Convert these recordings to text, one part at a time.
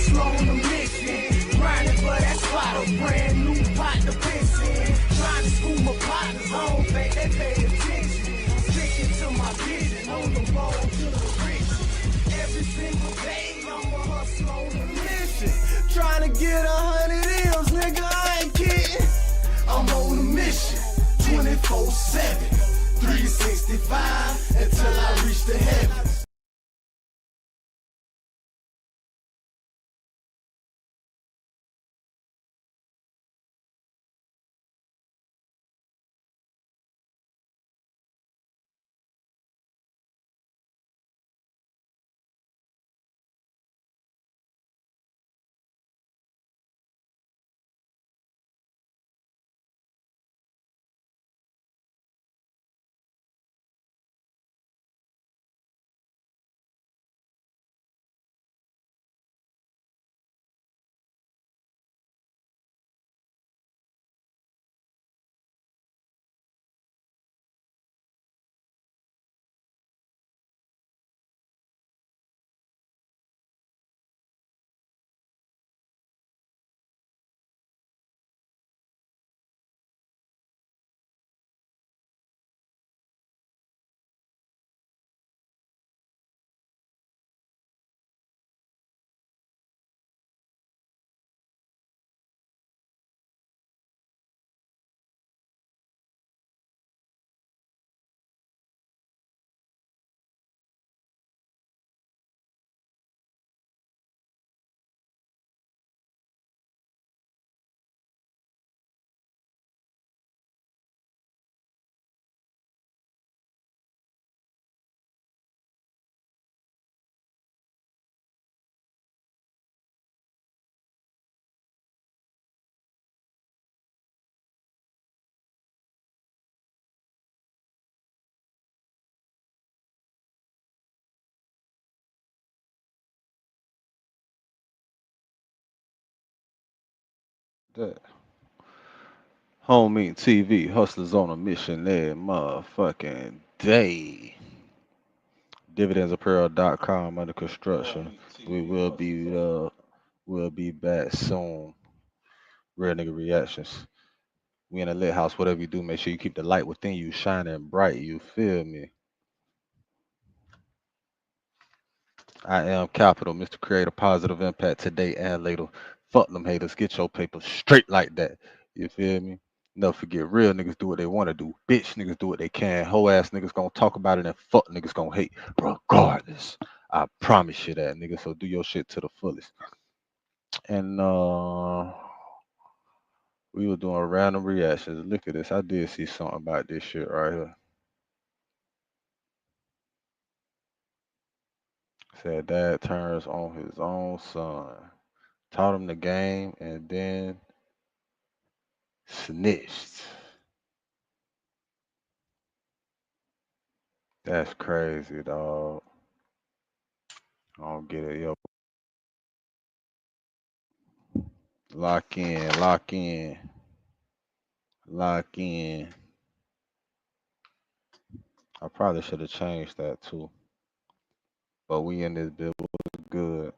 hustle on a mission. Grinding for that spot, a brand new pot to piss in. Trying to school my partners, I don't think they pay attention. Sticking to my vision, on the road to the riches. Every single day, I'm a hustle on a mission. Trying to get 100 M's, nigga, I ain't kidding. I'm on a mission, 24/7, 365, until I reach the heavens. That Homie TV, hustlers on a mission every motherfucking day. Dividendsapparel.com under construction. We will be back soon. Real nigga reactions. We in a lit house, whatever you do, make sure you keep the light within you shining bright. You feel me? I am Capital, Mr. Create a positive impact today and later. Fuck them haters. Get your paper straight like that. You feel me? Never forget, real niggas do what they want to do. Bitch niggas do what they can. Hoe ass niggas gonna talk about it and fuck niggas gonna hate regardless. I promise you that, nigga. So do your shit to the fullest. And we were doing random reactions. Look at this. I did see something about this shit right here. Said dad turns on his own son. Taught him the game and then snitched. That's crazy, dog. I don't get it. Yo, lock in, lock in, lock in. I probably should have changed that too. But we in this bit was good.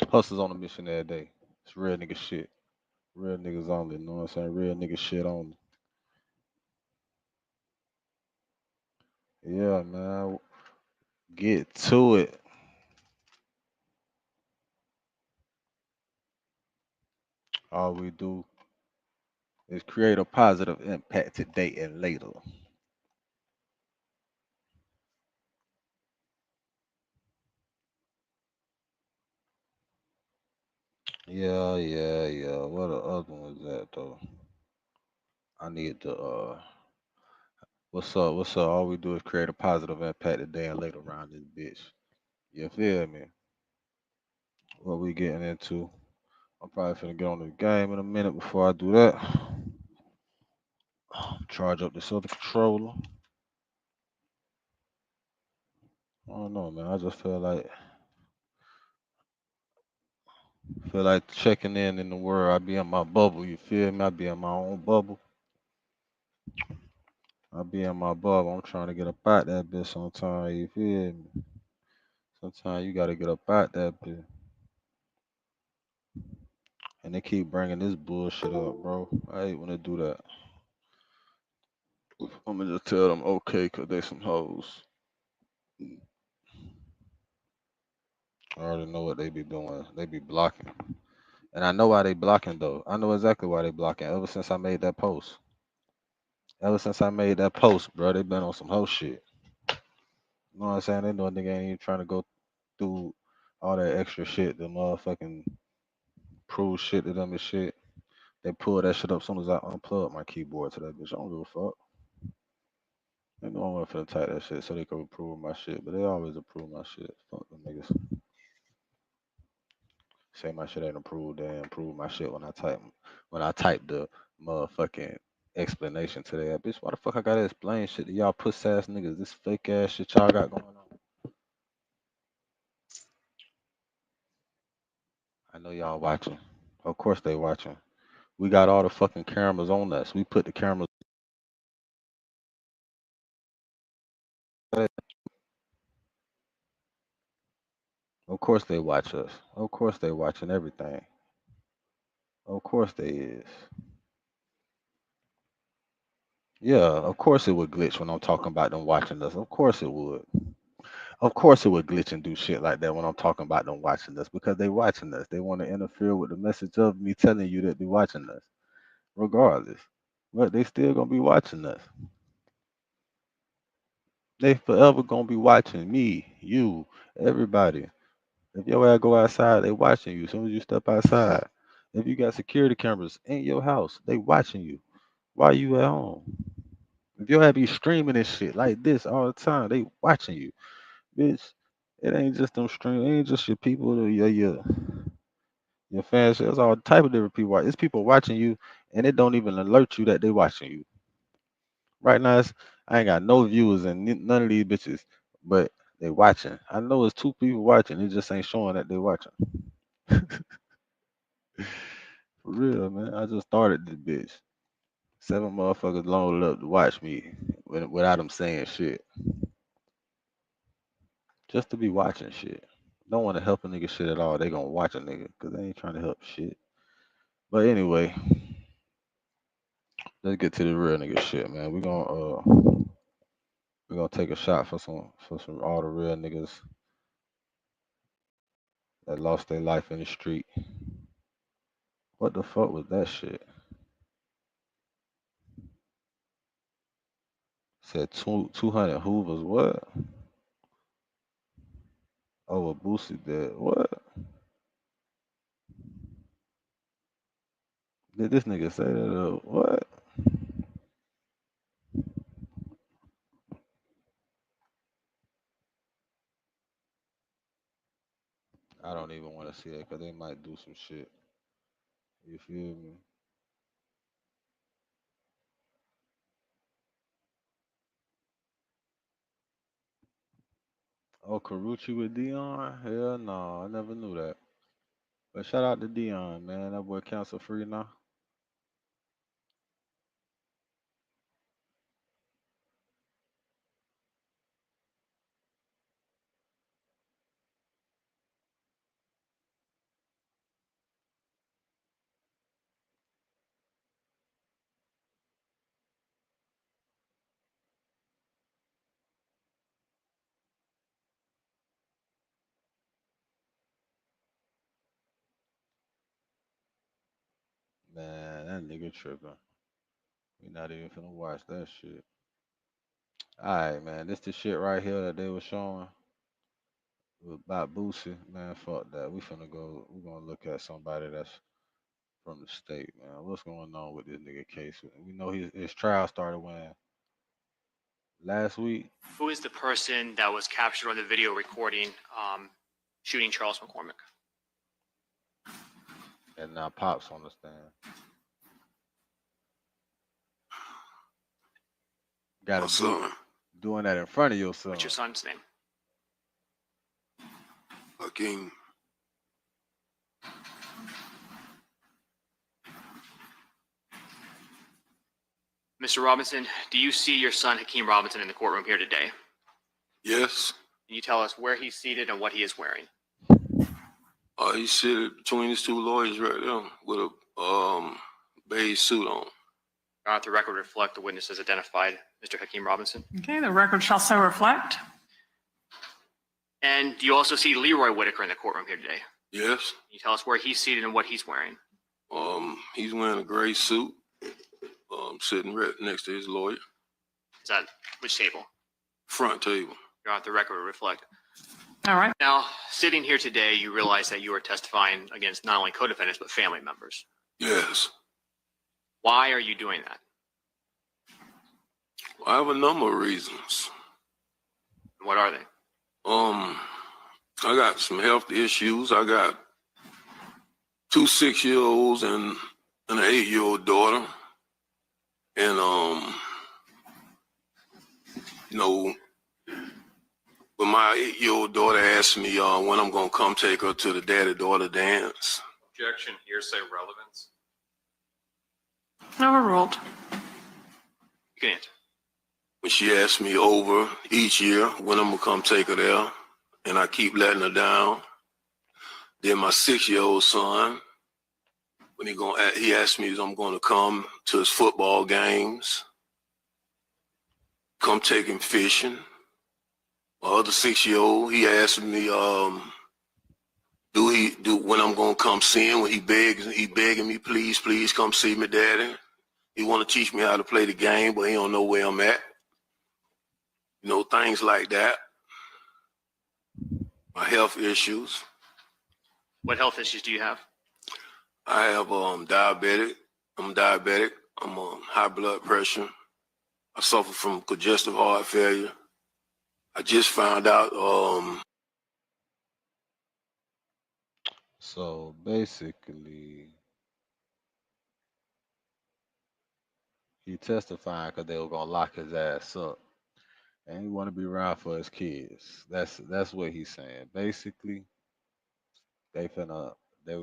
Hustlers on a mission every day. It's real nigga shit. Real niggas only. You know what I'm saying? Real nigga shit only. Yeah, man. Get to it. All we do is create a positive impact today and later. Yeah, yeah, yeah. What the other one was that though? I need to what's up? What's up? All we do is create a positive impact today and later around this bitch. You feel me? What we getting into? I'm probably finna get on the game in a minute before I do that. Charge up this other controller. I don't know, man. I just feel like checking in the world. I be in my bubble. You feel me? I be in my own bubble. I be in my bubble. I'm trying to get up out that bitch sometime. You feel me? Sometimes you gotta get up out that bitch. And they keep bringing this bullshit up, bro. I hate when they do that. I'm gonna just tell them okay, cause they some hoes. I already know what they be doing. They be blocking, and I know why they blocking though. I know exactly why they blocking. Ever since I made that post, bro, they been on some hoe shit. You know what I'm saying? They know a nigga ain't even trying to go through all that extra shit, the motherfucking prove shit to them and shit. They pull that shit up as soon as I unplug my keyboard to that bitch. I don't give a fuck. They know I'm gonna finna type that shit so they can approve my shit, but they always approve my shit. Fuck them niggas. Say my shit ain't approved, they ain't approve my shit when I type the motherfucking explanation to that bitch. Why the fuck I gotta explain shit to y'all puss ass niggas? This fake ass shit y'all got going on. I know y'all watching. Of course they watching. We got all the fucking cameras on us. We put the cameras. Of course they watch us. Of course they watching everything. Of course they is. Yeah, of course it would glitch when I'm talking about them watching us. Of course it would. Of course it would glitch and do shit like that when I'm talking about them watching us because they watching us. They want to interfere with the message of me telling you that they watching us, regardless. But they still gonna be watching us. They forever gonna be watching me, you, everybody. If your ass go outside, they watching you as soon as you step outside. If you got security cameras in your house, they watching you while you at home. If your ass be streaming and shit like this all the time, they watching you. Bitch, it ain't just them stream, it ain't just your people, your fans. There's all type of different people. It's people watching you, and it don't even alert you that they watching you. Right now, I ain't got no viewers and none of these bitches, but they watching. I know it's two people watching. It just ain't showing that they watching. For real, man. I just started this bitch. 7 motherfuckers loaded up to watch me without them saying shit. Just to be watching shit. Don't want to help a nigga shit at all. They gonna watch a nigga because they ain't trying to help shit. But anyway, let's get to the real nigga shit, man. We gonna take a shot for some all the real niggas that lost their life in the street. What the fuck was that shit? Said 200 Hoovers. What? Oh, a Boosie dead. What? Did this nigga say that? What? I don't even want to see that because they might do some shit. You feel me? Oh, Karuchi with Dion? Hell no, I never knew that. But shout out to Dion, man. That boy cancer free now. Man, that nigga tripping. We not even finna watch that shit. Alright, man. This the shit right here that they was showing about Boosie. Man, fuck that. We finna go. We gonna look at somebody that's from the state, man. What's going on with this nigga case? We know his trial started when last week. Who is the person that was captured on the video recording shooting Charles McCormick? And now Pop's on the stand. Gotta doing that in front of your son. What's your son's name? Hakeem. Mr. Robinson, do you see your son Hakeem Robinson in the courtroom here today? Yes. Can you tell us where he's seated and what he is wearing? He sitting between these two lawyers right there with a beige suit on. The record reflect the witnesses identified Mr. Hakeem Robinson. Okay, the record shall so reflect. And do you also see Leroy Whitaker in the courtroom here today? Yes. Can you tell us where he's seated and what he's wearing? He's wearing a gray suit, sitting right next to his lawyer. Is that which table? Front table. The record will reflect. All right. Now, sitting here today, you realize that you are testifying against not only co-defendants, but family members. Yes. Why are you doing that? Well, I have a number of reasons. What are they? I got some health issues. I got 2 6-year-olds and an 8-year-old daughter. And, but my 8-year-old daughter asked me when I'm going to come take her to the daddy-daughter dance. Objection, hearsay relevance. Overruled. You can answer. When she asked me over each year when I'm going to come take her there, and I keep letting her down. Then my 6-year-old son, when he asked me if I'm going to come to his football games, come take him fishing. My other 6-year-old, he asked me, when I'm going to come see him, when he begging me, please come see me, daddy. He want to teach me how to play the game, but he don't know where I'm at. Things like that. My health issues. What health issues do you have? I have diabetic. I'm diabetic. I'm on high blood pressure. I suffer from congestive heart failure. I just found out. So basically, he testified because they were gonna lock his ass up, and he want to be around for his kids. That's what he's saying. Basically, they were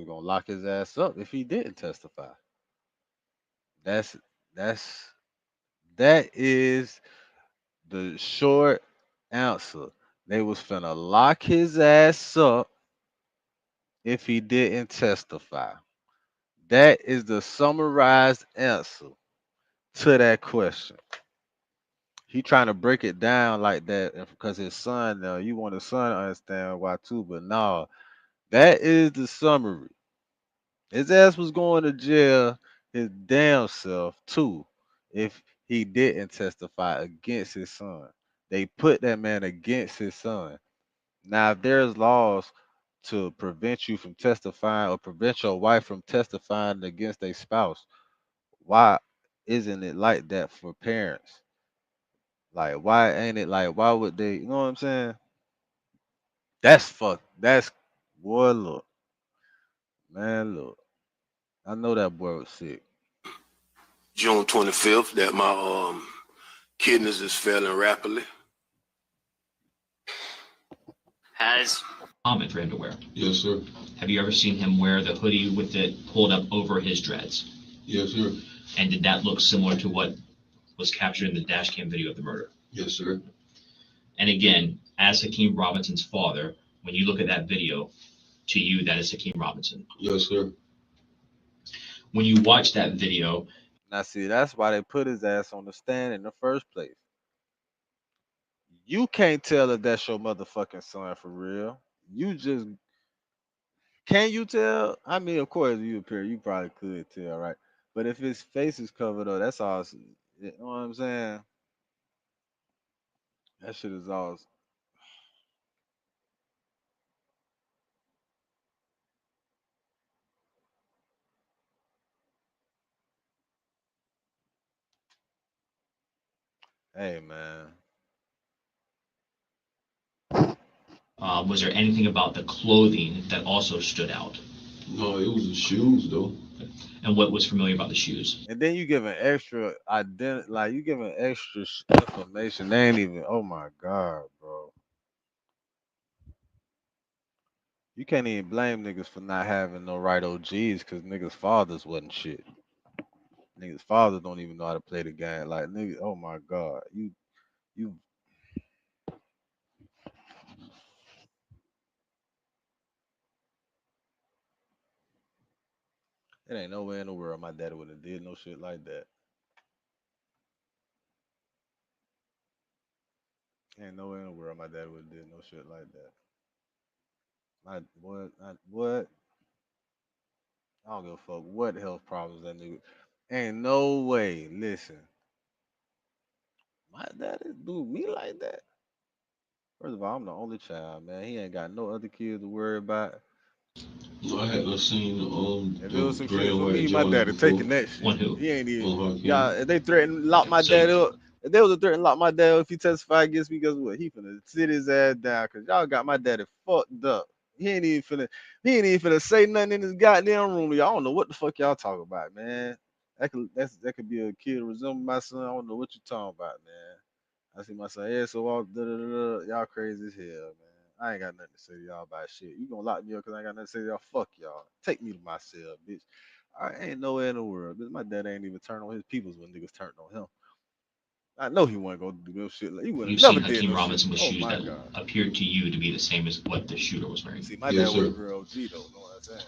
gonna lock his ass up if he didn't testify. That's that is the short answer. They was finna lock his ass up if he didn't testify. That is the summarized answer to that question. He trying to break it down like that because his son, you want his son to understand why too, but no, that is the summary. His ass was going to jail his damn self too if he didn't testify against his son. They put that man against his son. Now, if there's laws to prevent you from testifying or prevent your wife from testifying against a spouse, why isn't it like that for parents? Like, why ain't it like, why would they, you know what I'm saying? That's fuck. That's, boy, look, man, look. I know that boy was sick. June 25th, that my kidneys is failing rapidly. Has Common for him to wear. Yes, sir. Have you ever seen him wear the hoodie with it pulled up over his dreads? Yes, sir. And did that look similar to what was captured in the dash cam video of the murder? Yes, sir. And again, as Hakeem Robinson's father, when you look at that video, to you, that is Hakeem Robinson. Yes, sir. When you watch that video, Now, see, that's why they put his ass on the stand in the first place. You can't tell if that's your motherfucking son for real. You just can you tell? I mean, of course, you appear, you probably could tell, right? But if his face is covered up, that's all. You know what I'm saying? That shit is all. Hey, man. was there anything about the clothing that also stood out? No, it was the shoes though. And what was familiar about the shoes? And then you give an extra like you give an extra information. They ain't even. Oh my god, bro. You can't even blame niggas for not having no right OGs because niggas' fathers wasn't shit. Niggas' fathers don't even know how to play the game. Like niggas, oh my god, you. It ain't nowhere in the world my daddy would have did no shit like that. Ain't nowhere in the world my daddy would have did no shit like that. My what? I don't give a fuck what health problems that nigga. Ain't no way. Listen, my daddy do me like that. First of all, I'm the only child, man. He ain't got no other kids to worry about. No, I had not seen If it was them some gray shit and for white me, my Jordans daddy before taking that One shit. who? He ain't even. on Y'all, Hakeem. if they threaten to lock my So daddy up, if they was to threaten to lock my daddy up if he testify against me, guess what? He finna sit his ass down because y'all got my daddy fucked up. He ain't even finna say nothing in his goddamn room. Y'all don't know what the fuck y'all talking about, man. That could be a kid resemble my son. I don't know what you talking about, man. I see my son, yeah, so all y'all crazy as hell, man. I ain't got nothing to say to y'all about shit. You gonna lock me up because I ain't got nothing to say to y'all. Fuck y'all. Take me to my cell, bitch. I ain't nowhere in the world. Bitch, my dad ain't even turned on his peoples when niggas turned on him. I know he wasn't gonna do no shit. He would have you've never seen did Hakeem no shit. Robinson with Oh shoes my that god. appeared to you to be the same as what the shooter was wearing. See, my dad Yes, was a sir. real OG though. Know what I'm saying?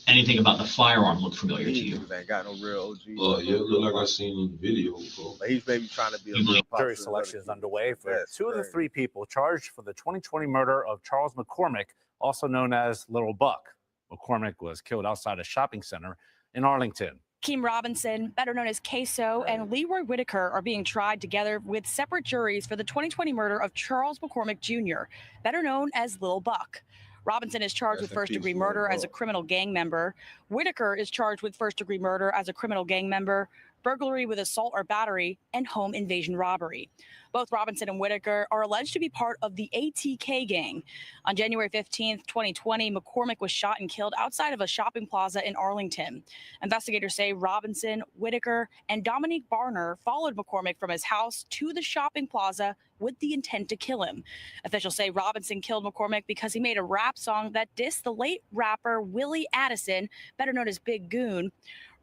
Anything about the firearm look familiar to These you? niggas ain't got no real OG, Yeah, no it looked real like I pop. seen on the video before. But he's maybe trying to be a You believe real pop Jury to his other selection is kids. underway But for that's two of the crazy. three people charged for the 2020 murder of Charles McCormick, also known as Little Buck. McCormick was killed outside a shopping center in Arlington. Keem Robinson, better known as Queso, and Leroy Whitaker are being tried together with separate juries for the 2020 murder of Charles McCormick Jr., better known as Lil Buck. Robinson is charged with Rest in first-degree peace, Lil murder as a Buck. criminal gang member. Whitaker is charged with first-degree murder as a criminal gang member, burglary with assault or battery, and home invasion robbery. Both Robinson and Whitaker are alleged to be part of the ATK gang. On January 15th, 2020, McCormick was shot and killed outside of a shopping plaza in Arlington. Investigators say Robinson, Whitaker, and Dominique Barner followed McCormick from his house to the shopping plaza with the intent to kill him. Officials say Robinson killed McCormick because he made a rap song that dissed the late rapper Willie Addison, better known as Big Goon.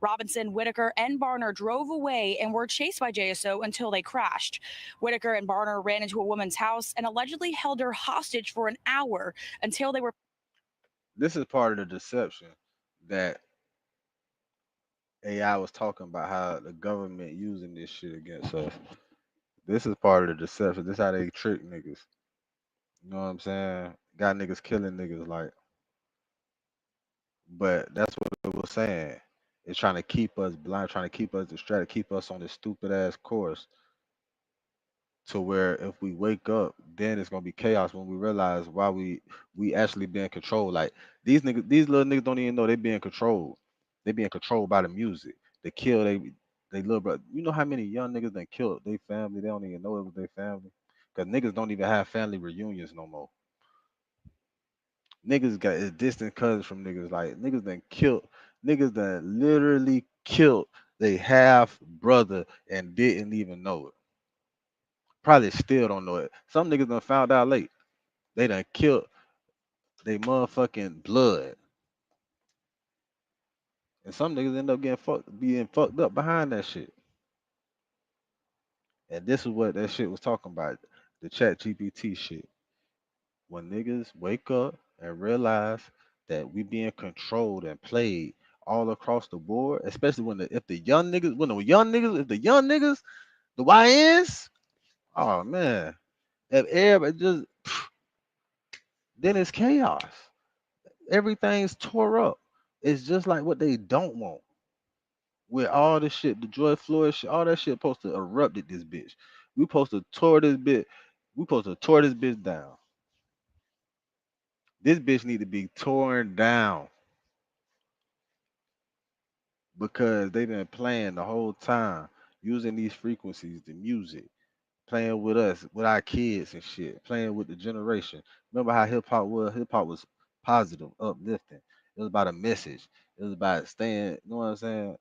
Robinson, Whitaker, and Barner drove away and were chased by JSO until they crashed. Whitaker and Barner ran into a woman's house and allegedly held her hostage for an hour until they were. This is part of the deception that AI was talking about how the government using this shit against us. This is part of the deception. This how they trick niggas. You know what I'm saying? Got niggas killing niggas like, but that's what it was saying. It's trying to keep us blind, trying to keep us distracted, keep us on this stupid ass course to where if we wake up, then it's gonna be chaos when we realize why we actually being controlled. Like these little niggas don't even know they being controlled. They being controlled by the music. They kill they little brother. You know how many young niggas they killed their family? They don't even know it was their family. Cause niggas don't even have family reunions no more. Niggas got is distant cousins from niggas. Like niggas that literally killed they half brother and didn't even know it. Probably still don't know it. Some niggas done found out late. They done killed they motherfucking blood. And some niggas end up being fucked up behind that shit. And this is what that shit was talking about. The chat GPT shit. When niggas wake up and realize that we being controlled and played all across the board, especially if the young niggas, the YNs, oh man, if everybody just then it's chaos. Everything's tore up. It's just like what they don't want. With all this shit, the George Floyd shit, all that shit supposed to erupted this bitch. We supposed to tore this bitch. We supposed to tore this bitch down. This bitch need to be torn down because they been playing the whole time, using these frequencies, the music, playing with us, with our kids and shit, playing with the generation. Remember how hip hop was? Hip hop was positive, uplifting. It was about a message. It was about staying, you know what I'm saying,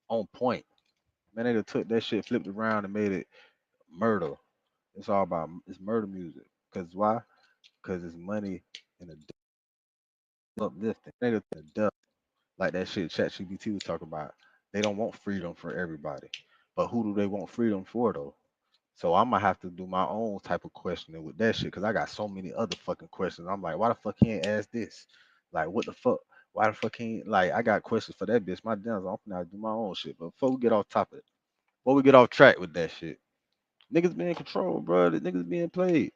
on point. Man, they done took that shit, flipped around, and made it murder. It's all about it's murder music. Cause why? Cause it's money and the uplifting. They done the dust like that shit ChatGPT was talking about. They don't want freedom for everybody, but who do they want freedom for though? So I'm gonna have to do my own type of questioning with that shit because I got so many other fucking questions. I'm like, why the fuck he ain't ask this? Like, what the fuck? Why the fuck ain't like I got questions for that bitch. My damn, I'm gonna do my own shit. But before we get off topic, before we get off track with that shit, niggas being controlled, bro. The niggas being played.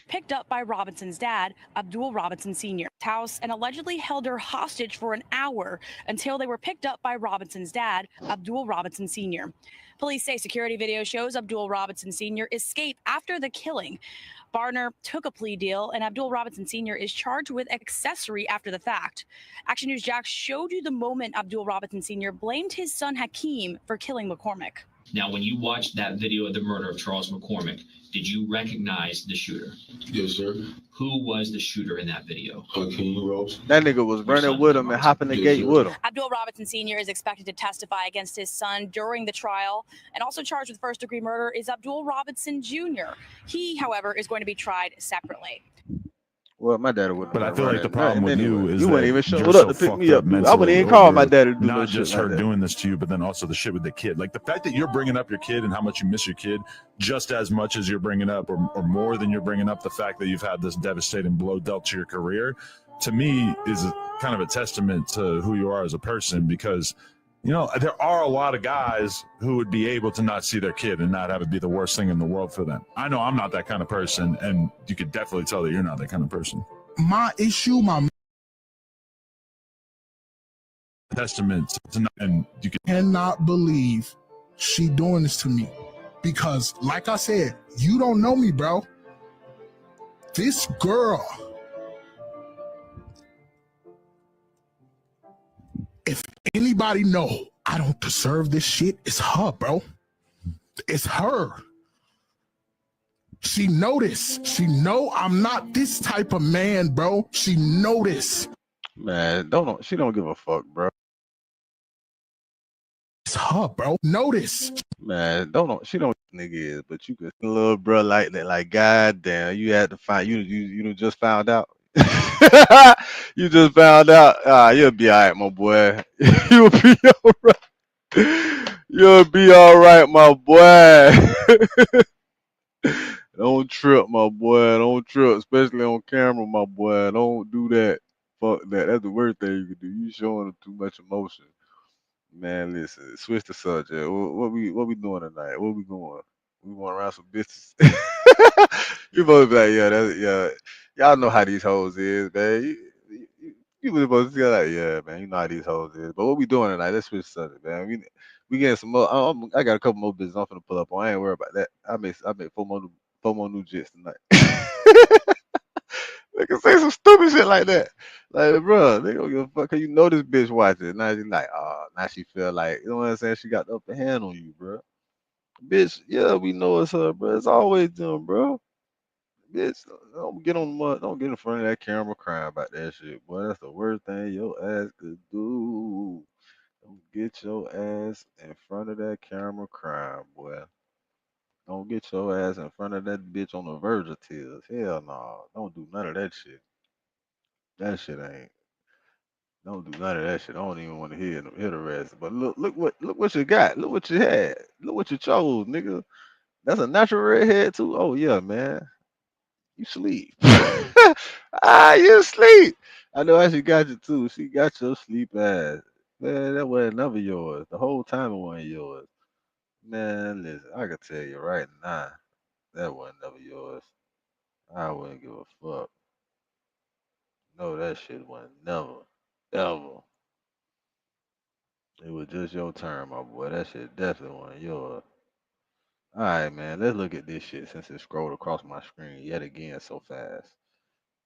Picked up by Robinson's dad, Abdul Robinson Sr.'s house and allegedly held her hostage for an hour until they were picked up by Robinson's dad, Abdul Robinson Sr. Police say security video shows Abdul Robinson Sr. escape after the killing. Barner took a plea deal, and Abdul Robinson Sr. is charged with accessory after the fact. Action News Jack showed you the moment Abdul Robinson Sr. blamed his son Hakeem for killing McCormick. Now, when you watched that video of the murder of Charles McCormick, did you recognize the shooter? Yes, sir. Who was the shooter in that video? Hakeem Rose. That nigga was running with him and hopping the gate with him. Abdul Robinson Sr. is expected to testify against his son during the trial, and also charged with first-degree murder is Abdul Robinson Jr. He, however, is going to be tried separately. Well, my daddy would. But I feel like the problem with you is you that wouldn't even show you're up so to pick fucked me up. up I wouldn't even mentally call my over daddy to do not no just shit her like that. doing this to you, but then also the shit with the kid. Like the fact that you're bringing up your kid and how much you miss your kid just as much as you're bringing up, or more than you're bringing up, the fact that you've had this devastating blow dealt to your career, to me is kind of a testament to who you are as a person. Because you know, there are a lot of guys who would be able to not see their kid and not have it be the worst thing in the world for them. I know I'm not that kind of person, and you could definitely tell that you're not that kind of person. My issue, my testament to not, and you cannot believe she doing this to me, because like I said, you don't know me, bro. This girl, if anybody know I don't deserve this shit, it's her, bro. It's her. She know this. She know I'm not this type of man, bro. She know this. Man, she don't give a fuck, bro. It's her, bro. Notice. Man, she don't nigga is, but you could little bro like that, like goddamn, you had to find you just found out. You just found out. You'll be all right, my boy. You'll be all right. You'll be all right, my boy. Don't trip, my boy. Don't trip, especially on camera, my boy. Don't do that. Fuck that. That's the worst thing you can do. You showing too much emotion. Man, listen. Switch the subject. What we doing tonight? Where we going? We going around some business. You both be like, yeah. Y'all know how these hoes is, man. You really supposed to say like, yeah, man. You know how these hoes is. But what we doing tonight? Let's switch the subject, man. We getting some more. I got a couple more business I'm finna pull up on. I ain't worried about that. I made 4 more new jets tonight. They can say some stupid shit like that. Like, bro, they don't give a fuck. Cause you know this bitch watching. Now she's like, now she feel like, you know what I'm saying? She got the upper hand on you, bro. Bitch, yeah, we know it's her, bro. It's always them, bro. Bitch, don't get on the mud. Don't get in front of that camera crying about that shit, boy. That's the worst thing your ass could do. Don't get your ass in front of that camera crying, boy. Don't get your ass in front of that bitch on the verge of tears. Hell no. Don't do none of that shit. That shit ain't. Don't do none of that shit. I don't even want to hear the rest. But look what you got. Look what you had. Look what you chose, nigga. That's a natural redhead too. Oh yeah, man. You sleep. You sleep. I know how she got you too. She got your sleep ass. Man, that wasn't never yours. The whole time it wasn't yours. Man, listen, I can tell you right now, that wasn't never yours. I wouldn't give a fuck. No, that shit wasn't never, ever. It was just your turn, my boy. That shit definitely wasn't yours. All right, man, let's look at this shit since it scrolled across my screen yet again so fast.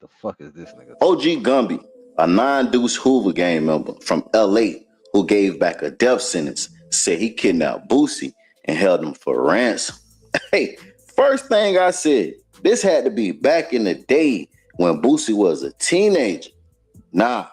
The fuck is this nigga? OG Gumby, a non-Deuce Hoover gang member from LA who gave back a death sentence, said he kidnapped Boosie and held him for ransom. Hey, first thing I said, this had to be back in the day when Boosie was a teenager. Nah,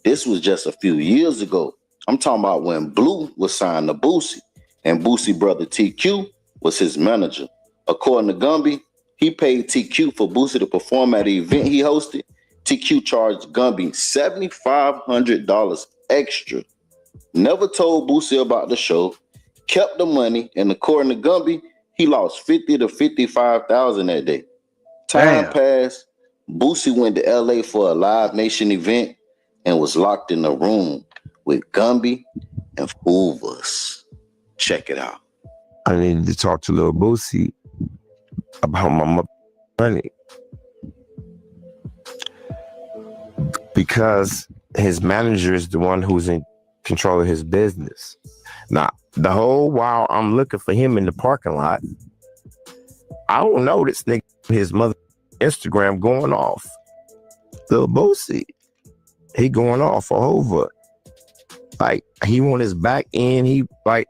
this was just a few years ago. I'm talking about when Blue was signed to Boosie and Boosie brother TQ was his manager. According to Gumby, he paid TQ for Boosie to perform at the event he hosted. TQ charged Gumby $7,500 extra. Never told Boosie about the show, kept the money, and according to Gumby, he lost $50,000 to $55,000 that day. Time passed. Boosie went to LA for a Live Nation event. and was locked in a room with Gumby and Hoovers. Check it out. I needed to talk to Lil Boosie about my money because his manager is the one who's in control of his business. Now, the whole while I'm looking for him in the parking lot, I don't know this nigga, his mother Instagram going off. Lil Boosie, he going off over. Like, he want his back end. He, like,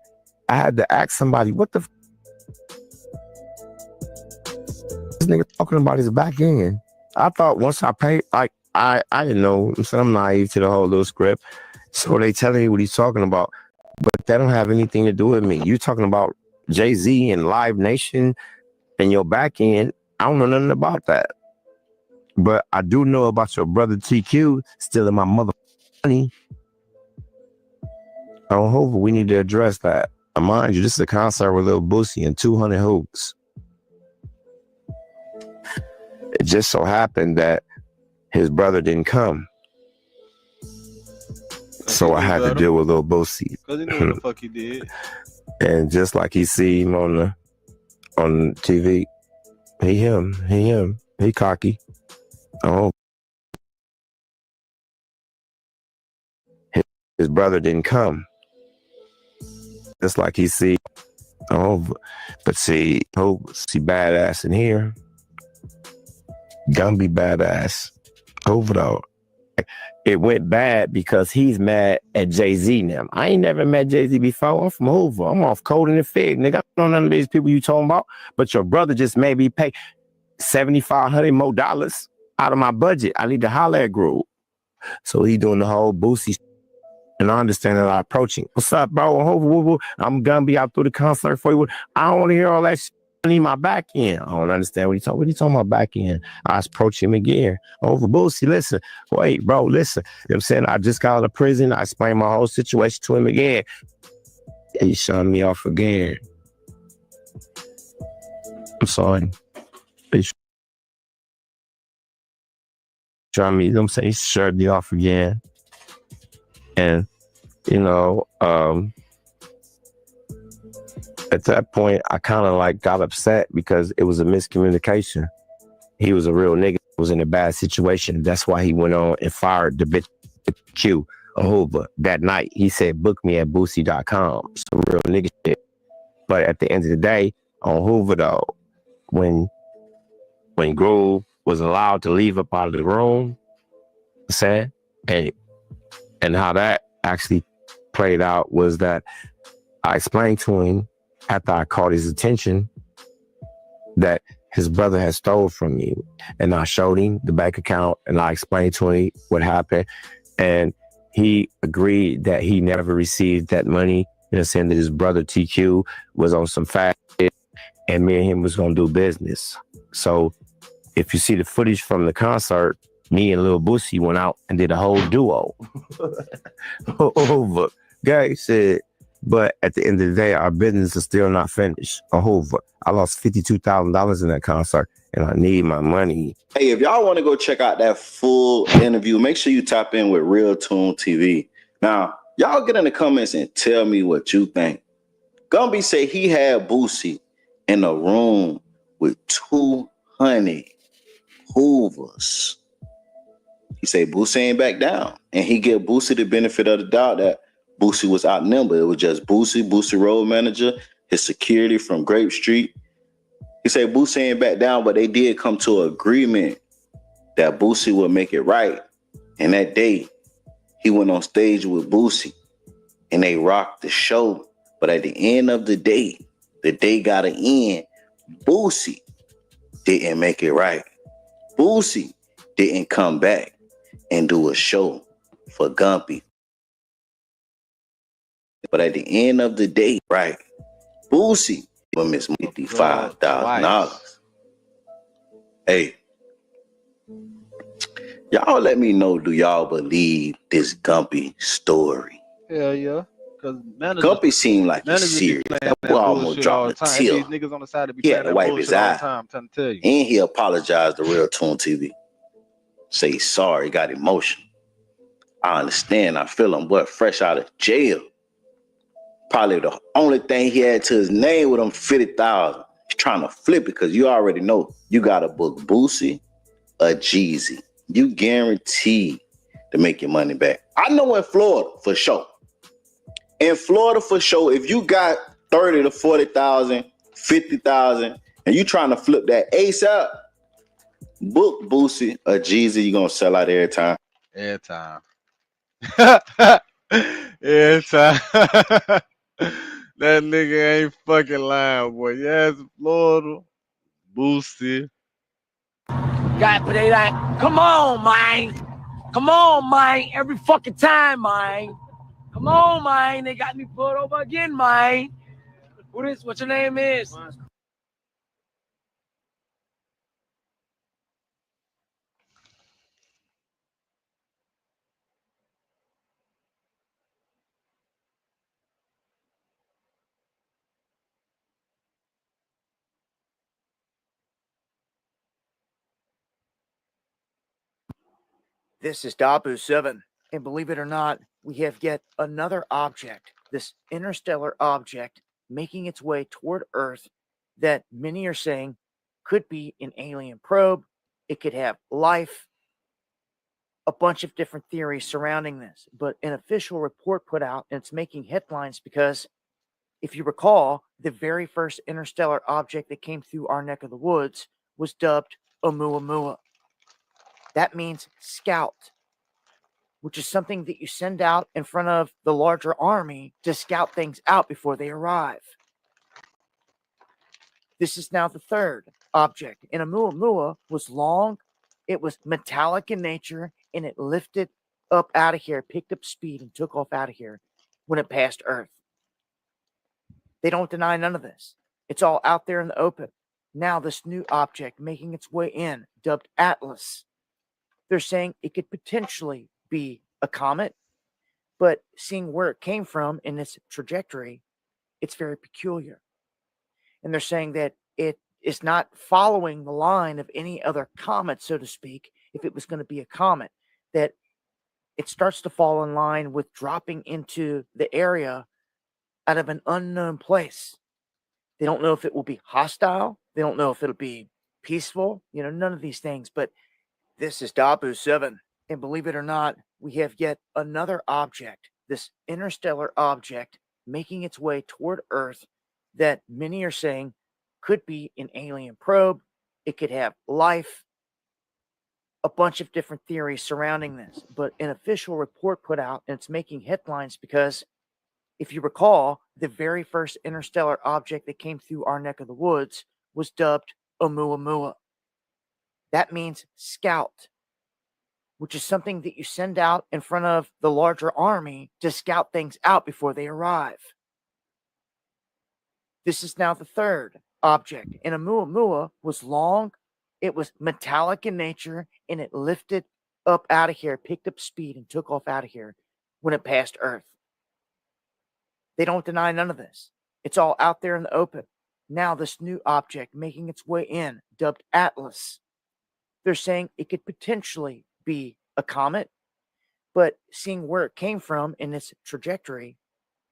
I had to ask somebody, what the this nigga talking about his back end? I thought once I paid, like, I didn't know. I'm naive to the whole little script. So they telling me what he's talking about, but that don't have anything to do with me. You talking about Jay-Z and Live Nation and your back end. I don't know nothing about that. But I do know about your brother TQ stealing my mother money. On Hoover, we need to address that. Mind you, this is a concert with Lil Boosie and 200 hoops. It just so happened that his brother didn't come. So I had to deal with Lil Boosie. Because he knew what the fuck he did. And just like he see him on TV, he cocky. Oh, his brother didn't come. Just like he see, but see badass in here. Gumby badass over though. It went bad because he's mad at Jay-Z now. I ain't never met Jay-Z before. I'm from Hoover. I'm off Cold and the Fig, nigga. I don't know none of these people you talking about. But your brother just made me pay $7,500 more out of my budget. I need to holler at Groove. So he doing the whole Boosie. And I understand that I approach him. What's up, bro? I'm gonna be out through the concert for you. I don't want to hear all that shit. I need my back end. I don't understand what he talking about back end. I approach him again. Over Boosie, listen. Wait, bro, listen. You know what I'm saying? I just got out of prison. I explained my whole situation to him again. He shut me off again. I'm sorry. He shut me, you know what I'm saying? He shut me off again. And, you know, at that point, I kind of like got upset because it was a miscommunication. He was a real nigga, was in a bad situation. That's why he went on and fired the bitch Q Hoover that night. He said, book me at Boosie.com. Some real nigga shit. But at the end of the day, on Hoover though, when Groove was allowed to leave up out of the room, said, and how that actually played out was that I explained to him after I caught his attention that his brother had stole from me. And I showed him the bank account and I explained to him what happened. And he agreed that he never received that money, you know, saying that his brother TQ was on some fat shit and me and him was going to do business. So if you see the footage from the concert, me and Lil Boosie went out and did a whole duo. Over. Guy said, but at the end of the day, our business is still not finished. Over. I lost $52,000 in that concert and I need my money. Hey, if y'all want to go check out that full interview, make sure you tap in with Real Tune TV. Now, y'all get in the comments and tell me what you think. Gumby said he had Boosie in a room with 200 Hoovers. He said Boosie ain't back down. And he gave Boosie the benefit of the doubt that Boosie was outnumbered. It was just Boosie road manager, his security from Grape Street. He said Boosie ain't back down, but they did come to an agreement that Boosie would make it right. And that day, he went on stage with Boosie and they rocked the show. But at the end of the day got to end. Boosie didn't make it right. Boosie didn't come back and do a show for Gumby. But at the end of the day, right, Boosie will miss $55,000. Hey, y'all let me know, do y'all believe this Gumby story? Hell yeah. Gumby seemed like he's serious. That boy almost dropped a tear. These niggas on the side to be He had to wipe his eye. I'm trying to tell you. And he apologized to Real Tune TV. Say sorry, got emotional. I understand. I feel him, but fresh out of jail. Probably the only thing he had to his name with him 50,000. He's trying to flip it because you already know you got to book Boosie or Jeezy. You guaranteed to make your money back. I know in Florida for sure. In Florida for sure, if you got 30 to 40,000, 50,000, and you trying to flip that ASAP, book Boosie or Jeezy, you're gonna sell out every time. Every time. Every time. That nigga ain't fucking lying, boy. Yes, Florida. Boosie. Gotta put it like, come on, man. Come on, man. Every fucking time, man. Come on, man. They got me pulled over again, man. What's your name is? This is Dabu7, and believe it or not, we have yet another object, this interstellar object, making its way toward Earth that many are saying could be an alien probe. It could have life, a bunch of different theories surrounding this, but an official report put out, and it's making headlines because, if you recall, the very first interstellar object that came through our neck of the woods was dubbed Oumuamua. That means scout, which is something that you send out in front of the larger army to scout things out before they arrive. This is now the third object, and Oumuamua was long, it was metallic in nature, and it lifted up out of here, picked up speed, and took off out of here when it passed Earth. They don't deny none of this. It's all out there in the open. Now this new object making its way in, dubbed Atlas. They're saying it could potentially be a comet, but seeing where it came from in its trajectory, it's very peculiar. And they're saying that it is not following the line of any other comet, so to speak, if it was going to be a comet, that it starts to fall in line with dropping into the area out of an unknown place. They don't know if it will be hostile. They don't know if it'll be peaceful, none of these things, but this is Dabu7, and believe it or not, we have yet another object, this interstellar object, making its way toward Earth that many are saying could be an alien probe. It could have life, a bunch of different theories surrounding this, but an official report put out, and it's making headlines because, if you recall, the very first interstellar object that came through our neck of the woods was dubbed Oumuamua. That means scout, which is something that you send out in front of the larger army to scout things out before they arrive. This is now the third object, and Oumuamua was long, it was metallic in nature, and it lifted up out of here, picked up speed, and took off out of here when it passed Earth. They don't deny none of this. It's all out there in the open. Now this new object making its way in, dubbed Atlas. They're saying it could potentially be a comet, but seeing where it came from in its trajectory,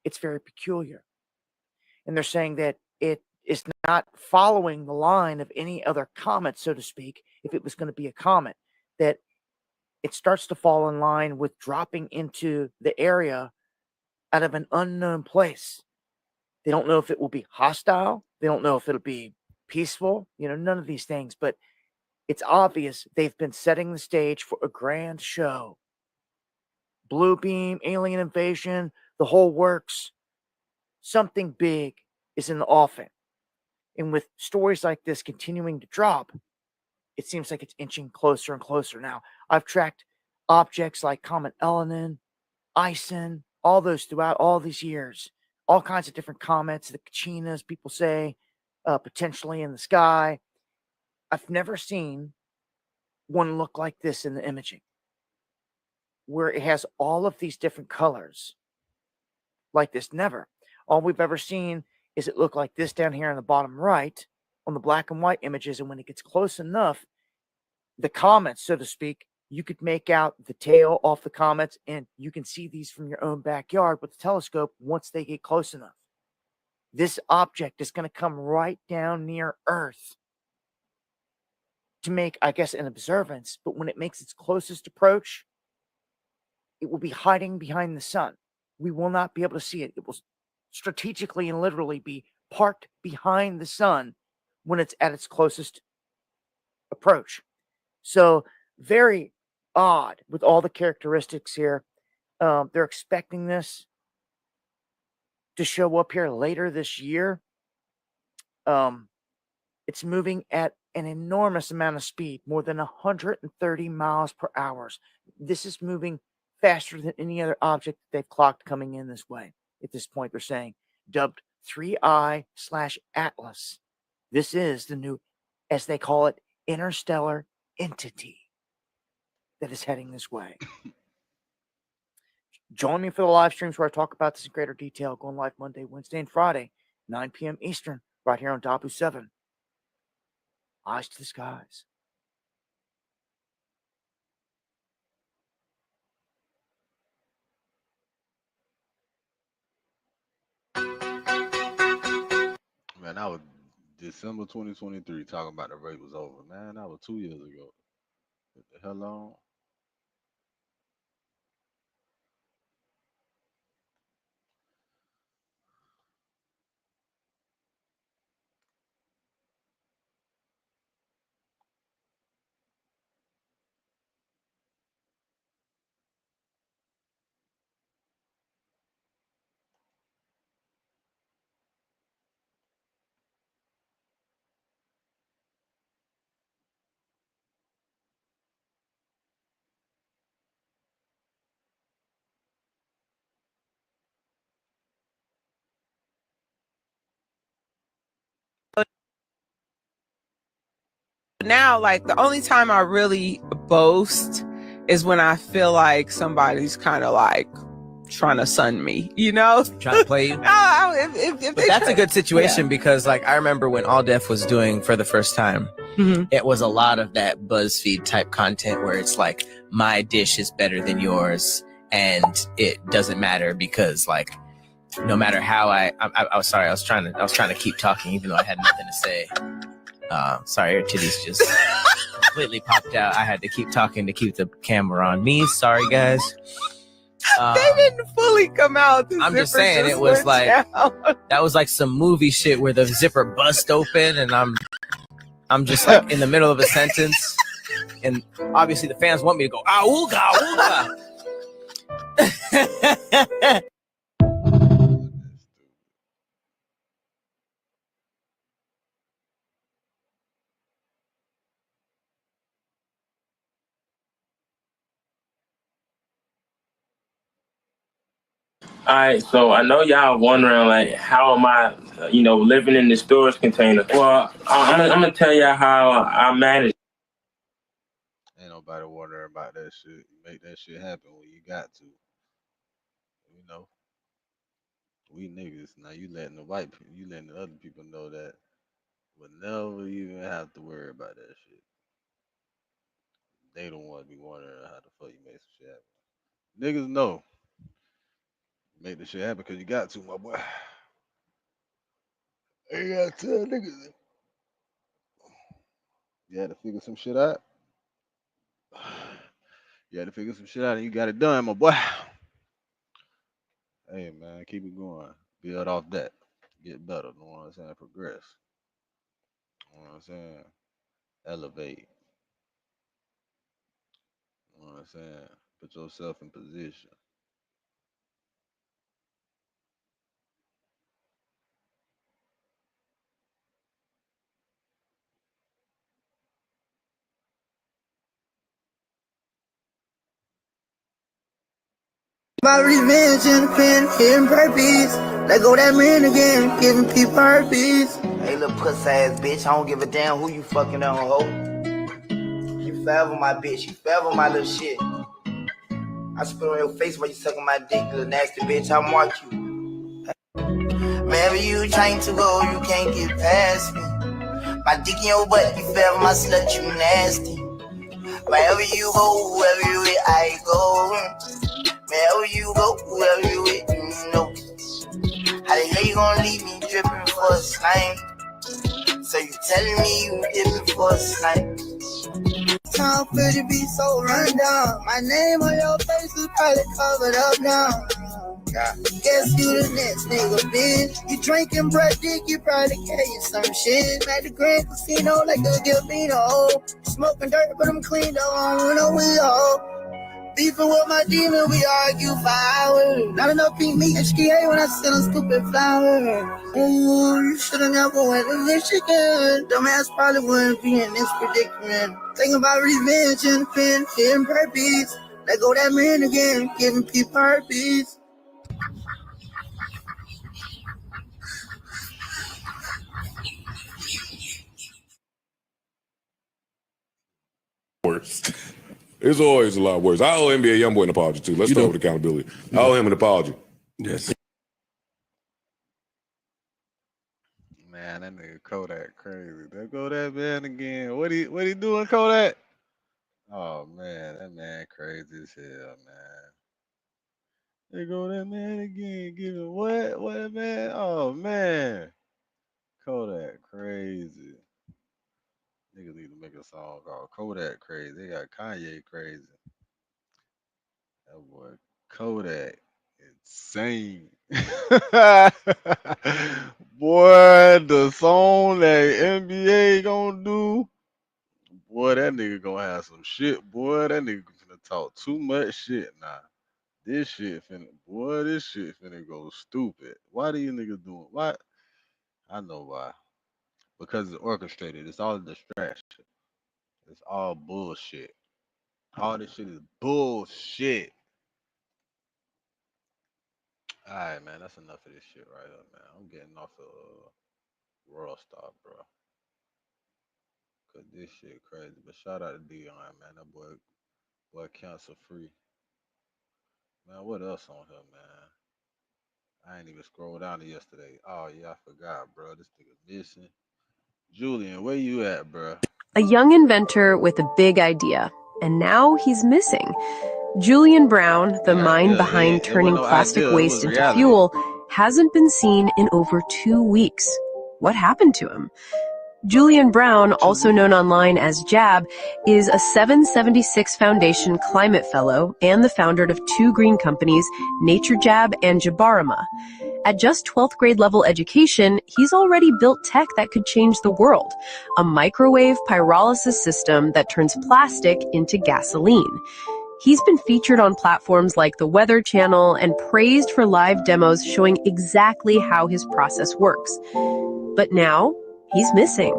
it's very peculiar. And they're saying that it is not following the line of any other comet, so to speak, if it was going to be a comet, that it starts to fall in line with dropping into the area out of an unknown place. They don't know if it will be hostile. They don't know if it'll be peaceful, none of these things, but it's obvious they've been setting the stage for a grand show. Blue beam, alien invasion, the whole works. Something big is in the offing. And with stories like this continuing to drop, it seems like it's inching closer and closer. Now, I've tracked objects like Comet Elenin, Ison, all those throughout all these years. All kinds of different comets, the Kachinas, people say, potentially in the sky. I've never seen one look like this in the imaging, where it has all of these different colors like this. Never. All we've ever seen is it look like this down here in the bottom right on the black and white images. And when it gets close enough, the comets, so to speak, you could make out the tail off the comets, and you can see these from your own backyard with the telescope once they get close enough. This object is going to come right down near Earth to make, I guess, an observance, but when it makes its closest approach, it will be hiding behind the sun. We will not be able to see it. It will strategically and literally be parked behind the sun when it's at its closest approach. So very odd with all the characteristics here. They're expecting this to show up here later this year. It's moving at an enormous amount of speed, more than 130 miles per hour. This is moving faster than any other object they've clocked coming in this way. At this point, they're saying, dubbed 3I/Atlas. This is the new, as they call it, interstellar entity that is heading this way. Join me for the live streams where I talk about this in greater detail, going live Monday, Wednesday, and Friday, 9 p.m. Eastern, right here on Dabu 7. Eyes to the skies. Man, that was December 2023 talking about the race was over. Man, that was 2 years ago. What the hell on? Now, like, the only time I really boast is when I feel like somebody's kind of like trying to sun me, you know? Trying to play you. If But that's a good situation because, like, I remember when All Def was doing For the First Time, it was a lot of that BuzzFeed type content where it's like, my dish is better than yours, and it doesn't matter because, like, no matter how I was sorry, I was trying to keep talking even though I had nothing to say. Sorry, your titties just completely popped out. I had to keep talking to keep the camera on me. Sorry, guys. They didn't fully come out. I'm just saying it was like that was like some movie shit where the zipper bust open and I'm just like in the middle of a sentence, and obviously the fans want me to go ooga ooga. All right, so I know y'all wondering, like, how am I, living in the storage container? Well, I'm gonna tell y'all how I manage. Ain't nobody wondering about that shit. You make that shit happen when you got to. You know, we niggas. Now you letting the other people know that we'll never even have to worry about that shit. They don't want to be wondering how the fuck you make some shit happen. Niggas know. Make the shit happen because you got to, my boy. You gotta tell niggas. You had to figure some shit out. You had to figure some shit out and you got it done, my boy. Hey, man, keep it going. Build off that. Get better. You know what I'm saying? Progress. You know what I'm saying? Elevate. You know what I'm saying? Put yourself in position. My revenge in the pen, hitting purpose. Let go that man again, giving people herpes. Hey, little puss ass bitch, I don't give a damn who you fucking on, ho. You forever my bitch, you forever my little shit. I spit on your face while you sucking my dick, little nasty bitch, I'll mark you. Wherever you trying to go, you can't get past me. My dick in your butt, you forever my slut, you nasty. Wherever you go, wherever you with, I go. Wherever you go, wherever you with, you know. How the hell you gonna leave me dripping for a slime? So you telling me you dipping for a slime? Time for to be so run down. My name on your face is probably covered up now. Guess you the next nigga, bitch. You drinking bread dick, you probably carry some shit. At the Grand Casino like a Gilbino. Smoking dirt, but I'm clean though. I don't know we all. Beefing with my demon, we argue for hours. Not enough pink meat and HKA when I send a stupid flower. Ooh, you should've never went to Michigan. Dumbass probably wouldn't be in this predicament. Thinking about revenge and feeling purpose. Let go that man again, giving people purpose. Worse. It's always a lot worse. I owe NBA Youngboy an apology too. Let's start with accountability. I owe him an apology. Yes. Man, that nigga Kodak crazy. There go that man again. What he doing, Kodak? Oh man, that man crazy as hell, man. There go that man again. Giving what man? Oh man, Kodak crazy. Niggas need to make a song called Kodak Crazy. They got Kanye crazy. That boy Kodak insane. Boy, the song that NBA gonna do, boy, that nigga gonna have some shit. Boy, that nigga finna talk too much shit now. This shit finna go stupid. Why do you niggas doing? Why? I know why. Because it's orchestrated. It's all a distraction. It's all bullshit. All this shit is bullshit. Alright, man, that's enough of this shit right here, man. I'm getting off of World Star, bro. Cause this shit crazy. But shout out to Dion, man. That boy cancer free. Man, what else on here, man? I ain't even scrolled down to yesterday. Oh yeah, I forgot, bro. This nigga missing. Julian, where you at, bro? A young inventor with a big idea, and now he's missing. Julian Brown, the mind behind turning plastic waste into fuel, hasn't been seen in over 2 weeks. What happened to him? Julian Brown, also known online as Jab, is a 776 Foundation Climate Fellow and the founder of 2 green companies, NatureJab and Jabarima. At just 12th grade level education, he's already built tech that could change the world, a microwave pyrolysis system that turns plastic into gasoline. He's been featured on platforms like the Weather Channel and praised for live demos showing exactly how his process works. But now, he's missing.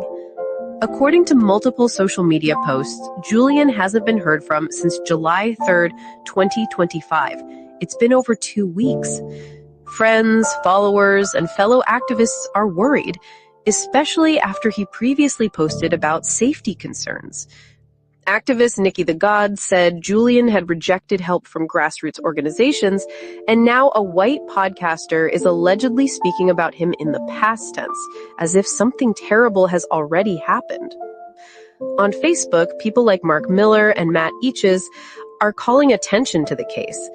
According to multiple social media posts, Julian hasn't been heard from since July 3rd, 2025. It's been over 2 weeks. Friends, followers, and fellow activists are worried, especially after he previously posted about safety concerns. Activist Nikki the God said Julian had rejected help from grassroots organizations, and now a white podcaster is allegedly speaking about him in the past tense, as if something terrible has already happened. On Facebook, people like Mark Miller and Matt Eaches are calling attention to the case.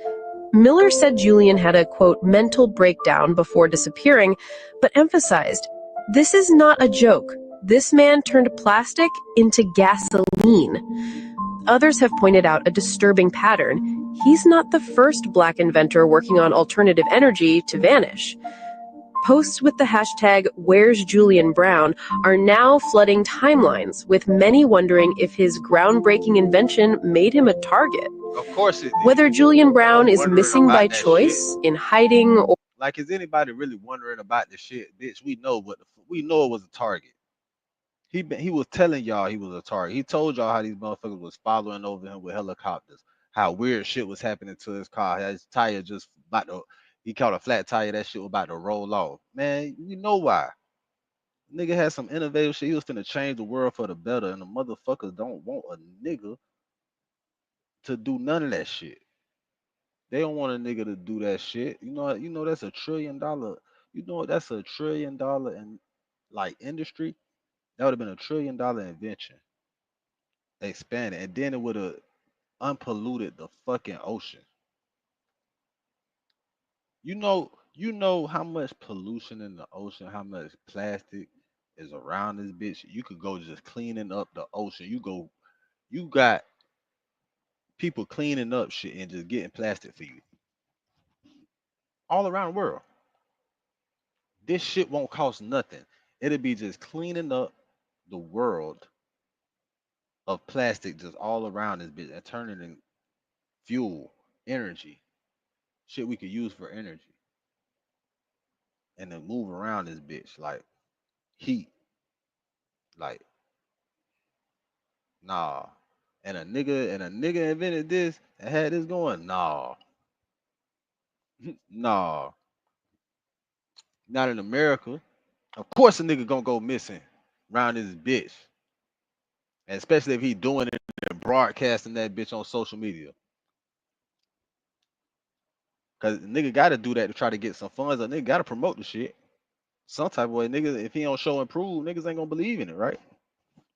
Miller said Julian had a, quote, mental breakdown before disappearing, but emphasized, this is not a joke. This man turned plastic into gasoline. Others have pointed out a disturbing pattern. He's not the first Black inventor working on alternative energy to vanish. Posts with the hashtag Where's Julian Brown are now flooding timelines, with many wondering if his groundbreaking invention made him a target. Of course it did. Whether Julian Brown is missing by choice, in hiding, or... Like, is anybody really wondering about this shit? Bitch, we know it was a target. He was telling y'all he was a target. He told y'all how these motherfuckers was following over him with helicopters. How weird shit was happening to his car. His tire just about to, he caught a flat tire. That shit was about to roll off. Man, you know why? Nigga had some innovative shit. He was finna change the world for the better. And the motherfuckers don't want a nigga to do none of that shit. They don't want a nigga to do that shit. You know that's $1 trillion. You know that's $1 trillion in like industry. That would have been $1 trillion invention. expanded, and then it would have unpolluted the fucking ocean. You know how much pollution in the ocean, how much plastic is around this bitch. You could go just cleaning up the ocean. You got people cleaning up shit and just getting plastic for you all around the world. This shit won't cost nothing. It'll be just cleaning up the world of plastic just all around this bitch and turning it in fuel, energy, shit we could use for energy, and then move around this bitch like heat. Like, nah. And a nigga invented this and had this going. Nah. Nah. Not in America. Of course a nigga gonna go missing around this bitch. And especially if he doing it and broadcasting that bitch on social media. Cause the nigga gotta do that to try to get some funds. A nigga gotta promote the shit. Some type of way. Nigga, if he don't show and prove, niggas ain't gonna believe in it, right?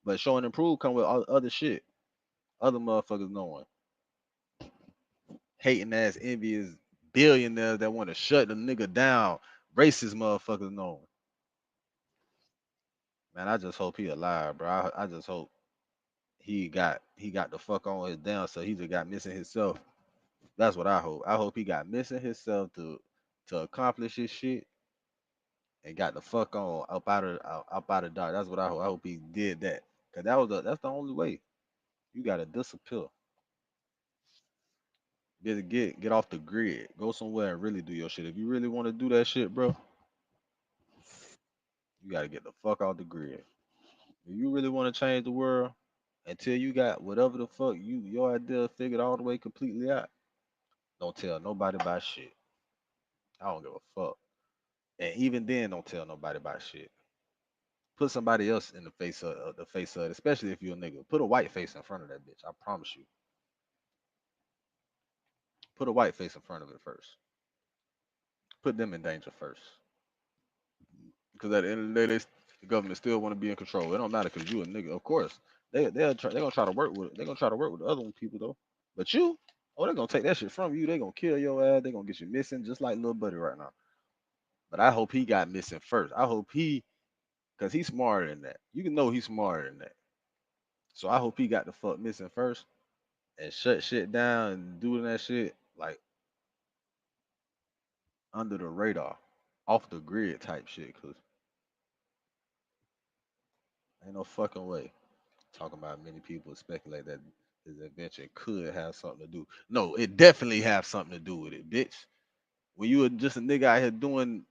But show and prove come with other shit. Other motherfuckers knowing. Hating ass, envious billionaires that want to shut the nigga down. Racist motherfuckers knowing. Man, I just hope he alive, bro. I just hope he got the fuck on his down, so he just got missing himself. That's what I hope. I hope he got missing himself to accomplish his shit and got the fuck on up out of dark. That's what I hope. I hope he did that. Cause that's the only way. You gotta disappear. Get off the grid. Go somewhere and really do your shit. If you really want to do that shit, bro, you gotta get the fuck off the grid. If you really want to change the world, until you got whatever the fuck your idea figured all the way completely out, don't tell nobody about shit. I don't give a fuck. And even then, don't tell nobody about shit. Put somebody else in the face of it, especially if you're a nigga. Put a white face in front of that bitch. I promise you. Put a white face in front of it first. Put them in danger first. Because at the end of the day, the government still want to be in control. It don't matter because you a nigga. Of course, they're gonna try to work with it. They're gonna try to work with the other people though. But you, they're gonna take that shit from you. They're gonna kill your ass. They're gonna get you missing, just like little buddy right now. But I hope he got missing first. I hope because he's smarter than that. You can know he's smarter than that. So I hope he got the fuck missing first and shut shit down and doing that shit like under the radar, off the grid type shit. Cause ain't no fucking way. Talking about many people speculate that his invention could have something to do. No, it definitely have something to do with it, bitch. When you were just a nigga out here doing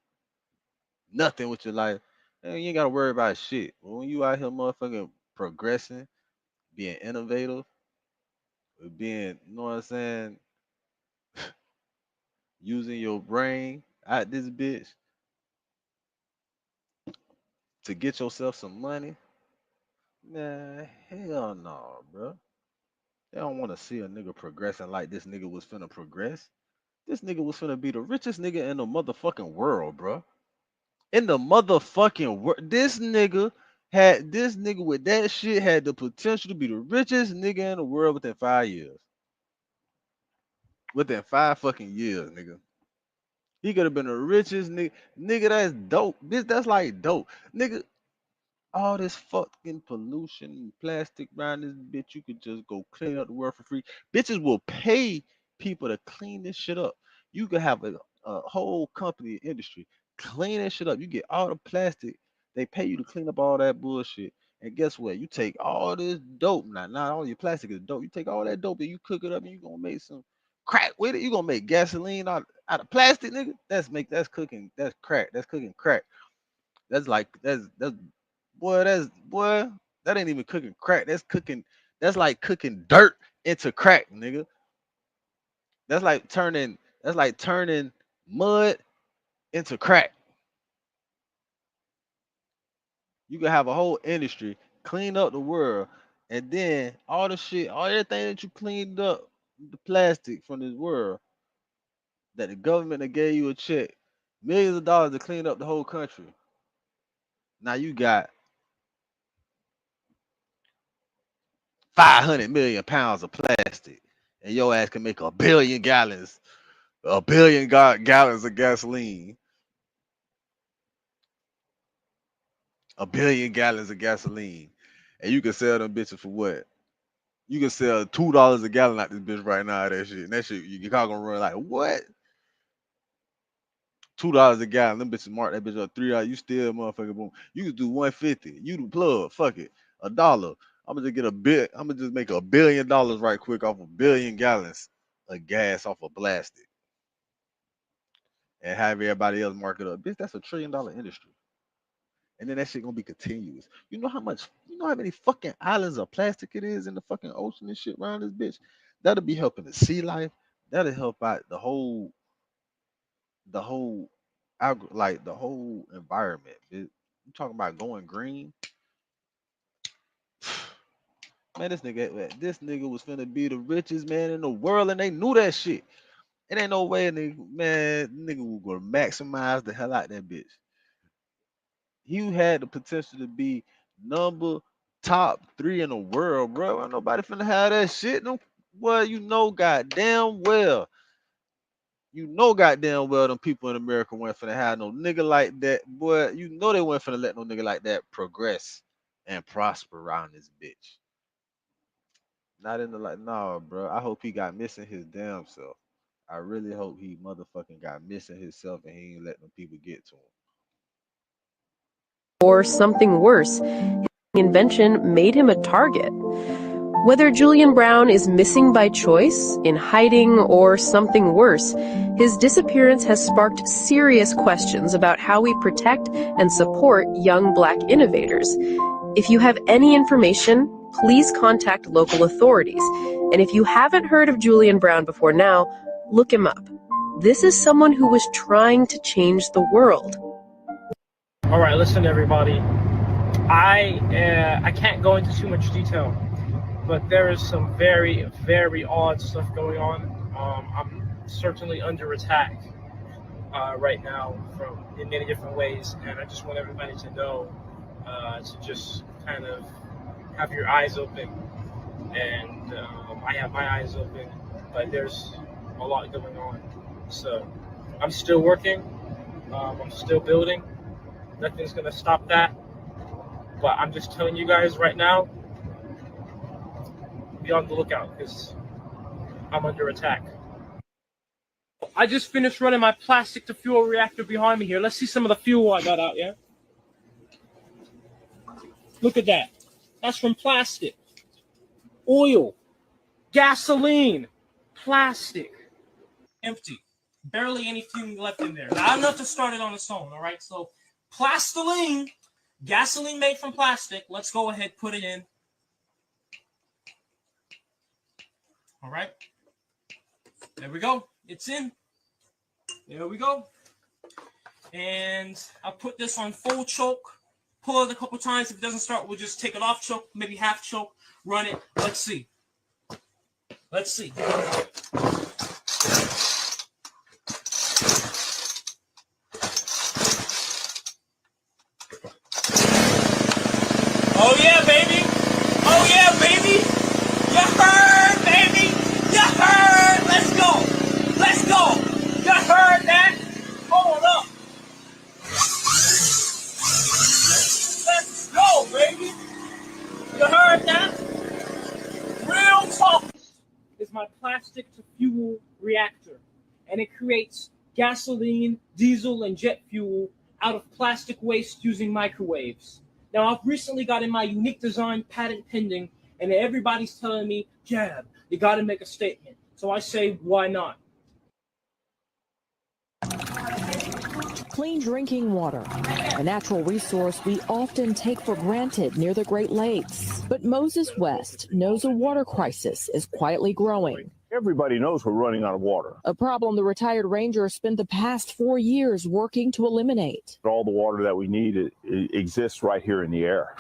nothing with your life, man, you ain't gotta worry about shit. But when you out here motherfucking progressing, being innovative, being, you know what I'm saying, using your brain out this bitch to get yourself some money, man, hell no, bro. They don't want to see a nigga progressing like this nigga was finna progress. This nigga was finna be the richest nigga in the motherfucking world, bro. In the motherfucking world. This nigga with that shit had the potential to be the richest nigga in the world within 5 years. Within 5 fucking years, nigga. He could have been the richest nigga. Nigga, that's dope. That's like dope. Nigga, all this fucking pollution and plastic around this bitch, you could just go clean up the world for free. Bitches will pay people to clean this shit up. You could have a whole company industry clean that shit up. You get all the plastic, they pay you to clean up all that bullshit. And guess what? You take all this dope, not all your plastic is dope. You take all that dope and you cook it up and you gonna make some crack with it. You gonna make gasoline out of plastic, nigga. That's cooking. That's crack. That's cooking crack. That's that ain't even cooking crack. That's like cooking dirt into crack, nigga. That's like turning mud into crack. You can have a whole industry clean up the world, and then all the shit, all everything that you cleaned up, the plastic from this world, that the government that gave you a check, millions of dollars to clean up the whole country. Now you got 500 million pounds of plastic, and your ass can make 1 billion gallons, gallons of gasoline. 1 billion gallons of gasoline, and you can sell them bitches for what? You can sell $2 a gallon out this bitch right now. That shit, and that shit, your car gonna run like what? $2 a gallon. Them bitches mark that bitch up $3. You still motherfucker boom. You can do 150. You do plug. Fuck it. $1. I'm gonna just get I'm gonna just make $1 billion right quick off 1 billion gallons of gas off of plastic, and have everybody else mark it up. Bitch, that's $1 trillion industry. And then that shit gonna be continuous. You know how many fucking islands of plastic it is in the fucking ocean and shit around this bitch? That'll be helping the sea life. That'll help out the whole like the whole environment. You talking about going green? Man, this nigga was finna be the richest man in the world, and they knew that shit. It ain't no way, nigga was gonna maximize the hell out that bitch. You had the potential to be top 3 in the world, bro. Ain't nobody finna have that shit. No, well, goddamn well. Goddamn well them people in America weren't finna have no nigga like that. Boy, they weren't finna let no nigga like that progress and prosper around this bitch. Not in the nah, bro. I hope he got missing his damn self. I really hope he motherfucking got missing himself and he ain't letting them people get to him. Or something worse, his invention made him a target. Whether Julian Brown is missing by choice, in hiding, or something worse, his disappearance has sparked serious questions about how we protect and support young Black innovators. If you have any information, please contact local authorities. And if you haven't heard of Julian Brown before now, look him up. This is someone who was trying to change the world. All right, listen, everybody. I can't go into too much detail, but there is some very, very odd stuff going on. I'm certainly under attack right now in many different ways, and I just want everybody to know to just kind of have your eyes open. And I have my eyes open, but there's a lot going on. So I'm still working. I'm still building. Nothing's gonna stop that. But I'm just telling you guys right now, be on the lookout because I'm under attack. I just finished running my plastic to fuel reactor behind me here. Let's see some of the fuel I got out, yeah? Look at that. That's from plastic. Oil. Gasoline. Plastic. Empty. Barely anything left in there. Not enough to start it on its own, all right? So plastiline, gasoline made from plastic. Let's go ahead, put it in. All right. There we go. It's in. There we go. And I'll put this on full choke. Pull it a couple times. If it doesn't start, we'll just take it off choke, maybe half choke, run it. Let's see. Let's see. Oh yeah, baby. Oh yeah, baby. You heard, baby. You heard. Let's go. Let's go. You heard that? Hold up. Let's go, baby. You heard that? Real talk. Is my plastic to fuel reactor, and it creates gasoline, diesel, and jet fuel out of plastic waste using microwaves. Now, I've recently gotten my unique design patent pending, and everybody's telling me, Jab, you got to make a statement. So I say, why not? Clean drinking water, a natural resource we often take for granted near the Great Lakes. But Moses West knows a water crisis is quietly growing. Everybody knows we're running out of water. A problem the retired ranger spent the past 4 years working to eliminate. All the water that we need it exists right here in the air.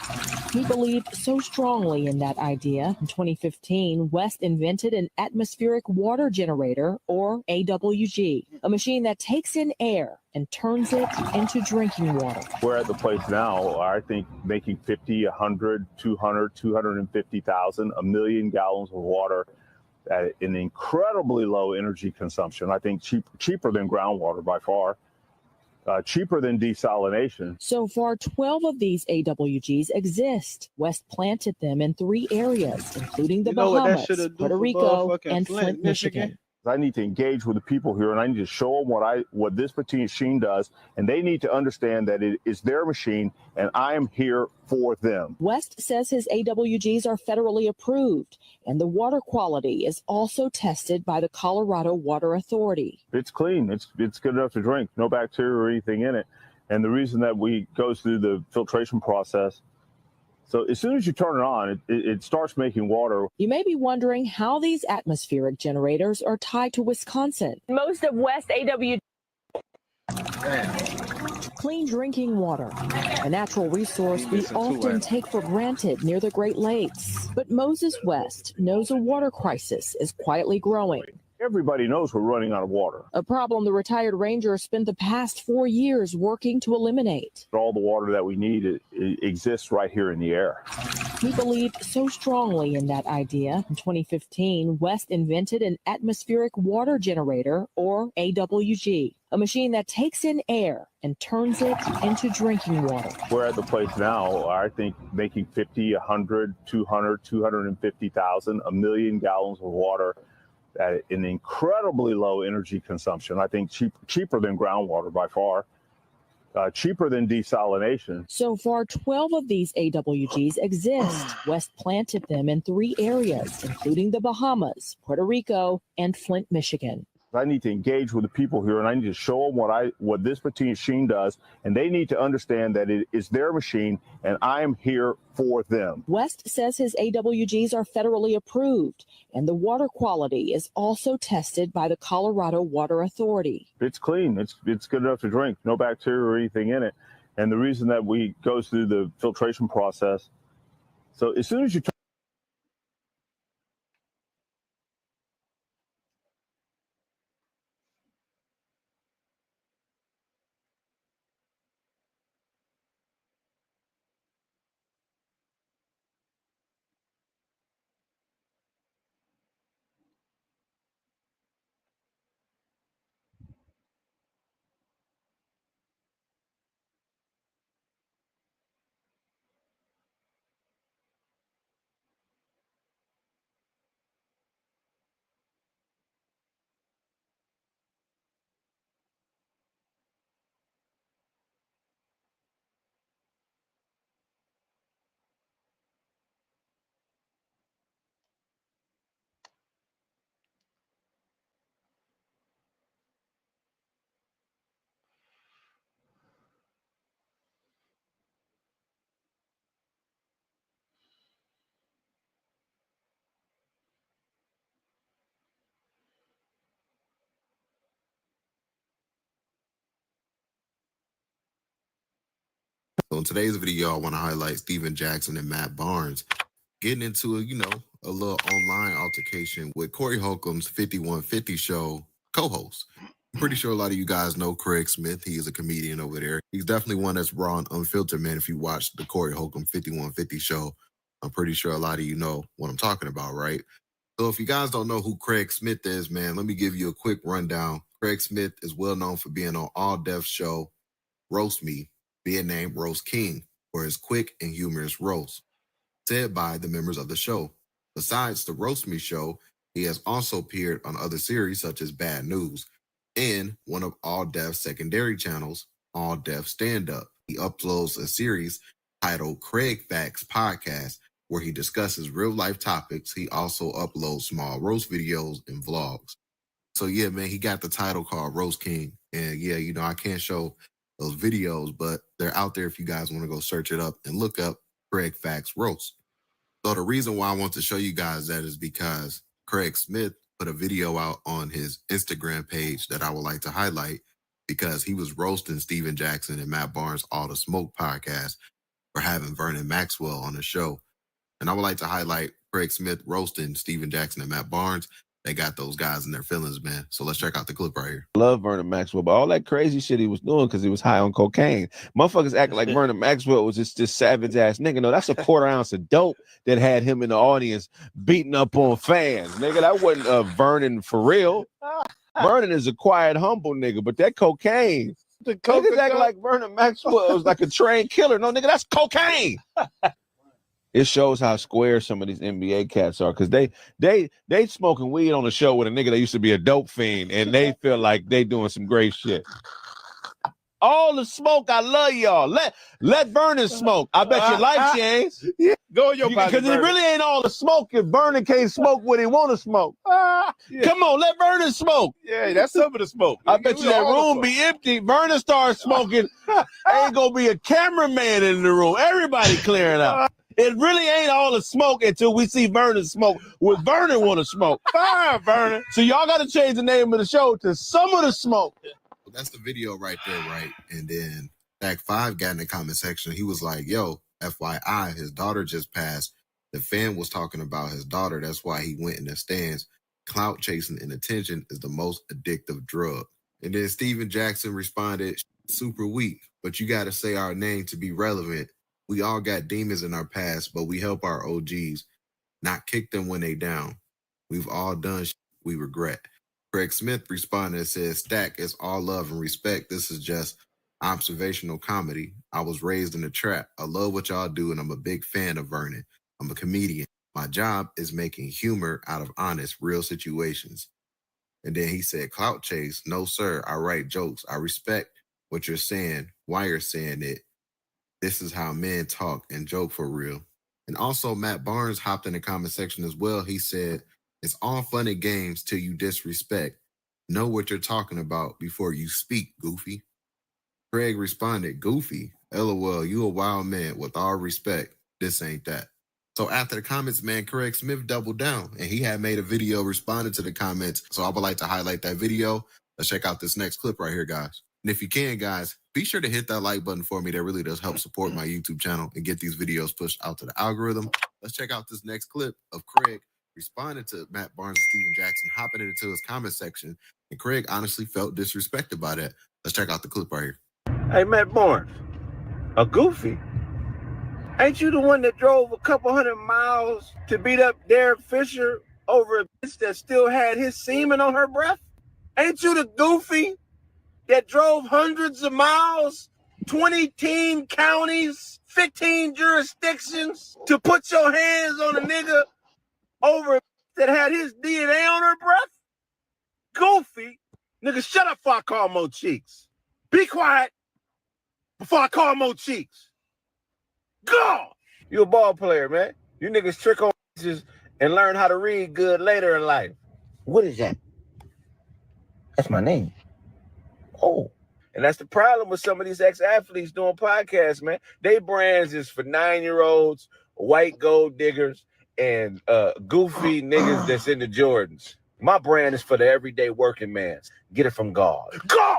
He believed so strongly in that idea. In 2015, West invented an atmospheric water generator, or AWG, a machine that takes in air and turns it into drinking water. We're at the place now, I think, making 50, 100, 200, 250,000, a million gallons of water at an incredibly low energy consumption. I think cheaper than groundwater by far. Cheaper than desalination. So far, 12 of these AWGs exist. West planted them in 3 areas, including the Bahamas, Puerto Rico, and Flint, Michigan. I need to engage with the people here, and I need to show them what this machine does, and they need to understand that it is their machine, and I am here for them. West says his AWGs are federally approved, and the water quality is also tested by the Colorado Water Authority. It's clean. It's good enough to drink. No bacteria or anything in it. And the reason that we go through the filtration process, so as soon as you turn it on, it starts making water. You may be wondering how these atmospheric generators are tied to Wisconsin. Most of West AWG clean drinking water, a natural resource we often take for granted near the Great Lakes. But Moses West knows a water crisis is quietly growing. Everybody knows we're running out of water. A problem the retired ranger spent the past 4 years working to eliminate. All the water that we need it exists right here in the air. He believed so strongly in that idea. In 2015, West invented an atmospheric water generator, or AWG, a machine that takes in air and turns it into drinking water. We're at the place now, I think, making 50, 100, 200, 250,000, a million gallons of water at an incredibly low energy consumption. I think cheaper than groundwater by far. Cheaper than desalination. So far, 12 of these AWGs exist. West planted them in 3 areas, including the Bahamas, Puerto Rico, and Flint, Michigan. I need to engage with the people here, and I need to show them what this machine does, and they need to understand that it is their machine, and I am here for them. West says his AWGs are federally approved, and the water quality is also tested by the Colorado Water Authority. It's clean. It's good enough to drink. No bacteria or anything in it. And the reason that we go through the filtration process, so as soon as you So in today's video, I want to highlight Steven Jackson and Matt Barnes getting into a little online altercation with Corey Holcomb's 5150 show co-host. I'm pretty sure a lot of you guys know Craig Smith. He is a comedian over there. He's definitely one that's raw and unfiltered, man. If you watch the Corey Holcomb 5150 show, I'm pretty sure a lot of you know what I'm talking about, right? So if you guys don't know who Craig Smith is, man, let me give you a quick rundown. Craig Smith is well known for being on All Def's show, Roast Me, being named Roast King for his quick and humorous roast, said by the members of the show. Besides the Roast Me show, he has also appeared on other series such as Bad News and one of All Def's secondary channels, All Def Stand Up. He uploads a series titled Craig Facts Podcast, where he discusses real life topics. He also uploads small roast videos and vlogs. So yeah, man, he got the title called Roast King. And yeah, I can't show those videos, but they're out there if you guys want to go search it up and look up Craig Facts Roast. So the reason why I want to show you guys that is because Craig Smith put a video out on his Instagram page that I would like to highlight, because he was roasting Steven Jackson and Matt Barnes' All the Smoke podcast, for having Vernon Maxwell on the show. And I would like to highlight Craig Smith roasting Steven Jackson and Matt Barnes. They got those guys in their feelings, man. So let's check out the clip right here. Love Vernon Maxwell, but all that crazy shit he was doing because he was high on cocaine. Motherfuckers act like Vernon Maxwell was just this savage ass nigga. No, that's a quarter ounce of dope that had him in the audience beating up on fans. Nigga, that wasn't Vernon for real. Vernon is a quiet, humble nigga, but that cocaine. Niggas act like Vernon Maxwell was like a trained killer. No, nigga, that's cocaine. It shows how square some of these NBA cats are, because they smoking weed on the show with a nigga that used to be a dope fiend, and they feel like they doing some great shit. All the smoke, I love y'all. Let Vernon smoke. I bet your life change. Go in your body, because it really ain't all the smoke if Vernon can't smoke what he want to smoke. Come on, let Vernon smoke. Yeah, that's some of the smoke. I bet you that room be empty. Vernon starts smoking. Ain't gonna be a cameraman in the room. Everybody clearing out. It really ain't all the smoke until we see Vernon smoke. What Vernon want to smoke? Fire, Vernon. So y'all got to change the name of the show to Some of the Smoke. Well, that's the video right there, right? And then Stack 5 got in the comment section. He was like, yo, FYI, his daughter just passed. The fan was talking about his daughter. That's why he went in the stands. Clout chasing and attention is the most addictive drug. And then Steven Jackson responded, super weak, but you got to say our name to be relevant. We all got demons in our past, but we help our OGs, not kick them when they down. We've all done shit we regret. Craig Smith responded and said, Stack, it's all love and respect. This is just observational comedy. I was raised in a trap. I love what y'all do, and I'm a big fan of Vernon. I'm a comedian. My job is making humor out of honest, real situations. And then he said, clout chase? No, sir. I write jokes. I respect what you're saying, why you're saying it. This is how men talk and joke for real. And also Matt Barnes hopped in the comment section as well. He said, it's all fun and games till you disrespect. Know what you're talking about before you speak, goofy. Craig responded, goofy? LOL, you a wild man. With all respect, this ain't that. So after the comments, man, Craig Smith doubled down, and he had made a video responding to the comments. So I would like to highlight that video. Let's check out this next clip right here, guys. And if you can, guys, be sure to hit that like button for me. That really does help support my YouTube channel and get these videos pushed out to the algorithm. Let's check out this next clip of Craig responding to Matt Barnes and Steven Jackson, hopping into his comment section. And Craig honestly felt disrespected by that. Let's check out the clip right here. Hey, Matt Barnes, a goofy? Ain't you the one that drove a couple 100 miles to beat up Derek Fisher over a bitch that still had his semen on her breath? Ain't you the goofy that drove hundreds of miles, 20 counties, 15 jurisdictions to put your hands on a nigga over that had his DNA on her breath? Goofy. Nigga, shut up before I call Mo Cheeks. Be quiet before I call Mo Cheeks. Go! You a ball player, man. You niggas trick on bitches and learn how to read good later in life. What is that? That's my name. Oh. And that's the problem with some of these ex-athletes doing podcasts, man. They brands is for 9-year-olds, white gold diggers, and goofy niggas that's in the Jordans. My brand is for the everyday working man. Get it from God. God!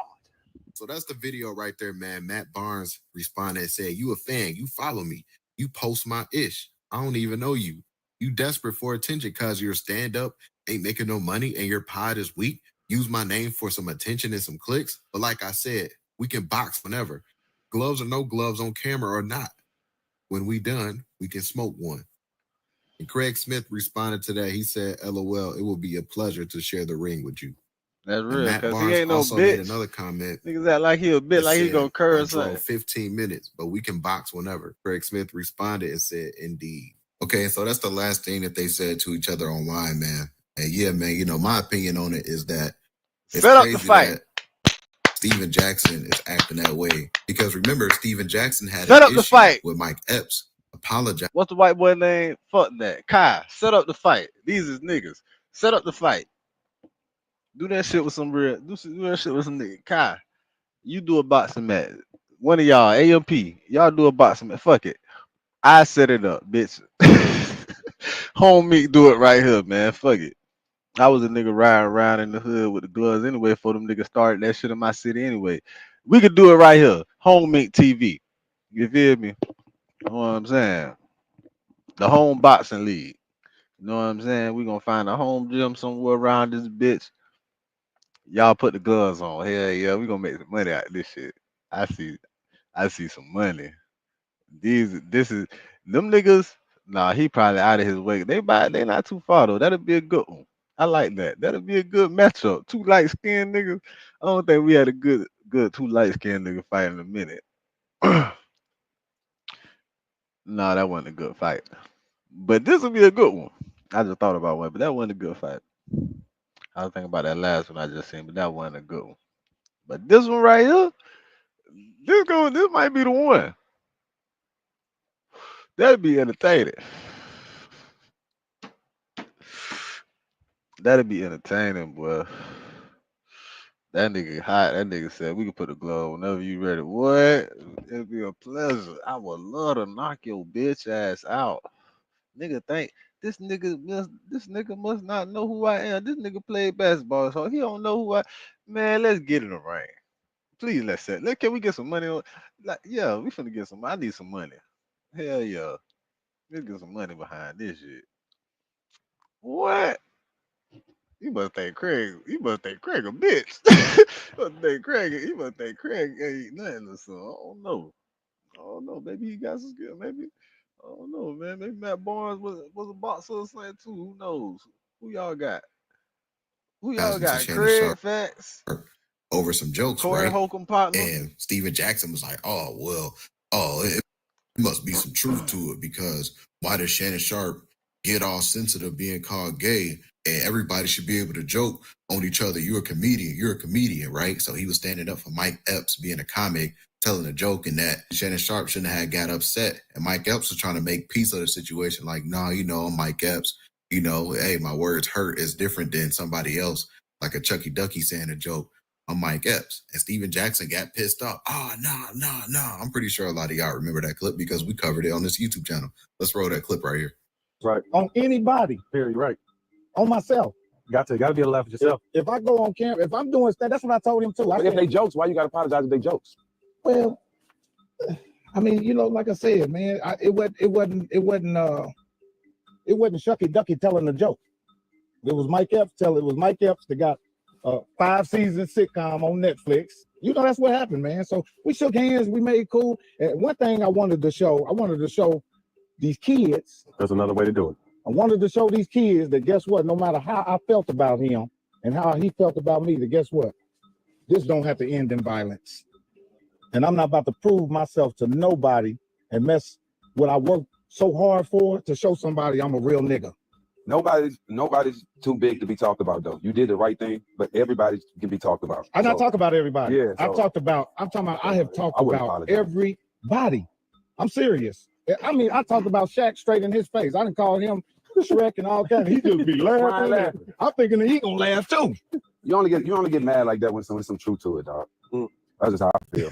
So that's the video right there, man. Matt Barnes responded and said, you a fan. You follow me. You post my ish. I don't even know you. You desperate for attention because your stand-up ain't making no money and your pod is weak. Use my name for some attention and some clicks. But like I said, we can box whenever. Gloves or no gloves, on camera or not. When we done, we can smoke one. And Craig Smith responded to that. He said, LOL, it will be a pleasure to share the ring with you. That's And real, Matt because Barnes he ain't no also made bitch. another comment. Niggas act like he a bitch, that like he said, gonna curse. I drove Like, 15 minutes, but we can box whenever. Craig Smith responded and said, indeed. Okay, so that's the last thing that they said to each other online, man. And yeah, man, you know, my opinion on it is that it's set up the crazy fight. that Steven Jackson is acting that way. Because remember, Steven Jackson had Set an up the issue fight. with Mike Epps. Apologize. What's the white boy name? Fuck that. Kai, set up the fight. These is niggas. Set up the fight. Do that shit with some real. Do that shit with some nigga. Kai, you do a boxing match. One of y'all, AMP, y'all do a boxing match. Fuck it. I set it up, bitch. Homie, do it right here, man. Fuck it. I was a nigga riding around in the hood with the gloves anyway for them niggas started that shit in my city anyway. We could do it right here. Home Mink TV. You feel me? You know what I'm saying? The home boxing league. You know what I'm saying? We gonna find a home gym somewhere around this bitch. Y'all put the gloves on. Hell yeah, we gonna make some money out of this shit. I see some money. This is them niggas. Nah, he probably out of his way. They not too far though. That'll be a good one. I like that. That'll be a good matchup. Two light skinned niggas. I don't think we had a good two light skinned niggas fight in a minute. Nah, that wasn't a good fight. But this will be a good one. I just thought about one, but that wasn't a good fight. I was thinking about that last one I just seen, but that wasn't a good one. But this one right here, this might be the one. That'd be entertaining. That'd be entertaining, boy. That nigga hot. That nigga said we can put a glove whenever you ready. What? It'd be a pleasure. I would love to knock your bitch ass out. Nigga think this nigga must not know who I am. This nigga played basketball, so he don't know who I. Man, let's get in the ring. Please, let's set. Can we get some money on? Like, yeah, we finna get some. I need some money. Hell yeah. Let's get some money behind this shit. What? You must think Craig. You must think Craig a bitch. You must think Craig ain't nothing or something. I don't know. I don't know. Maybe he got some skill. Maybe I don't know, man. Maybe Matt Barnes was a boxer or something too. Who knows? Who y'all got? Who y'all Guys into got? Shannon Craig Sharp Facts, over some jokes, Corey right? Holcomb partner. And Steven Jackson was like, "Oh well, it must be some truth to it because why does Shannon Sharp get all sensitive being called gay? And everybody should be able to joke on each other. You're a comedian, right?" So he was standing up for Mike Epps being a comic, telling a joke, and that Shannon Sharp shouldn't have got upset. And Mike Epps was trying to make peace of the situation, like, "No, I'm Mike Epps. Hey, my words hurt is different than somebody else, like a Chucky Ducky saying a joke. I'm Mike Epps." And Steven Jackson got pissed off. "Oh, no. I'm pretty sure a lot of y'all remember that clip because we covered it on this YouTube channel. Let's roll that clip right here. Right. On anybody. Period. Right. On myself. Got to be able to laugh at yourself. If I go on camera, if I'm doing stuff, that's what I told him too. But if they jokes, why you got to apologize if they jokes? Well, I mean, like I said, man, it wasn't Shucky Ducky telling the joke. It was Mike Epps telling. It was Mike Epps that got 5-season sitcom on Netflix. That's what happened, man. So we shook hands, we made cool. And one thing I wanted to show these kids. That's another way to do it. I wanted to show these kids that guess what? No matter how I felt about him and how he felt about me, that guess what? This don't have to end in violence. And I'm not about to prove myself to nobody and mess what I worked so hard for to show somebody I'm a real nigga. Nobody's too big to be talked about, though. You did the right thing, but everybody can be talked about. I not talk about everybody. Yeah, I have talked about everybody. I'm serious. I mean, I talked about Shaq straight in his face. I didn't call him Shrek and all kinds. He just be laughing. I'm thinking that he gonna laugh too. You only get mad like that when there's some truth to it, dog. That's just how I feel.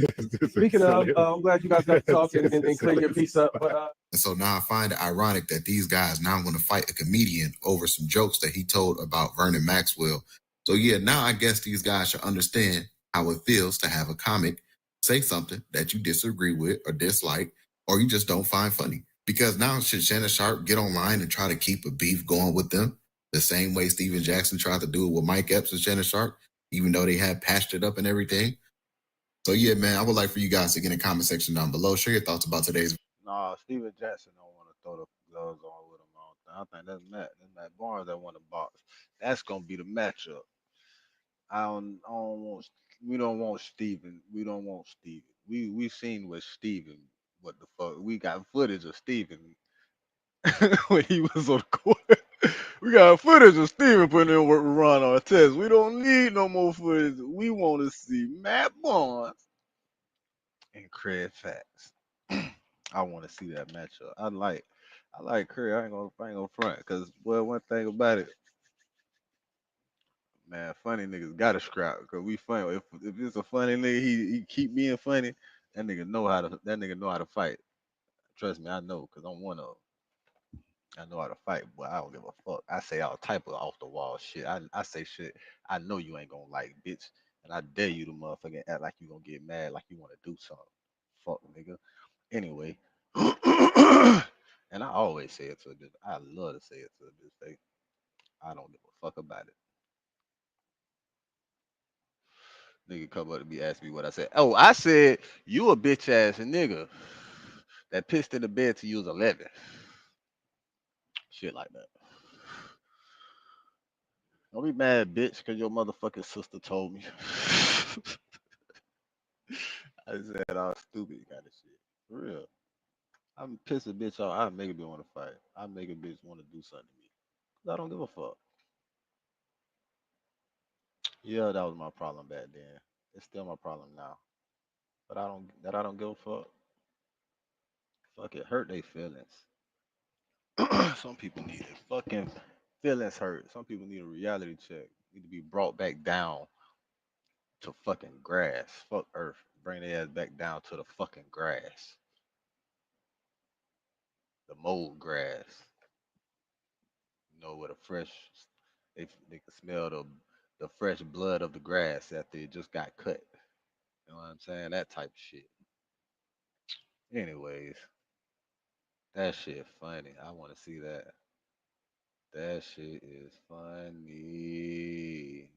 Speaking of, I'm glad you guys got to talk and clean your piece up. But And so now I find it ironic that these guys now want to fight a comedian over some jokes that he told about Vernon Maxwell. So yeah, now I guess these guys should understand how it feels to have a comic say something that you disagree with or dislike, or you just don't find funny. Because now should Shannon Sharp get online and try to keep a beef going with them the same way Steven Jackson tried to do it with Mike Epps and Shannon Sharp, even though they had patched it up and everything? So yeah, man, I would like for you guys to get in the comment section down below. Share your thoughts about today's. Nah, Steven Jackson don't want to throw the gloves on with him. I think that's Matt Barnes that want to box. That's gonna be the matchup. We don't want Steven. We don't want Steven. We seen with Steven what the fuck. We got footage of Steven when he was on the court. We got footage of Steven putting in work with Ron Artest. We don't need no more footage. We want to see Matt Barnes and Craig Facts. I want to see that matchup. I like Craig. I ain't gonna front because one thing about it, man, funny niggas gotta scrap because we funny. If it's a funny nigga, he keep being funny. That nigga know how to fight. Trust me, I know because I'm one of them. I know how to fight, but I don't give a fuck. I say all type of off the wall shit. I say shit I know you ain't gonna like, bitch. And I dare you to motherfucking act like you gonna get mad, like you wanna do something. Fuck nigga. Anyway. And I always say it to a bitch. I love to say it to a bitch. They, I don't give a fuck about it. Nigga come up to me, ask me what I said. Oh, I said you a bitch ass nigga that pissed in the bed till you was 11. Shit like that. Don't be mad, bitch, because your motherfucking sister told me. I said all stupid kind of shit. For real. I'm piss a bitch off. I make a bitch want to fight. I make a bitch want to do something to me. 'Cause I don't give a fuck. Yeah, that was my problem back then. It's still my problem now. But I don't give a fuck. Fuck it, hurt their feelings. Some people need it. Fucking feelings hurt. Some people need a reality check. Need to be brought back down to fucking grass. Fuck earth. Bring their ass back down to the fucking grass. The mold grass. You know, where the fresh, they can smell the fresh blood of the grass after it just got cut. You know what I'm saying? That type of shit. Anyways, that shit funny. I want to see that. That shit is funny.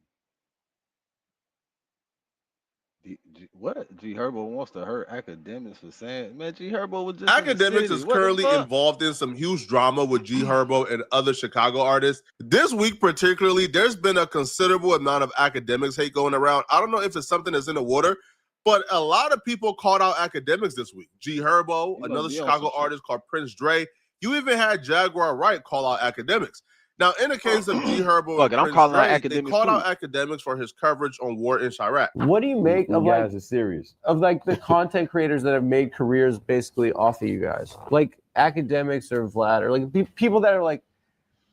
What? G Herbo wants to hurt academics for saying, man, G Herbo was just Academics is currently involved in some huge drama with G Herbo and other Chicago artists. This week particularly, there's been a considerable amount of Academics hate going around. I don't know if it's something that's in the water, but a lot of people called out Academics this week. G Herbo, another Chicago artist called Prince Dre. You even had Jaguar Wright call out Academics. Now, in the case of G Herbo and Prince Dre, they called out Academics for his coverage on war in Chirac. What do you make of guys are serious. of like the content creators that have made careers basically off of you guys, like Academics or Vlad, or like people that are like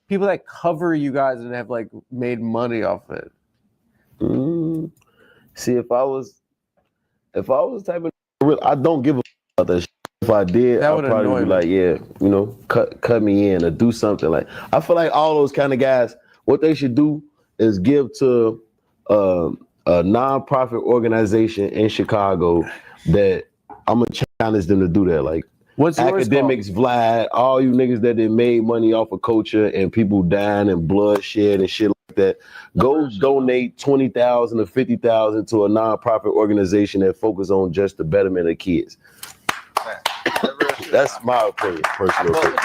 people that cover you guys and have like made money off it? See, if I was the type of I don't give a fuck about that shit. If I did, That I'd would probably annoy be me. like, yeah, you know, cut me in or do something. Like, I feel like all those kind of guys, what they should do is give to a nonprofit organization in Chicago that I'm gonna challenge them to do that. Like, What's yours Academics, Vlad, all you niggas that did made money off of culture and people dying and bloodshed and shit like that. Go donate 20,000 or 50,000 to a nonprofit organization that focus on just the betterment of kids. That's my opinion, personal opinion.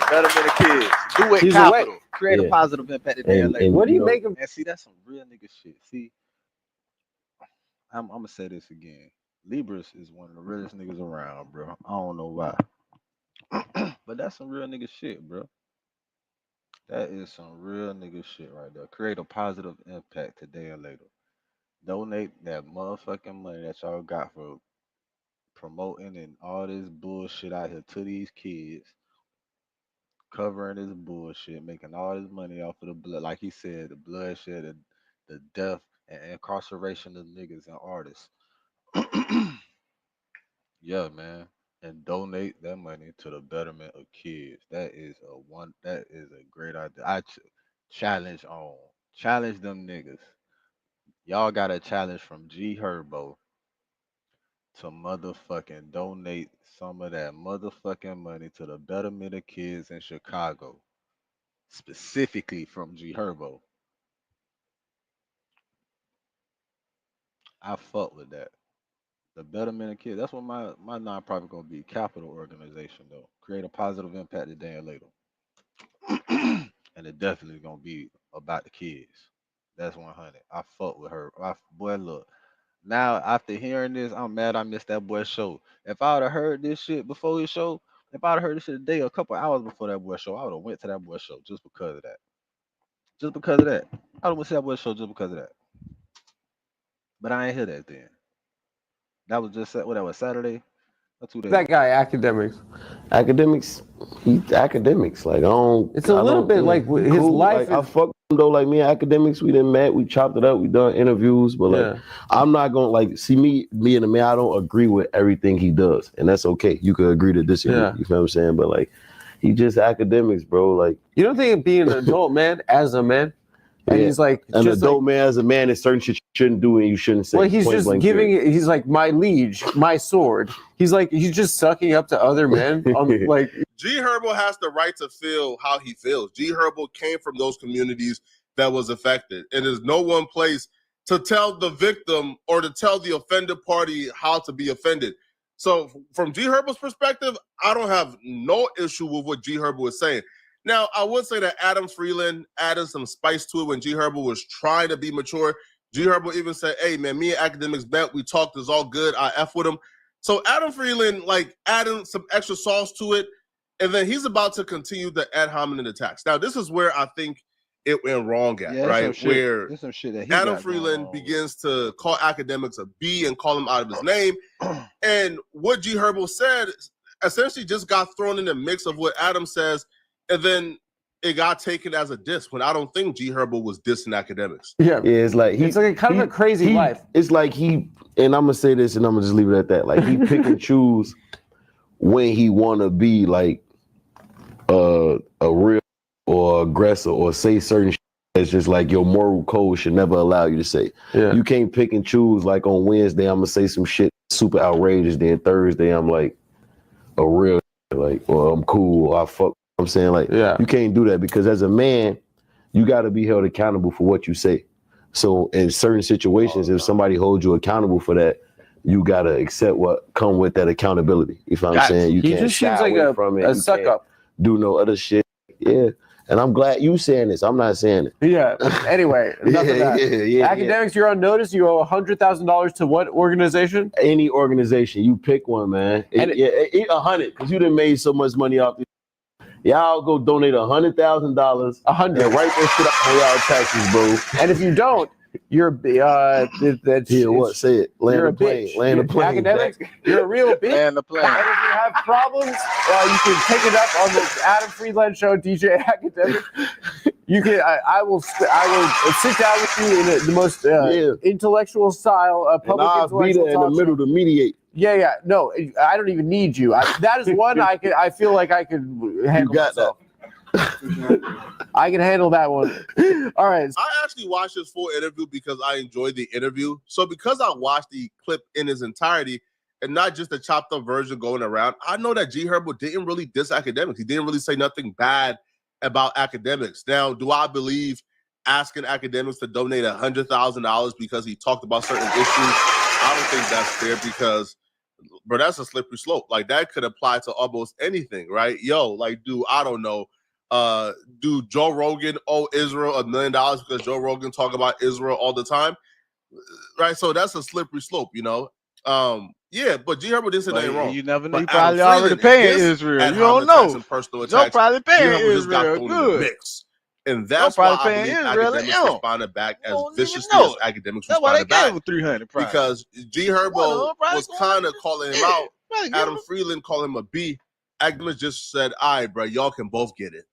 Betterment of kids. Do it He's capital. away. Create a Yeah. positive impact today. And- Like, and, What do you know, make of? and see, that's some real nigga shit. See, I'm gonna say this again. Libras is one of the realest niggas around, bro. I don't know why. But that's some real nigga shit, bro. That is some real nigga shit right there. Create a positive impact today or later. Donate that motherfucking money that y'all got for promoting and all this bullshit out here to these kids, covering this bullshit, making all this money off of the blood. Like he said, the bloodshed, the death, and incarceration of niggas and artists. Yeah, man. And donate that money to the betterment of kids. That is a great idea. I challenge them niggas. Y'all got a challenge from G Herbo to motherfucking donate some of that motherfucking money to the betterment of kids in Chicago. Specifically from G Herbo. I fuck with that. The betterment of kids. That's what my nonprofit gonna be. Capital organization though. Create a positive impact today and later. And it definitely gonna be about the kids. That's 100. I fuck with her. Boy, look. Now after hearing this, I'm mad I missed that boy's show. If I would have heard this shit before his show, if I'd have heard this shit a day, a couple hours before that boy's show, I would have went to that boy's show just because of that. Just because of that. I would have went to that boy's show just because of that. But I ain't hear that then. That was just what that was Saturday. That's 2 days. That guy, Academics. He's academics. Like, I don't. It's a little bit like his life. Like, I fuck him though. Like, me and Academics, we done met, we chopped it up, we done interviews. But like, Yeah. I'm not gonna like see me and the man. I don't agree with everything he does, and that's okay. You could agree to disagree. Yeah. You feel what I'm saying? But like, he just Academics, bro. Like, You don't think being an adult man, as a man, And he's like, an just adult man as a man, is certain shit you shouldn't do and you shouldn't say. well, he's point just blank giving period. it. He's like, my liege, my sword. He's like, he's just sucking up to other men. Like, G Herbo has the right to feel how he feels. G Herbo came from those communities that was affected, and there's no one place to tell the victim or to tell the offended party how to be offended. So from G Herbo's perspective, I don't have no issue with what G Herbo is saying. Now, I would say that Adam Freeland added some spice to it when G Herbo was trying to be mature. G Herbo even said, hey, man, me and Academics bet, we talked, it's all good, I F with him. So Adam Freeland, like, adding some extra sauce to it, and then he's about to continue the ad hominem attacks. Now, this is where I think it went wrong at, right? Where some shit that he Adam got Freeland begins to call Academics a B and call him out of his name. And what G Herbo said essentially just got thrown in the mix of what Adam says, and then it got taken as a diss when I don't think G Herbo was dissing Academics. Yeah, it's like it's like kind of a crazy life. It's like he, and I'm gonna say this, and I'm gonna just leave it at that. Like he pick and choose when he wanna be like a real or aggressor or say certain shit that's just like your moral code should never allow you to say. Yeah. You can't pick and choose. Like on Wednesday, I'm gonna say some shit super outrageous. Then Thursday, I'm like a real like, or I'm cool. Or I fuck. I'm saying like, you can't do that because as a man, you got to be held accountable for what you say. So in certain situations, if somebody holds you accountable for that, you got to accept what come with that accountability. If I'm saying you he can't just shy seems like away from it, a you suck can't up. do no other shit. Yeah. And I'm glad you saying this. I'm not saying it. Yeah. Anyway, enough of that. Yeah. Academics, you're on notice. You owe $100,000 to what organization? Any organization, you pick one, man. And 100, because you done made so much money off this. Y'all go donate $100,000. 100. And write that shit up on y'all taxes, bro. And if you don't, you're that's Here, what? Say it. Land you're the a plane. bitch. Land the plane. Academics, you're a real bitch. Land the plane. And if you have problems, you can take it up on the Adam Friedland Show, DJ Academic. You can. I will sit down with you in the most intellectual style, public and I'll be intellectual there in the middle to mediate. Yeah. No, I don't even need you. That is one I feel like I could handle myself. I can handle that one. All right. I actually watched his full interview because I enjoyed the interview. So because I watched the clip in its entirety and not just the chopped up version going around, I know that G Herbo didn't really diss Academics. He didn't really say nothing bad about Academics. Now, do I believe asking Academics to donate $100,000 because he talked about certain issues? I don't think that's fair because, bro, that's a slippery slope. Like that could apply to almost anything, right? Yo, like, dude, I don't know. Do Joe Rogan owe Israel $1 million because Joe Rogan talk about Israel all the time, right? So that's a slippery slope, you know. Yeah, but G Herbo didn't say nothing wrong. You never know. But You probably Adam already Freeland paying is Israel. ad You don't hominem attacks know. and personal Joe attacks. probably G paying Herbo just got Israel thrown in the good. mix. And that's Joe why probably I paying believe Israel, Academics and responded back as don't even viciously know as it. Academics That's why they responded gave back. him 300 probably. Because G Herbo was kind of calling him out. Adam Freeland called him a B. Academics just said, all right, bro, y'all can both get it.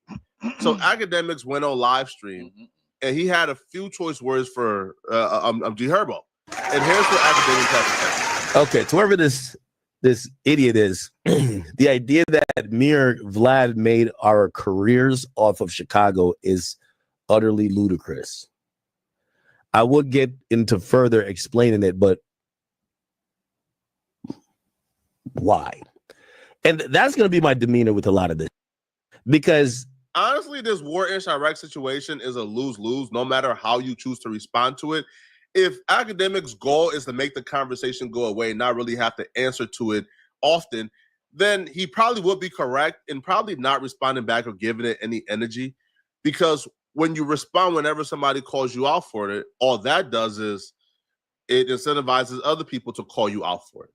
So Academics went on live stream, and he had a few choice words for G Herbo. And here's what Academics had to say. Okay, so whoever this idiot is, the idea that me or Vlad made our careers off of Chicago is utterly ludicrous. I would get into further explaining it, but why? And that's going to be my demeanor with a lot of this, because honestly, this war in Iraq situation is a lose-lose, no matter how you choose to respond to it. If Academics' goal is to make the conversation go away and not really have to answer to it often, then he probably would be correct in probably not responding back or giving it any energy. Because when you respond whenever somebody calls you out for it, all that does is it incentivizes other people to call you out for it.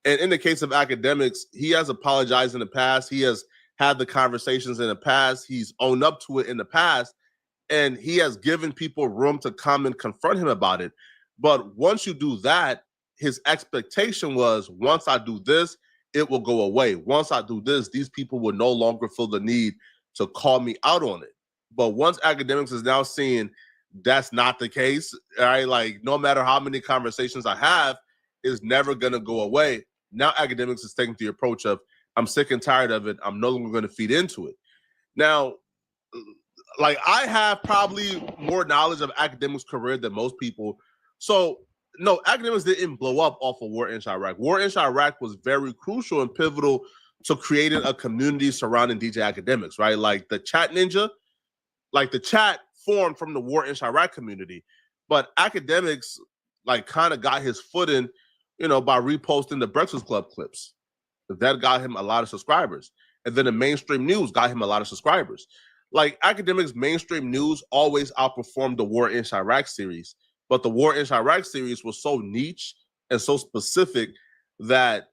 And in the case of Academics, he has apologized in the past. He has had the conversations in the past. He's owned up to it in the past. And he has given people room to come and confront him about it. But once you do that, his expectation was, once I do this, it will go away. Once I do this, these people will no longer feel the need to call me out on it. But once Academics is now seeing that's not the case, right? Like, no matter how many conversations I have, it's never going to go away. Now Academics is taking the approach of, I'm sick and tired of it. I'm no longer going to feed into it. Now, like I have probably more knowledge of Academics' career than most people. So no, Academics didn't blow up off of War in Chirac. War in Chirac was very crucial and pivotal to creating a community surrounding DJ Academics, right? Like the Chat Ninja, like the chat formed from the War in Chirac community, but Academics like kind of got his foot in, you know, by reposting the Breakfast Club clips. That got him a lot of subscribers. And then the mainstream news got him a lot of subscribers. Like Academics' mainstream news always outperformed the War in Chirac series, but the War in Chirac series was so niche and so specific that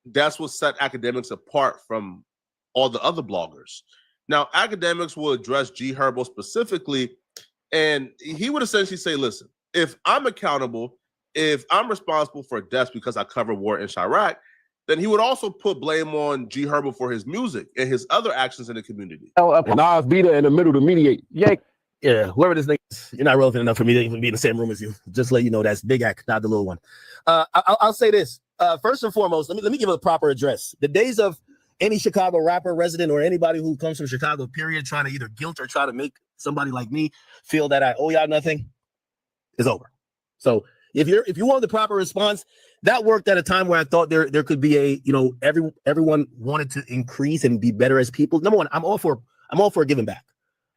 that's what set Academics apart from all the other bloggers. Now, Academics will address G Herbo specifically, and he would essentially say, listen, if I'm accountable, if I'm responsible for deaths because I cover War in Chirac, then he would also put blame on G Herbo for his music and his other actions in the community. Nas Beta in the middle to mediate. Yeah, whoever this nigga is, you're not relevant enough for me to even be in the same room as you. Just let you know that's Big Act, not the little one. I'll say this. First and foremost, let me give a proper address. The days of any Chicago rapper, resident, or anybody who comes from Chicago, period, trying to either guilt or try to make somebody like me feel that I owe y'all nothing is over. So if you want the proper response, that worked at a time where I thought there could be a, you know, everyone wanted to increase and be better as people. Number one, I'm all for giving back.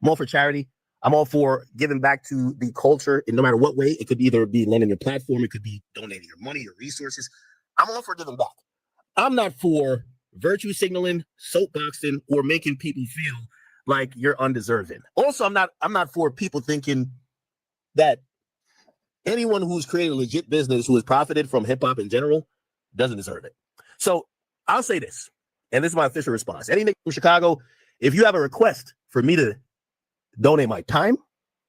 I'm all for charity. I'm all for giving back to the culture in no matter what way. It could either be lending your platform, it could be donating your money, your resources. I'm all for giving back. I'm not for virtue signaling, soapboxing, or making people feel like you're undeserving. Also, I'm not for people thinking that anyone who's created a legit business who has profited from hip hop in general doesn't deserve it. So I'll say this, and this is my official response. Any nigga from Chicago, if you have a request for me to donate my time,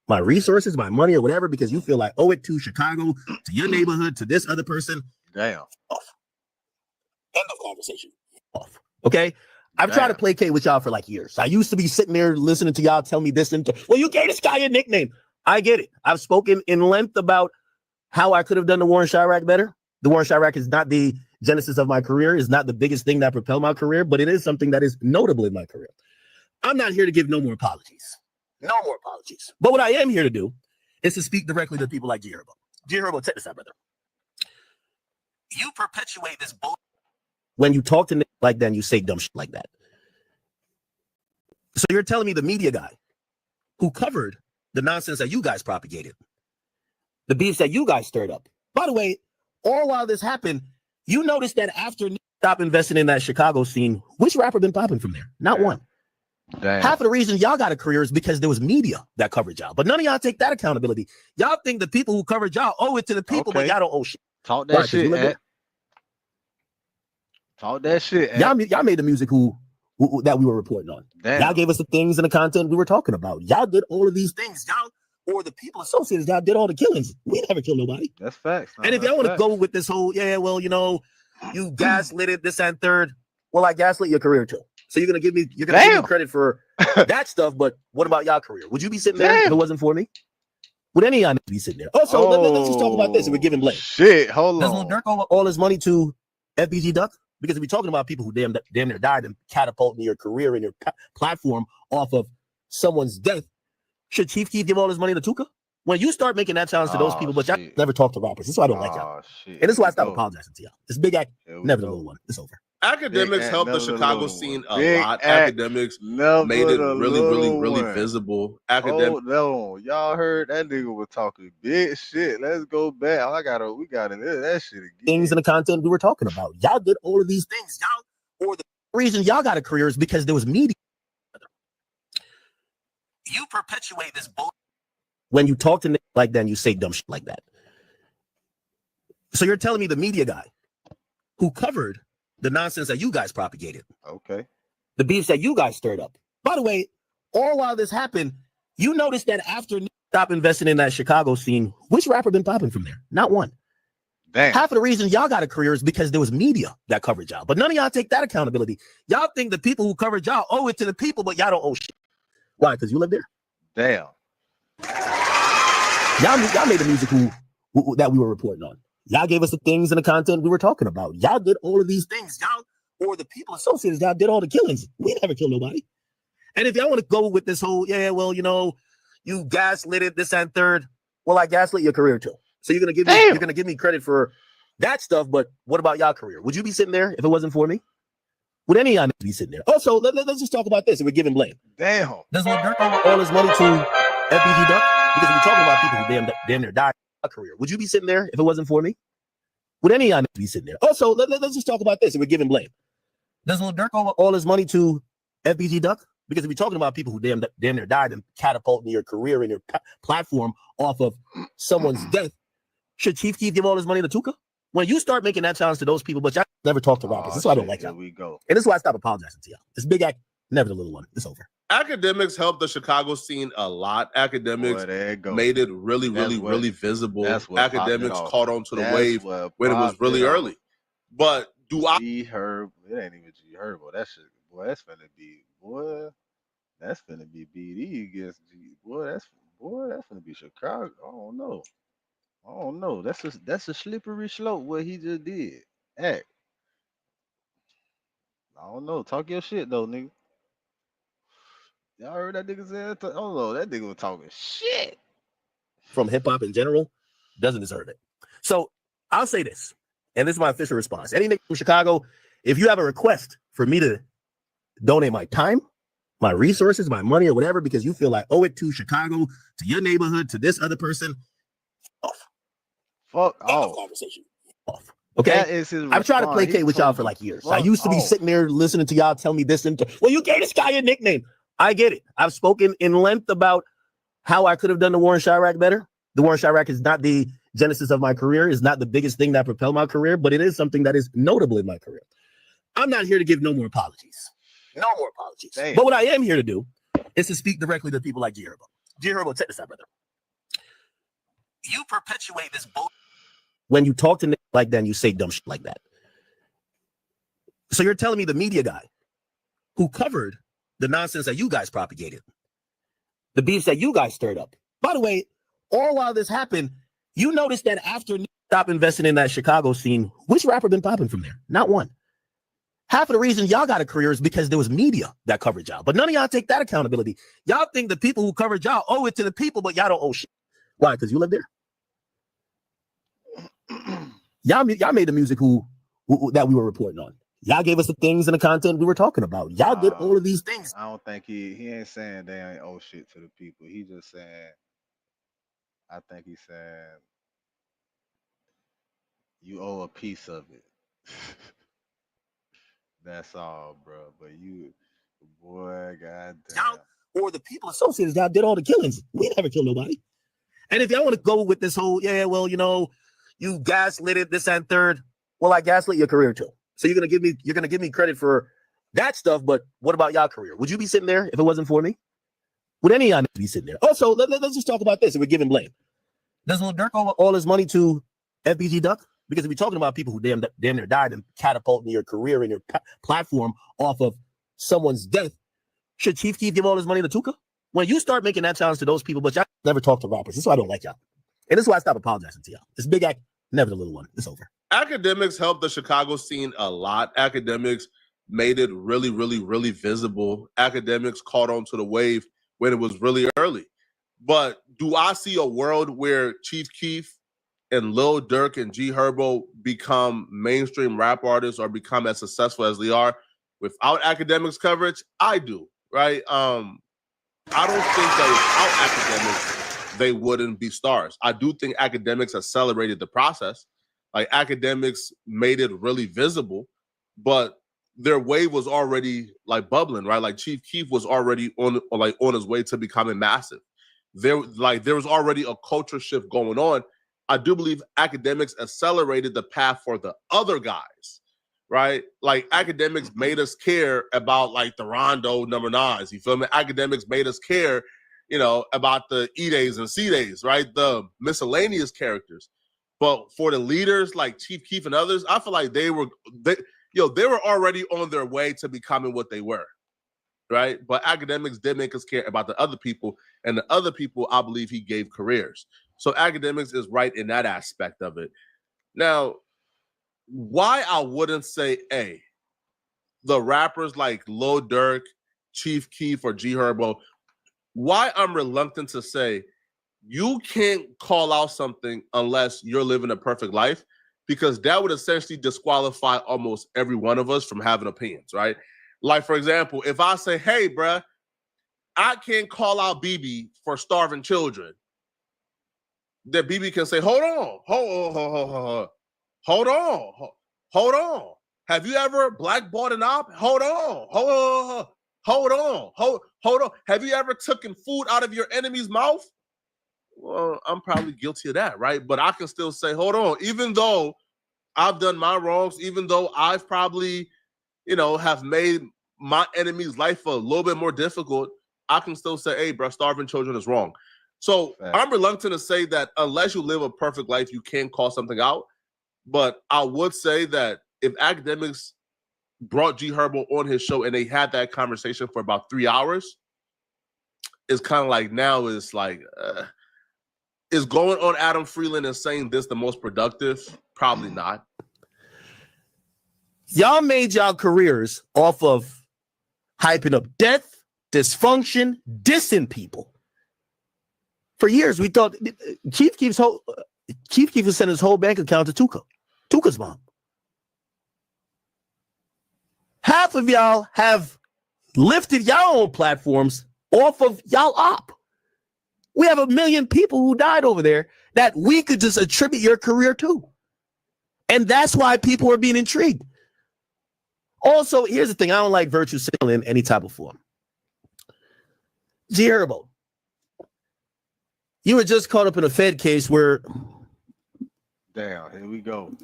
my resources, my money, or whatever, because you feel like owe it to Chicago, to your neighborhood, to this other person, damn. Off. End of conversation. Off. Okay? I've tried to placate with y'all for like years. I used to be sitting there listening to y'all tell me this and well, you gave this guy a nickname. I get it. I've spoken in length about how I could have done the War in Chirac better. The War in Chirac is not the genesis of my career, is not the biggest thing that propelled my career, but it is something that is notable in my career. I'm not here to give no more apologies. No more apologies. But what I am here to do is to speak directly to people like G Herbo. G Herbo, check this out, brother. You perpetuate this bull when you talk to niggas like that and you say dumb shit like that. So you're telling me the media guy who covered the nonsense that you guys propagated, the beefs that you guys stirred up. By the way, all while this happened, you noticed that after stop investing in that Chicago scene, which rapper been popping from there? Not one. Damn. Half of the reason y'all got a career is because there was media that covered y'all. But none of y'all take that accountability. Y'all think the people who covered y'all owe it to the people, but y'all don't owe shit. Talk that shit, man. Talk that shit. Y'all made the music that we were reporting on. Damn. Y'all gave us the things and the content we were talking about. Y'all did all of these things. Y'all, or the people associated, y'all did all the killings. We never killed nobody. That's facts. And if y'all want to go with this whole, well, you know, you gaslit it, this and third. Well, I gaslit your career too. So you're gonna give me credit for that stuff, but what about y'all career? Would you be sitting there if it wasn't for me? Would any of y'all be sitting there? Also, let's just talk about this. And we're giving blame. Shit, hold Does on. Lil Durk owe all his money to FBG Duck? Because if we're talking about people who damn near died and catapulting your career and your platform off of someone's death, should Chief Keef give all his money to Tuka? When you start making that challenge to those people, but y'all never talk to rappers. That's why I don't like y'all. And this is why I stopped apologizing to y'all. This Big Act, never the little one. It's over. Academics helped the Chicago scene a lot. Academics made it really visible. Hold on. Y'all heard that nigga was talking big shit. Let's go back. We got into that shit again. Things in the content we were talking about. Y'all did all of these things. Y'all, or the reason y'all got a career is because there was media. You perpetuate this bull when you talk to niggas like that and you say dumb shit like that. So you're telling me the media guy who covered the nonsense that you guys propagated. Okay. The beefs that you guys stirred up. By the way, all while this happened, you noticed that after stop investing in that Chicago scene, which rapper been popping from there? Not one. Damn. Half of the reason y'all got a career is because there was media that covered y'all. But none of y'all take that accountability. Y'all think the people who covered y'all owe it to the people, but y'all don't owe shit. Why? Because you live there. Damn. Y'all made the music that we were reporting on. Y'all gave us the things and the content we were talking about. Y'all did all of these things. Y'all, or the people associated, y'all did all the killings. We never killed nobody. And if y'all want to go with this whole, you gaslit it, this and third, well, I gaslit your career too. So you're gonna give me credit for that stuff, but what about y'all career? Would you be sitting there if it wasn't for me? Would any of y'all be sitting there? Also, let's just talk about this and we're giving blame. Damn. Does Lil Durk owe all his money to FBG Duck? Because we're talking about people who damn near died in career. Would you be sitting there if it wasn't for me? Would any of y'all be sitting there? Also, let's just talk about this and we're giving blame. Does Lil Durk owe all his money to FBG Duck? Because we're talking about people who damn near died and catapulting your career and your platform off of someone's death. Should Chief Keef give all his money to Tuka? When you start making that challenge to those people, but y'all never talk to rappers. This is why I don't like y'all. We go. And this is why I stop apologizing to y'all. This big act, never the little one. It's over. Academics helped the Chicago scene a lot. Academics made it really visible. Academics caught on to the wave when it was really early. But do I? G Herb, it ain't even G Herbo. That shit, boy, that's finna be BD against G. That's finna be Chicago. I don't know. That's a slippery slope. What he just did. Act. I don't know. Talk your shit though, nigga. Y'all heard that nigga say? Oh no, that nigga was talking shit. From hip hop in general, doesn't deserve it. So I'll say this, and this is my official response. Any nigga from Chicago, if you have a request for me to donate my time, my resources, my money, or whatever, because you feel like owe it to Chicago, to your neighborhood, to this other person, off. Fuck off. Conversation. Off. Okay. That is his I've tried to response. placate with y'all for like years. I used to be sitting there listening to y'all tell me this and well, you gave this guy a nickname. I get it. I've spoken in length about how I could have done the Warren Chirac better. The Warren Chirac is not the genesis of my career, is not the biggest thing that propelled my career, but it is something that is notable in my career. I'm not here to give no more apologies. No more apologies. Damn. But what I am here to do is to speak directly to people like G Herbo. G Herbo, check this out, brother. You perpetuate this bull when you talk to niggas like that and you say dumb shit like that. So you're telling me the media guy who covered the nonsense that you guys propagated, the beefs that you guys stirred up. By the way, all while this happened, you noticed that after stop investing in that Chicago scene, which rapper been popping from there? Not one. Half of the reason y'all got a career is because there was media that covered y'all. But none of y'all take that accountability. Y'all think the people who covered y'all owe it to the people, but y'all don't owe shit. Why? Because you live there. Y'all made the music that we were reporting on. Y'all gave us the things and the content we were talking about. Y'all did all of these things. I don't think he ain't saying they ain't owe shit to the people. He just saying, I think he's saying you owe a piece of it. That's all, bro. But you, boy, goddamn. Or the people associated, y'all did all the killings. We never killed nobody. And if y'all want to go with this whole, you gaslit it, this and third, well, I gaslit your career too. So you're gonna give me credit for that stuff, but what about y'all career? Would you be sitting there if it wasn't for me? Would any of y'all be sitting there? Also, let's just talk about this and we're giving blame. Does Lil Durk owe all his money to FBG Duck? Because we're talking about people who damn near died and catapulting your career and your platform off of someone's death. Should Chief Keef give all his money to Tuka? When you start making that challenge to those people, but y'all never talk to rappers. This is why I don't like y'all. And this is why I stop apologizing to y'all. This big act, never the little one. It's over. Academics helped the Chicago scene a lot. Academics made it really visible. Academics caught on to the wave when it was really early. But do I see a world where Chief Keef and Lil Durk and G Herbo become mainstream rap artists or become as successful as they are without academics coverage? I do, right? I don't think that without academics, they wouldn't be stars. I do think academics accelerated the process. Like academics made it really visible, but their wave was already like bubbling, right? Like Chief Keef was already on his way to becoming massive. There was already a culture shift going on. I do believe academics accelerated the path for the other guys, right? Like academics made us care about like the Rondo number 9s. You feel me? Academics made us care, about the E-Days and C-Days, right? The miscellaneous characters. But for the leaders like Chief Keef and others, I feel like they were already on their way to becoming what they were, right? But academics did make us care about the other people, and the other people, I believe he gave careers. So academics is right in that aspect of it. Now, why I wouldn't say, the rappers like Lil Durk, Chief Keef or G Herbo, why I'm reluctant to say you can't call out something unless you're living a perfect life, because that would essentially disqualify almost every one of us from having opinions, right? Like, for example, if I say, hey, bruh, I can't call out BB for starving children, that BB can say, hold on. Have you ever blackballed an op? Hold on. Have you ever taken food out of your enemy's mouth? Well, I'm probably guilty of that, right? But I can still say, hold on, even though I've done my wrongs, even though I've probably, have made my enemy's life a little bit more difficult, I can still say, hey, bro, starving children is wrong. So I'm reluctant to say that unless you live a perfect life, you can call something out. But I would say that if Academics brought G Herbo on his show and they had that conversation for about 3 hours, it's kind of like now is like, is going on Adam Freeland and saying this the most productive? Probably not. Y'all made y'all careers off of hyping up death, dysfunction, dissing people. For years, we thought Chief Keef was sending his whole bank account to Tuka's mom. Half of y'all have lifted y'all own platforms off of y'all op. We have 1 million people who died over there that we could just attribute your career to. And that's why people are being intrigued. Also, here's the thing. I don't like virtue signaling in any type of form. G Herbo, you were just caught up in a Fed case where... Damn, here we go.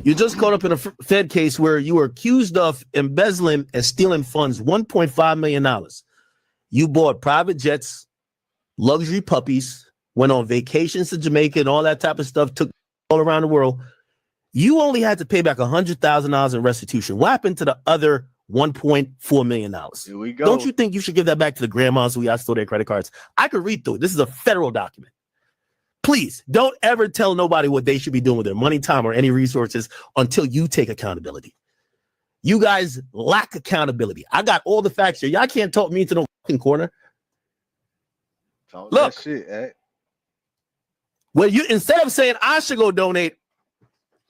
You just caught up in a Fed case where you were accused of embezzling and stealing funds, $1.5 million. You bought private jets, luxury puppies, went on vacations to Jamaica and all that type of stuff, took all around the world. You only had to pay back $100,000 in restitution. What happened to the other $1.4 million? Here we go. Don't you think you should give that back to the grandmas who y'all stole their credit cards? I could read through it. This is a federal document. Please don't ever tell nobody what they should be doing with their money, time, or any resources until you take accountability. You guys lack accountability. I got all the facts here. Y'all can't talk me into no fucking corner. Talk Look, that shit, eh? well, you instead of saying I should go donate,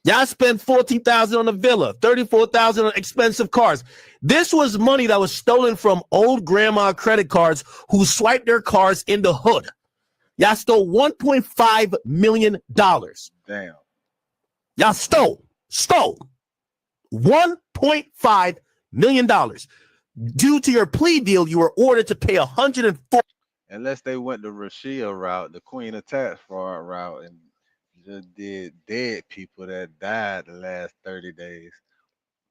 y'all spent $14,000 on a villa, $34,000 on expensive cars. This was money that was stolen from old grandma credit cards who swiped their cars in the hood. Y'all stole $1.5 million. Damn. Y'all stole $1.5 million. Due to your plea deal, you were ordered to pay $104. Unless they went the Rashia route, the Queen of Tax Fraud route, and just did dead people that died the last 30 days.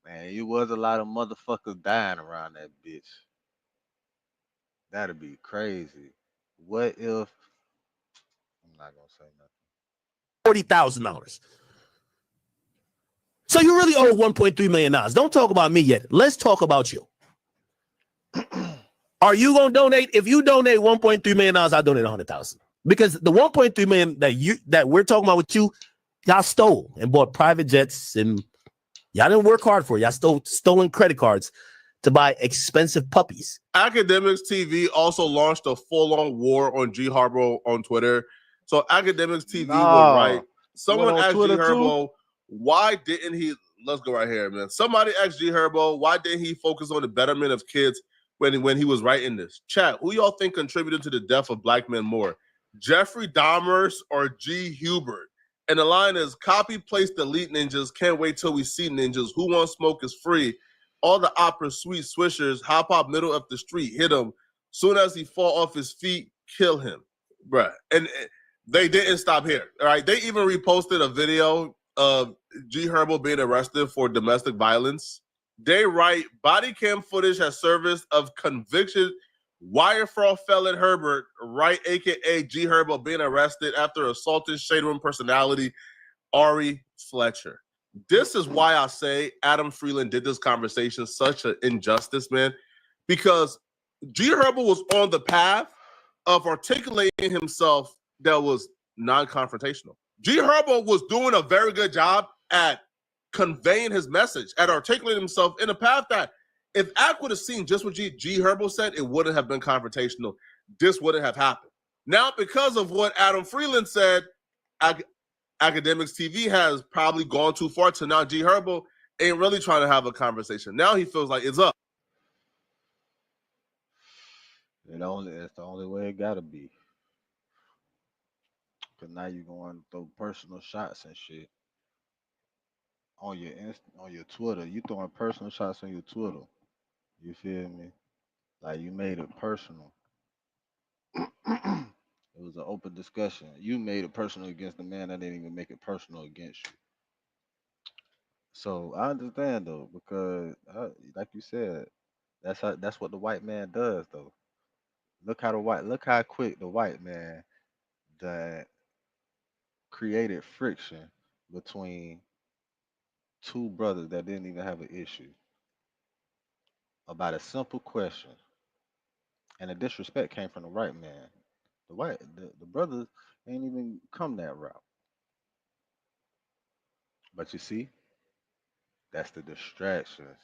Man, it was a lot of motherfuckers dying around that bitch. That'd be crazy. What if... I'm not gonna say nothing. $40,000. So you really owe $1.3 million. Don't talk about me yet. Let's talk about you. Are you gonna donate? If you donate $1.3 million, I'll donate $100,000. Because the $1.3 million that we're talking about with you, y'all stole and bought private jets, and y'all didn't work hard for it. Y'all stole stolen credit cards to buy expensive puppies. Academics TV also launched a full-on war on G Herbo on Twitter. So Academics TV was right. Someone asked G Herbo, why didn't he? Let's go right here, man. Somebody asked G Herbo, why didn't he focus on the betterment of kids when he was writing this? Chat, who y'all think contributed to the death of black men more? Jeffrey Dahmer or G. Hubert? And the line is, copy, paste, delete ninjas. Can't wait till we see ninjas. Who wants smoke is free. All the opera sweet swishers, hop up middle of the street, hit him. Soon as he fall off his feet, kill him. Bruh. And they didn't stop here. All right. They even reposted a video of G Herbo being arrested for domestic violence. They write, body cam footage has service of convicted wire fraud felon Herbert, right, aka G Herbo, being arrested after assaulting Shade Room personality Ari Fletcher. This is why I say Adam Freeland did this conversation such an injustice, man, because G Herbo was on the path of articulating himself that was non-confrontational. G Herbo was doing a very good job at conveying his message, at articulating himself in a path that If Ak would have seen just what G Herbo said, it wouldn't have been confrontational. This wouldn't have happened. Now, because of what Adam Freeland said, Academics TV has probably gone too far to now G Herbo ain't really trying to have a conversation. Now he feels like it's up. It's the only way it gotta be. Cause now you going to throw personal shots and shit on your Twitter. You throwing personal shots on your Twitter. You feel me? Like you made it personal. It was an open discussion. You made it personal against the man that didn't even make it personal against you. So I understand though, because like you said, that's what the white man does though. Look how quick the white man that created friction between two brothers that didn't even have an issue about a simple question. And the disrespect came from the white man. The brothers ain't even come that route. But you see, that's the distractions.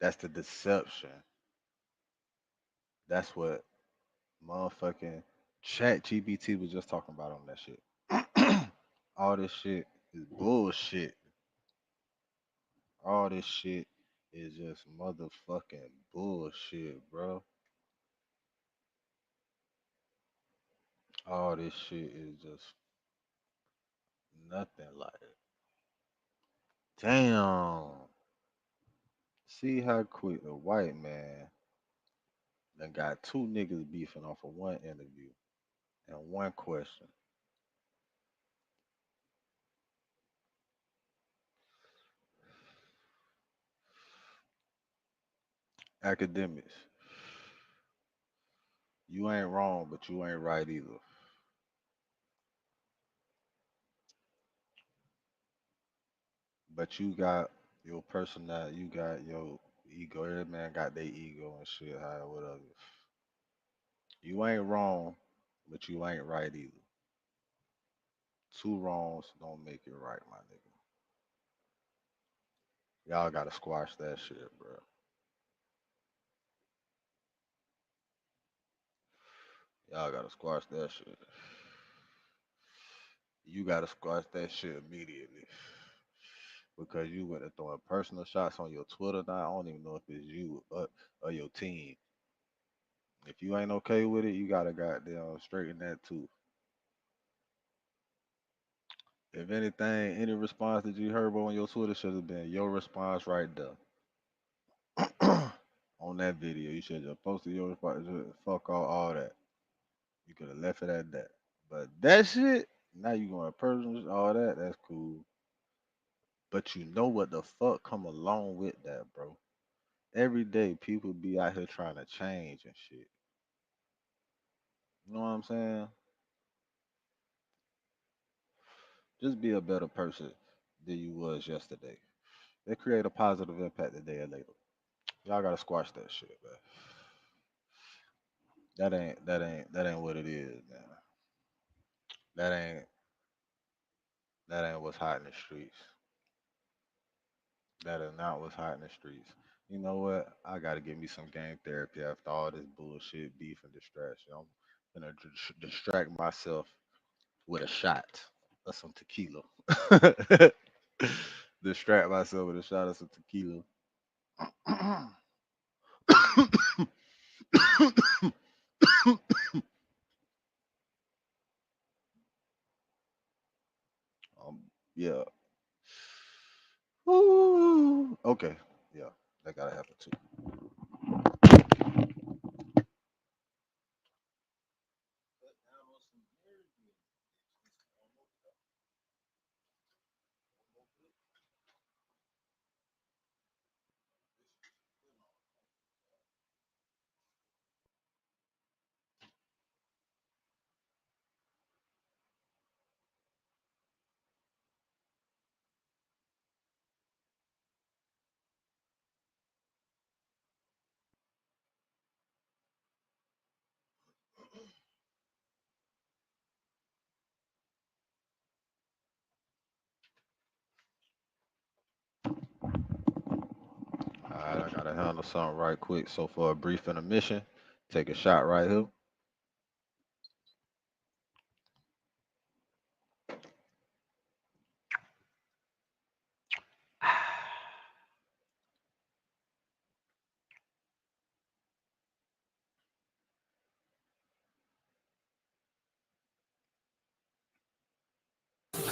That's the deception. That's what motherfucking Chat GBT was just talking about on that shit. All this shit is bullshit. All this shit is just motherfucking bullshit, bro. All this shit is just nothing like it. Damn. See how quick the white man done got two niggas beefing off of one interview and one question. Academics, you ain't wrong, but you ain't right either. But you got your personality, you got your ego. Every man got their ego and shit, how whatever. You ain't wrong, but you ain't right either. Two wrongs don't make it right, my nigga. Y'all gotta squash that shit, bro. Y'all gotta squash that shit. You gotta squash that shit immediately. Because you went to throwing personal shots on your Twitter now. I don't even know if it's you or your team. If you ain't okay with it, you gotta goddamn straighten that too. If anything, any response that you heard on your Twitter should have been your response right there. On that video, you should have just posted your response. Just fuck all that. You could have left it at that. But that shit, now you going personal, all that, that's cool. But you know what the fuck come along with that, bro. Every day people be out here trying to change and shit. You know what I'm saying? Just be a better person than you was yesterday. They create a positive impact today or later. Y'all gotta squash that shit, man. That ain't what it is, man. That ain't what's hot in the streets. That is not what's hot in the streets. You know what? I gotta give me some game therapy after all this bullshit, beef, and distraction. I'm gonna distract myself with a shot of some tequila. Distract myself with a shot of some tequila. Yeah. Ooh. Okay. Yeah, that gotta happen too. Gotta handle something right quick. So for a brief intermission, take a shot right here.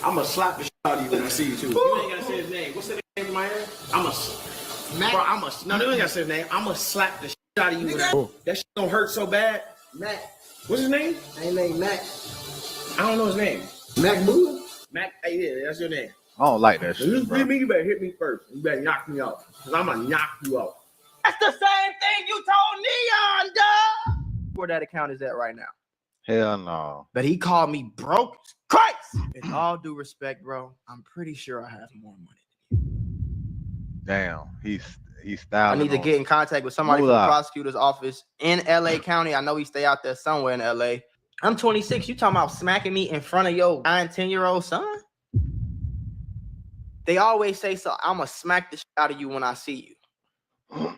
I'm gonna slap the shit out of you when I see you too. You ain't gotta say his name. What's the name in my head? No, you ain't gotta say his name. I'm gonna slap the shit out of you. That shit don't hurt so bad. Mac. What's his name? His name Mac. I don't know his name. Mac Buddha? Mac, hey, yeah, that's your name. I don't like that If shit, you bro. beat me, you better hit me first. You better knock me out. Because I'm gonna knock you out. That's the same thing you told Neon, dog. Where that account is at right now. Hell no. But he called me broke. Christ! With all due respect, bro, I'm pretty sure I have more money. Damn. He's I styling. need to on get in contact with somebody from the Moolah. prosecutor's office in LA County. I know he stay out there somewhere in LA. I'm 26. You talking about smacking me in front of your 9-10-year-old son? They always say so. I'm gonna smack the shit out of you when I see you.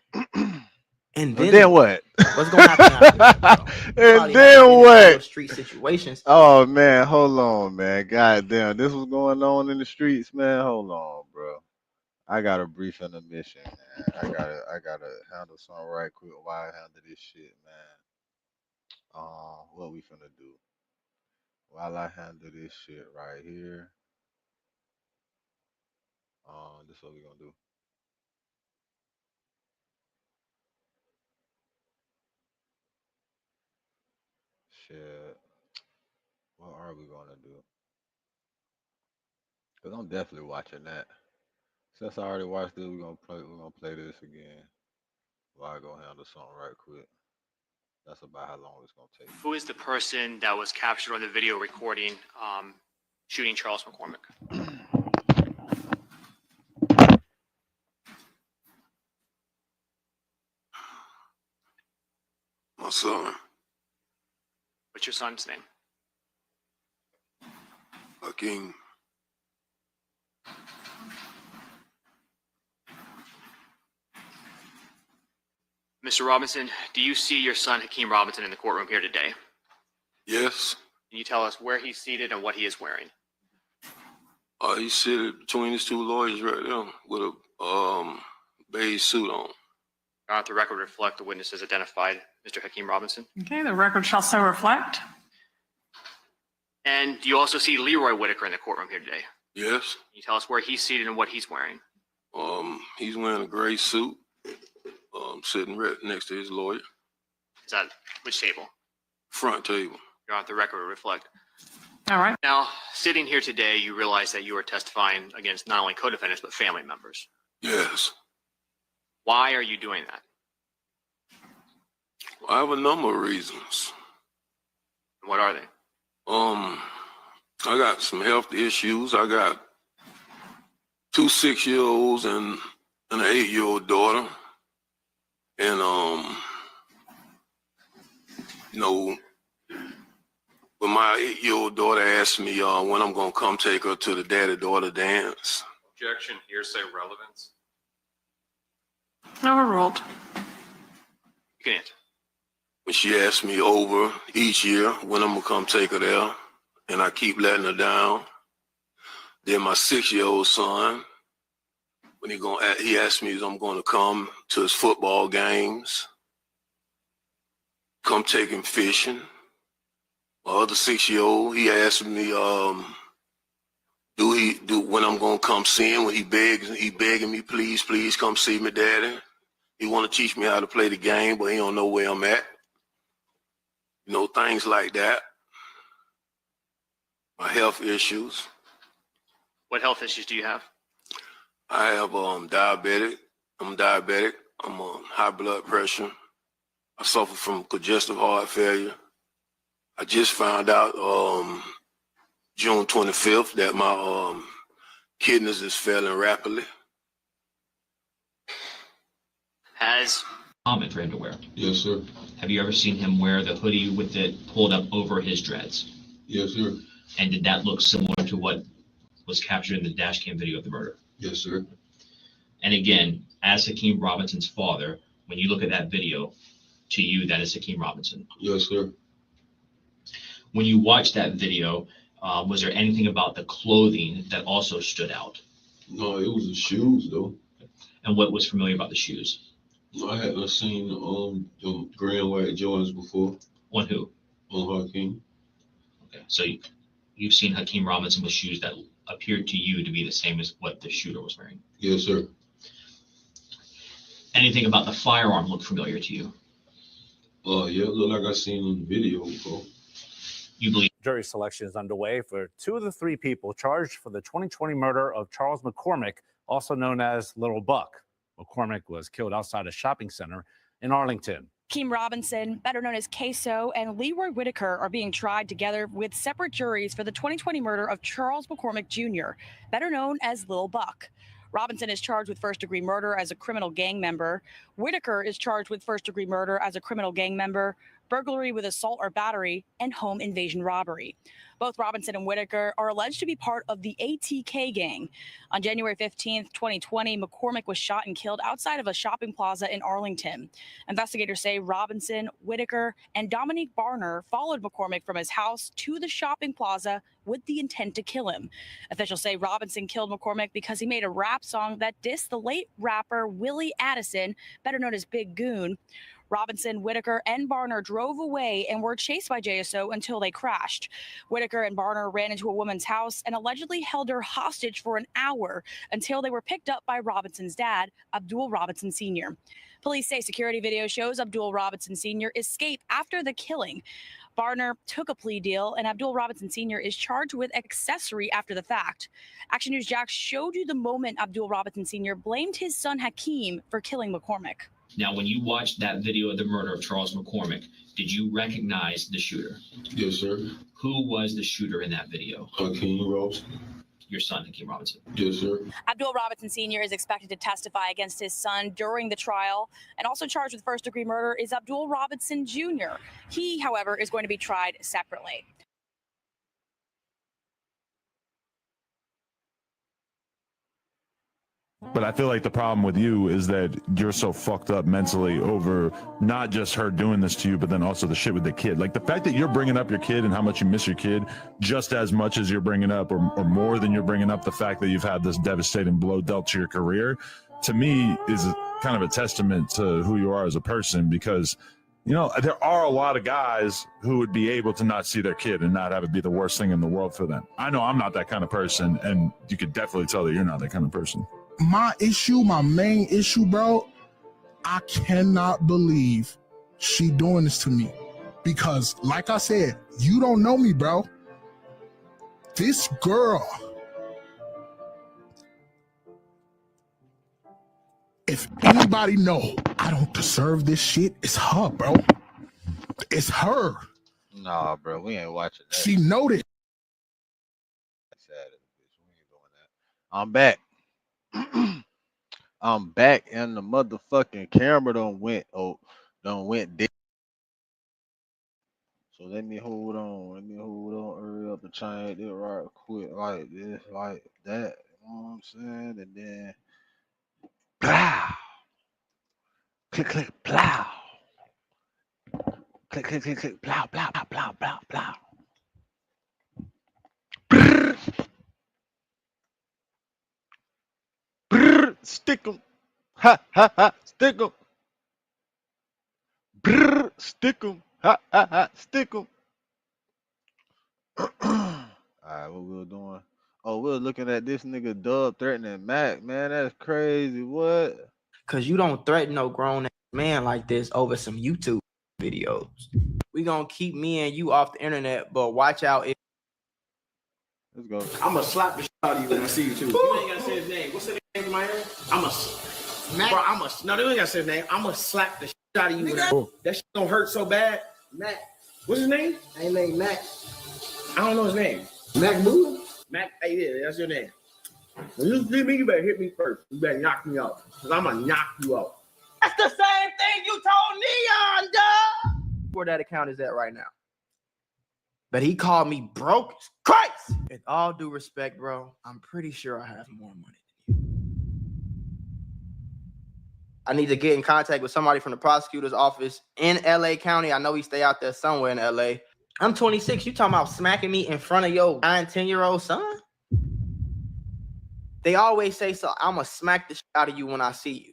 And then what? What's going to happen after? And then what? Street situations. Oh man, hold on, man. God damn, this was going on in the streets, man. Hold on, bro. I got a brief intermission, man. I gotta handle something right quick while I handle this shit, man. What we finna do? While I handle this shit right here. This is what we gonna do. Shit. What are we gonna do? Cause I'm definitely watching that. Since I already watched it, we're gonna play this again. While I go handle something right quick. That's about how long it's gonna take. Who is the person that was captured on the video recording shooting Charles McCormick? My son, What's your son's name? Hakeem. Mr. Robinson, do you see your son Hakeem Robinson in the courtroom here today? Yes. Can you tell us where he's seated and what he is wearing? He's seated between his two lawyers right there with a beige suit on. The record reflect the witnesses identified Mr. Hakeem Robinson. Okay, the record shall so reflect. And do you also see Leroy Whitaker in the courtroom here today? Yes. Can you tell us where he's seated and what he's wearing? He's wearing a gray suit, sitting right next to his lawyer. Is that which table? Front table. The record will reflect. All right. Now, sitting here today, you realize that you are testifying against not only co-defendants, but family members. Yes. Why are you doing that? I have a number of reasons. What are they? I got some health issues. I got 2 6-year-olds and an 8-year-old daughter. And, when my 8-year-old daughter asked me when I'm going to come take her to the daddy-daughter dance. Objection, hearsay relevance. Overruled. You can answer. When she asked me over each year when I'm going to come take her there, and I keep letting her down. Then my 6-year-old son, when he asked me if I'm going to come to his football games, come take him fishing. My other 6-year-old, he asked me, when I'm gonna come see him, when he begging me, please come see me, daddy. He wanna teach me how to play the game, but he don't know where I'm at. Things like that. My health issues. What health issues do you have? I have diabetic. I'm diabetic. I'm on high blood pressure. I suffer from congestive heart failure. I just found out June 25th that my kidneys is failing rapidly. Has helmet for him to wear? Yes, sir. Have you ever seen him wear the hoodie with it pulled up over his dreads? Yes, sir. And did that look similar to what was captured in the dash cam video of the murder? Yes, sir. And again, as Hakeem Robinson's father, when you look at that video, to you, that is Hakeem Robinson. Yes, sir. When you watch that video, was there anything about the clothing that also stood out? No, it was the shoes though. And what was familiar about the shoes? I hadn't seen the gray and white Jordans before. On who? On Hakeem. Okay, so you've seen Hakeem Robinson with shoes that appeared to you to be the same as what the shooter was wearing? Yes, sir. Anything about the firearm look familiar to you? Yeah, it looked like I seen on the video before. You believe? Jury selection is underway for 2 of the 3 people charged for the 2020 murder of Charles McCormick, also known as Little Buck. McCormick was killed outside a shopping center in Arlington. Hakeem Robinson, better known as Queso, and Leroy Whitaker are being tried together with separate juries for the 2020 murder of Charles McCormick Jr., better known as Lil Buck. Robinson is charged with first-degree murder as a criminal gang member. Whitaker is charged with first-degree murder as a criminal gang member, burglary with assault or battery, and home invasion robbery. Both Robinson and Whitaker are alleged to be part of the ATK gang. On January 15th, 2020, McCormick was shot and killed outside of a shopping plaza in Arlington. Investigators say Robinson, Whitaker, and Dominique Barner followed McCormick from his house to the shopping plaza with the intent to kill him. Officials say Robinson killed McCormick because he made a rap song that dissed the late rapper Willie Addison, better known as Big Goon. Robinson, Whitaker, and Barner drove away and were chased by JSO until they crashed. Whitaker and Barner ran into a woman's house and allegedly held her hostage for an hour until they were picked up by Robinson's dad, Abdul Robinson Sr. Police say security video shows Abdul Robinson Sr. escape after the killing. Barner took a plea deal, and Abdul Robinson Sr. is charged with accessory after the fact. Action News Jax showed you the moment Abdul Robinson Sr. blamed his son Hakeem for killing McCormick. Now, when you watched that video of the murder of Charles McCormick, did you recognize the shooter? Yes, sir. Who was the shooter in that video? Hakeem Robinson. Your son, Hakeem Robinson. Yes, sir. Abdul Robinson Sr. is expected to testify against his son during the trial, and also charged with first-degree murder is Abdul Robinson Jr. He, however, is going to be tried separately. But I feel like the problem with you is that you're so fucked up mentally over not just her doing this to you, but then also the shit with the kid. Like the fact that you're bringing up your kid and how much you miss your kid just as much as you're bringing up or more than you're bringing up the fact that you've had this devastating blow dealt to your career, to me is kind of a testament to who you are as a person, because you know, there are a lot of guys who would be able to not see their kid and not have it be the worst thing in the world for them. I know I'm not that kind of person, and you could definitely tell that you're not that kind of person. My main issue, bro, I cannot believe she doing this to me. Because, like I said, you don't know me, bro. This girl, if anybody know I don't deserve this shit, it's her, bro. It's her. Nah, bro, we ain't watching that. She know this. I'm back. I'm back, and the motherfucking camera done went dead. So let me hold on. Hurry up and change it right quick, like this, like that. You know what I'm saying? And then, plow, click, click, plow, click, click, click, click, plow, plow, plow, plow, plow, plow. Stick 'em, ha ha ha, stick 'em. Brrr, stick 'em, ha ha ha, stick 'em. All right, what we were doing? Oh, we were looking at this nigga Dub threatening Mac. Man, that's crazy. What? Cause you don't threaten no grown ass man like this over some YouTube videos. We gonna keep me and you off the internet, but watch out. Let's go. I'm gonna slap the shit out of you when I see you too. You ain't gotta say his name. What's the name of my hair? No, they ain't gotta say his name. I'm gonna slap the shit out of you. That shit don't hurt so bad. Mac. What's his name? Ain't named Mac. I don't know his name. Mac Boo? Mac, hey, yeah, that's your name. When you see me, you better hit me first. You better knock me out. Cause I'm gonna knock you out. That's the same thing you told Neon, dog. Where that account is at right now. But he called me broke as Christ. With all due respect, bro, I'm pretty sure I have more money than you. I need to get in contact with somebody from the prosecutor's office in LA County. I know he stay out there somewhere in LA. I'm 26. You talking about smacking me in front of your 9-10-year-old son? They always say, so I'm going to smack the shit out of you when I see you.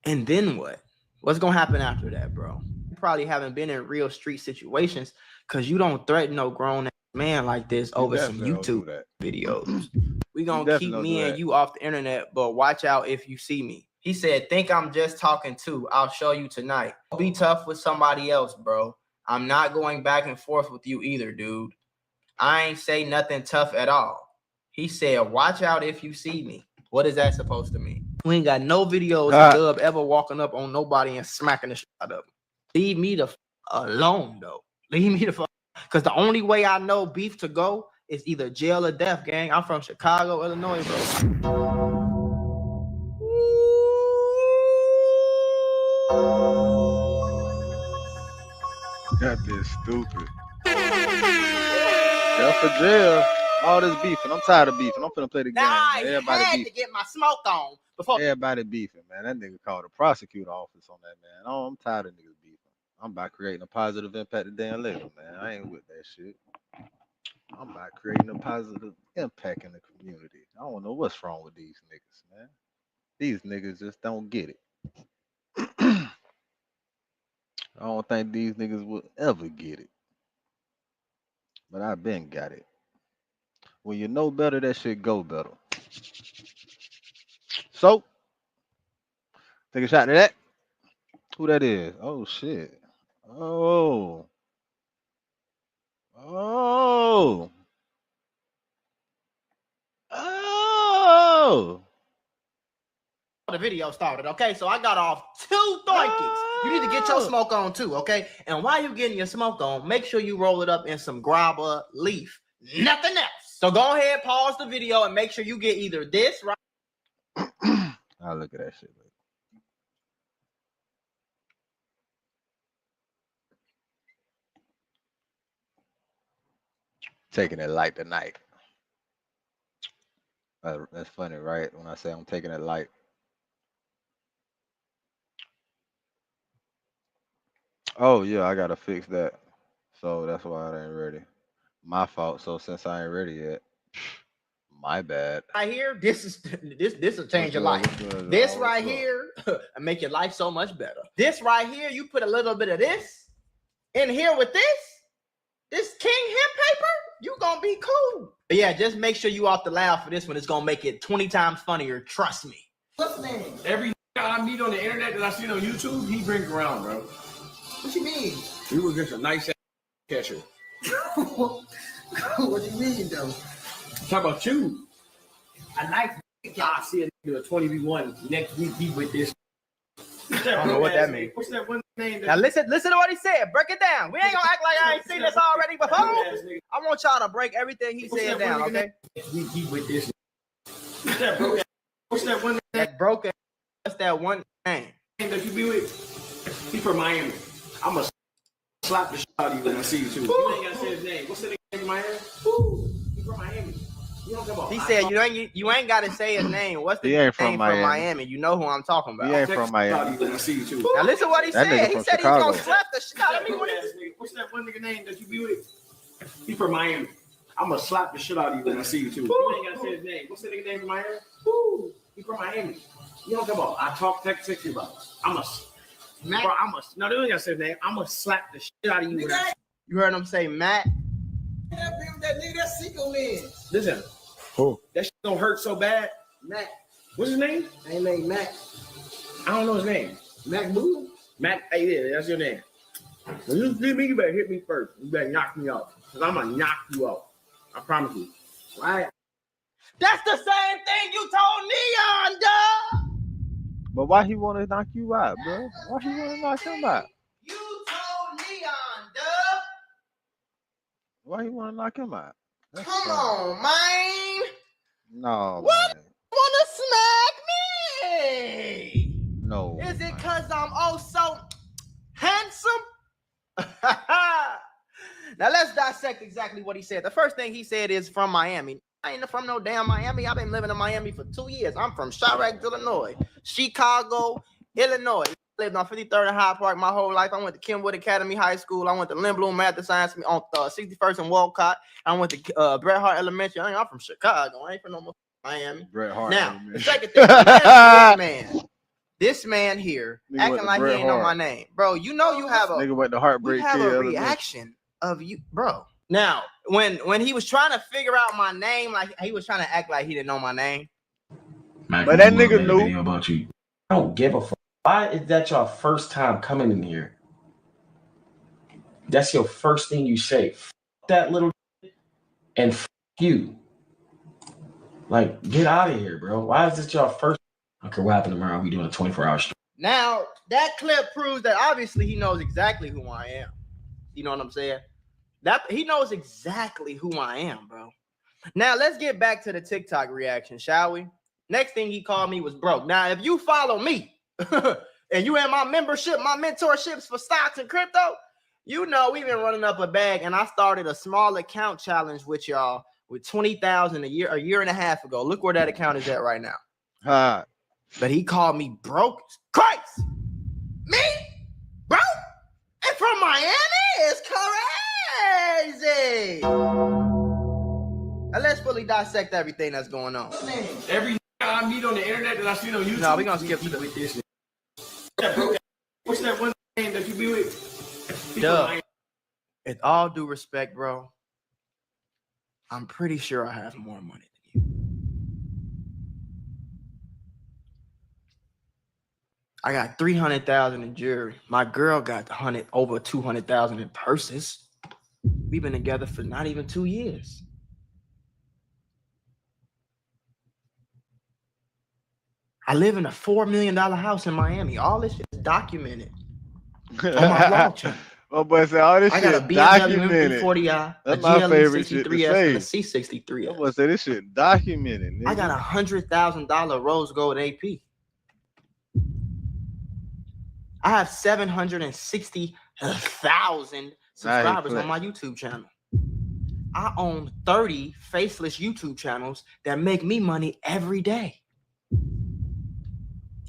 And then what? What's going to happen after that, bro? You probably haven't been in real street situations because you don't threaten no grown man like this over some YouTube videos. We gonna keep me and you off the internet, but watch out if you see me. He said, think I'm just talking to. I'll show you tonight. Be tough with somebody else, bro. I'm not going back and forth with you either, dude. I ain't say nothing tough at all. He said, watch out if you see me. What is that supposed to mean? We ain't got no videos of Dub ever walking up on nobody and smacking the shit out of him. Leave me the alone, though. Leave me the fuck. Because the only way I know beef to go is either jail or death, gang. I'm from Chicago, Illinois, bro. That bitch stupid. That's for jail. All this beefing. I'm tired of beefing. I'm finna play the game. Nah, Man. Everybody had beefing. to get my smoke on before. Everybody beefing, man. That nigga called the prosecutor office on that, man. Oh, I'm tired of niggas beefing. I'm about creating a positive impact today and later, man. I ain't with that shit. I'm about creating a positive impact in the community. I don't know what's wrong with these niggas, man. These niggas just don't get it. I don't think these niggas will ever get it. But I been got it. When you know better, that shit go better. So, take a shot at that. Who that is? Oh, shit. Oh. Oh. Oh. The video started, okay? So I got off 2 doinkies. You need to get your smoke on too, okay? And while you getting your smoke on, make sure you roll it up in some grabber leaf. Nothing else. So go ahead, pause the video, and make sure you get either this right. I'll look at that shit. Taking it light tonight. That's funny, right? When I say I'm taking it light. Oh, yeah, I got to fix that. So that's why I ain't ready. My fault. So since I ain't ready yet, my bad. Right here, this will change your life. This right here and make your life so much better. This right here, you put a little bit of this in here with this King hemp paper, you gonna be cool. But yeah, just make sure you off the loud for this one. It's gonna make it 20 times funnier. Trust me. What's his name? Every guy I meet on the internet that I see on YouTube, he brings around, bro. What you mean? He was just a nice catcher. What do you mean, though? Talk about you. I like. I see a nigga 20v1 next week. He with this. I don't know what that means. What's that one name? Now listen to what he said. Break it down. We ain't gonna act like I ain't seen this already before. I want y'all to break everything he said down, okay? He with this. What's that broken? What's that one name? That's broken. What's that one name? That you be with? He from Miami. I'm gonna slap the shit out of you when I see you too. You ain't gotta say his name. What's the name in Miami? He from Miami. He said you ain't gotta say his name. What's the name from Miami? You know who I'm talking about. He ain't from Miami. When I see you too. Now listen what he said. He said he's gonna slap the shit out of me. What's that one nigga name that you be with? He from Miami. I'm gonna slap the shit out of you when I see you too. You ain't gotta say his name. What's the nigga name from Miami? He from Miami. You don't come about. I talk text you about. No, they ain't gotta say his name. I'm gonna slap the shit out of you. You heard him say Matt? That nigga, that Seco man. Listen. Who? That shit don't hurt so bad. Mac. What's his name? His name Mac. I don't know his name. Mac Boo? Mac, hey, yeah, that's your name. When you see me, you better hit me first. You better knock me out. Because I'm going to knock you out. I promise you. Right? That's the same thing you told Neon, dog. But why he want to knock you out, bro? Why he want to knock him out? You told Neon, dog. Why he want to knock him out? That's Come funny. on, man. No, What? man. Wanna smack me? No. Is it because I'm oh so handsome? Now let's dissect exactly what he said. The first thing he said is from Miami. I ain't from no damn Miami. I've been living in Miami for 2 years. I'm from Chirac, Illinois, Chicago, Illinois. I lived on 53rd and Hyde Park my whole life. I went to Kenwood Academy High School. I went to Lynn Bloom Math and Science on 61st and Walcott. I went to Bret Hart Elementary. I'm from Chicago. I ain't from no Miami. Bret Hart. Now, the second thing, this man here Nigga acting went to like he Bret ain't know my Hart. name, bro. You know you have a Nigga went to we Heartbreak have Kid a Elementary. reaction of you, bro. Now, when he was trying to figure out my name, like he was trying to act like he didn't know my name. But that nigga knew. About you. I don't give a fuck. Why is that your first time coming in here? That's your first thing you say. F that little and f you. Like, get out of here, bro. Why is this your first? Okay, what happened tomorrow? We doing a 24-hour stream. Now, that clip proves that obviously he knows exactly who I am. You know what I'm saying? That he knows exactly who I am, bro. Now, let's get back to the TikTok reaction, shall we? Next thing he called me was broke. Now, if you follow me and you in my membership, my mentorships for stocks and crypto, you know we've been running up a bag, and I started a small account challenge with y'all with 20,000 a year and a half ago. Look where that account is at right now. Hi. But he called me broke. Christ! Me? Broke? And from Miami? It's crazy! Now let's fully dissect everything that's going on. Every I meet on the internet that I see on YouTube. No, we're gonna skip to with this. What's that one name that you be with? Duh. With all due respect, bro, I'm pretty sure I have more money than you. I got 300,000 in jewelry. My girl got over 200,000 in purses. We've been together for not even 2 years. I live in a $4 million house in Miami. All this shit is documented on my vlog channel. Oh, boy, say all this I shit got a BMW documented. M340i, a That's my favorite shit to GLE 63S, and a say. C63S. I'm gonna say this shit documented. Nigga. I got a $100,000 rose gold AP. I have 760,000 subscribers on my YouTube channel. I own 30 faceless YouTube channels that make me money every day.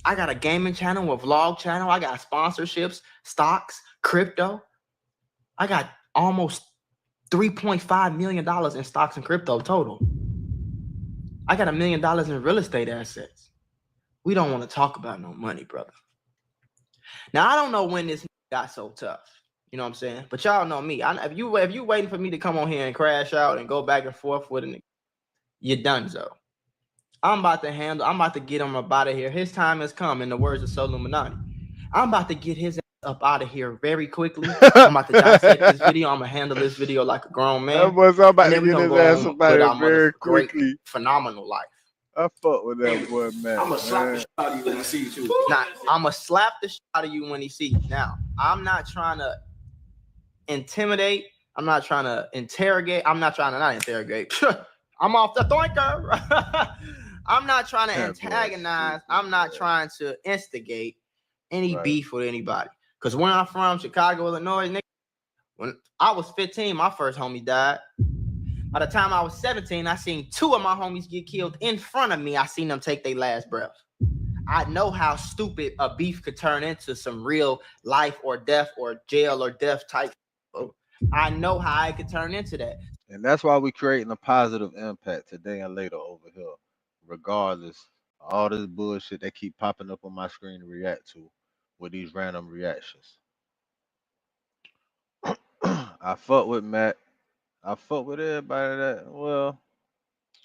I got a gaming channel, a vlog channel. I got sponsorships, stocks, crypto. I got almost $3.5 million in stocks and crypto total. I got $1 million in real estate assets. We don't want to talk about no money, brother. Now, I don't know when this got so tough. You know what I'm saying? But y'all know me. If you waiting for me to come on here and crash out and go back and forth with a nigga, you're done, so. I'm about to get him up out of here. His time has come, in the words of Soul Illuminati. I'm about to get his ass up out of here very quickly. I'm about to dissect this video. I'm going to handle this video like a grown man. That boy's about to And then we get gonna his go ass on up out with of our here very great, quickly. phenomenal life. I fuck with that boy, man. I'm gonna slap the shit out of you when I see you too. Now, I'm going to slap the shit out of you when he sees you. Now, I'm not trying to intimidate. I'm not trying to interrogate. I'm not trying to not interrogate. I'm off the thornker. I'm not trying to antagonize. I'm not trying to instigate any beef with anybody. Because where I'm from, Chicago, Illinois, nigga, when I was 15, my first homie died. By the time I was 17, I seen 2 of my homies get killed in front of me. I seen them take their last breath. I know how stupid a beef could turn into some real life or death or jail or death type. I know how it could turn into that. And that's why we're creating a positive impact today and later over here. Regardless, all this bullshit that keep popping up on my screen to react to with these random reactions. I fuck with Matt. I fuck with everybody that, well,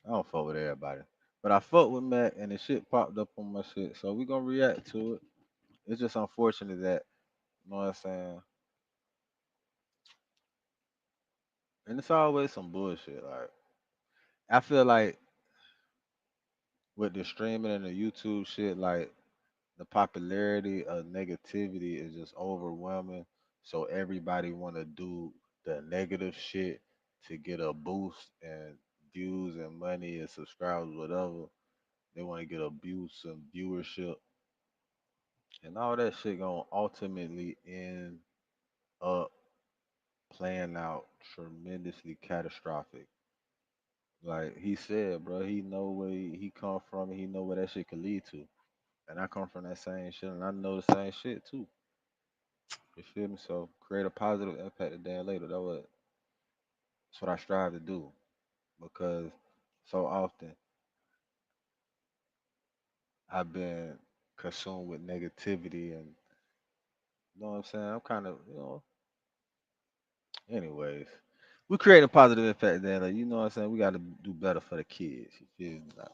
I don't fuck with everybody. But I fuck with Matt and the shit popped up on my shit. So we gonna react to it. It's just unfortunate that, you know what I'm saying? And it's always some bullshit. Like, I feel like with the streaming and the YouTube shit, like the popularity of negativity is just overwhelming. So everybody want to do the negative shit to get a boost and views and money and subscribers, whatever. They want to get a boost and viewership. And all that shit gonna ultimately end up playing out tremendously catastrophic Like he said, bro, he know where he come from and he know where that shit could lead to. And I come from that same shit and I know the same shit too. You feel me? So create a positive impact today and later. That's what I strive to do. Because so often I've been consumed with negativity and you know what I'm saying? I'm kind of, anyways. We create a positive impact then, like, you know what I'm saying? We gotta do better for the kids. You feel me? Like,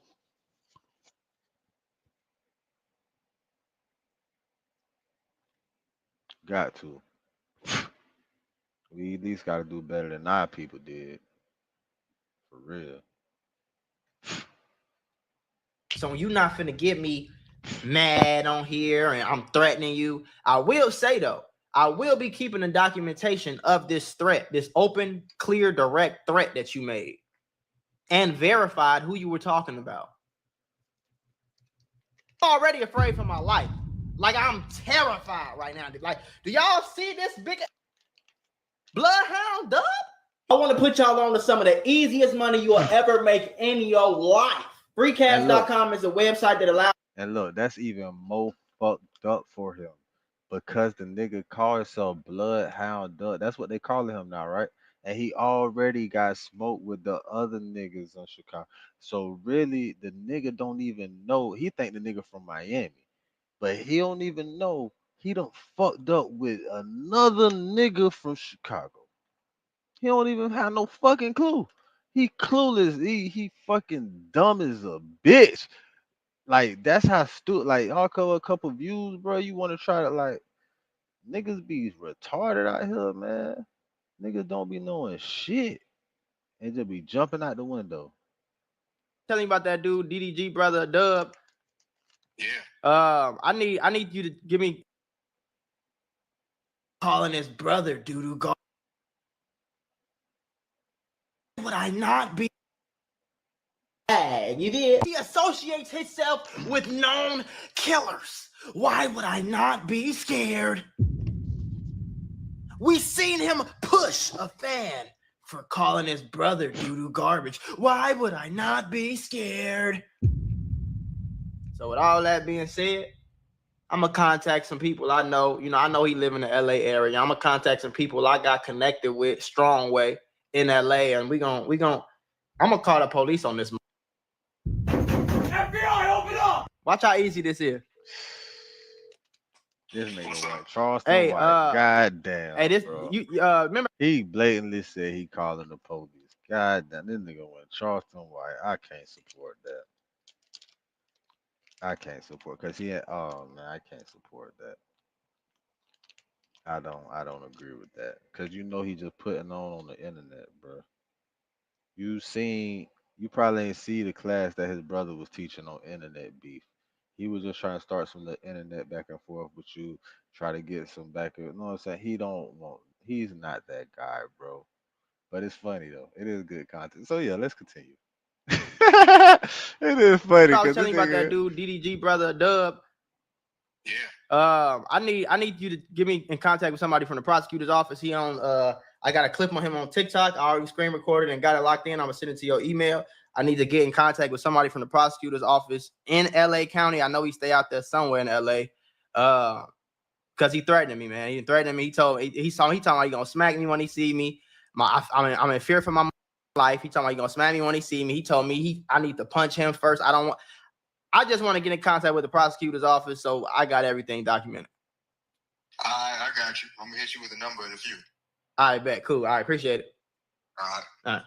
got to. We at least gotta do better than our people did. For real. So you not finna get me mad on here and I'm threatening you. I will say though, I will be keeping the documentation of this threat, this open, clear, direct threat that you made, and verified who you were talking about. I'm already afraid for my life. Like I'm terrified right now. Like, do y'all see this big bloodhound dub? I want to put y'all on to some of the easiest money you'll ever make in your life. Freecash.com is a website that allows. And look, that's even more fucked up for him. Because the nigga called himself Bloodhound Duck. That's what they calling him now, right? And he already got smoked with the other niggas on Chicago. So really, the nigga don't even know. He think the nigga from Miami. But he don't even know he done fucked up with another nigga from Chicago. He don't even have no fucking clue. He clueless. He fucking dumb as a bitch. Like that's how stupid. Like I'll cover a couple views, bro. You want to try to like niggas be retarded out here, man. Niggas don't be knowing shit and just be jumping out the window. Tell me about that dude, DDG brother Dub. Yeah. I need you to give me calling his brother Doodoo Gar. Would I not be? You did. He associates himself with known killers. Why would I not be scared? We seen him push a fan for calling his brother Doodoo Garbage. Why would I not be scared? So with all that being said, I'm gonna contact some people I know. You know, I know he live in the LA area. I'm gonna contact some people I got connected with strong way in LA, and I'm gonna call the police on this. FBI, open up! Watch how easy this is. This nigga went Charleston Hey, White. Goddamn. Hey, this bro. you remember? He blatantly said he calling the police. Goddamn, this nigga went Charleston White. I can't support that. I can't support because oh man, I can't support that. I don't agree with that. Cause you know he just putting on the internet, bro. You probably ain't see the class that his brother was teaching on internet beef. He was just trying to start some little internet back and forth with you, try to get some back. You know what I'm saying? He's not that guy, bro. But it's funny though. It is good content. So yeah, let's continue. It is funny. I was telling you about that dude, DDG brother Dub. Yeah. I need you to get me in contact with somebody from the prosecutor's office. I got a clip on him on TikTok. I already screen recorded and got it locked in. I'm gonna send it to your email. I need to get in contact with somebody from the prosecutor's office in LA County. I know he stay out there somewhere in LA. Because he threatened me, man. He threatened me. He told me he talking about he gonna smack me when he see me. I'm in fear for my life. He talking about he gonna smack me when he see me. He told me I need to punch him first. I just want to get in contact with the prosecutor's office, so I got everything documented. I got you. I'm gonna hit you with a number in a few. All right, bet. Cool. All right, appreciate it. All right.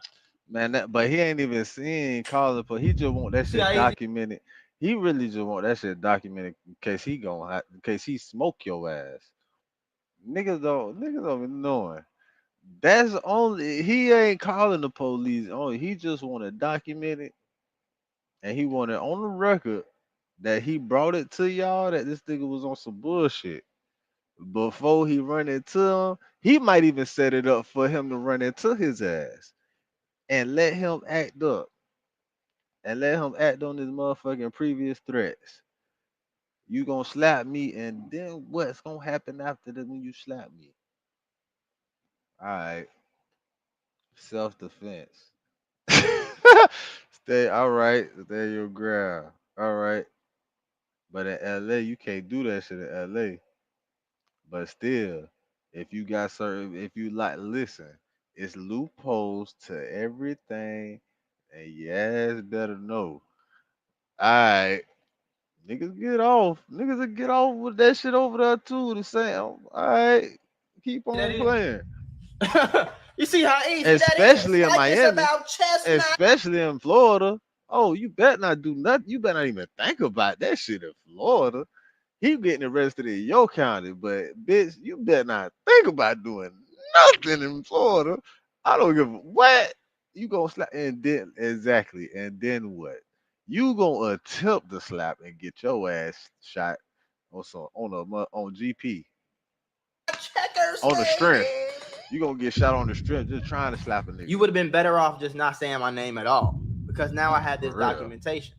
Man, but he ain't even seen calling for. He just want that shit documented. He really just want that shit documented in case in case he smoke your ass. Niggas don't be knowing. That's only he ain't calling the police. Only he just want to document it, and he want it on the record that he brought it to y'all that this nigga was on some bullshit. Before he run into him, he might even set it up for him to run into his ass and let him act up and let him act on his motherfucking previous threats. You gonna slap me, and then what's gonna happen after that when you slap me? All right, self-defense. All right. There your ground. All right. But in LA, you can't do that shit in LA. But still, if you got certain, if you like, listen, it's loopholes to everything, and your ass better know. All right, niggas get off. Niggas will get off with that shit over there too. The same. All right, keep on playing. You see how easy that is? Especially in Like it's Miami, about chestnut. especially in Florida. Oh, you better not do nothing. You better not even think about that shit in Florida. He getting arrested in your county, but bitch, you better not think about doing nothing in Florida. I don't give a what. You gonna slap and then exactly, and then what? You gonna attempt to slap and get your ass shot on GP on the strength. You gonna get shot on the strength just trying to slap a nigga. You would have been better off just not saying my name at all, because now I had this For real. documentation.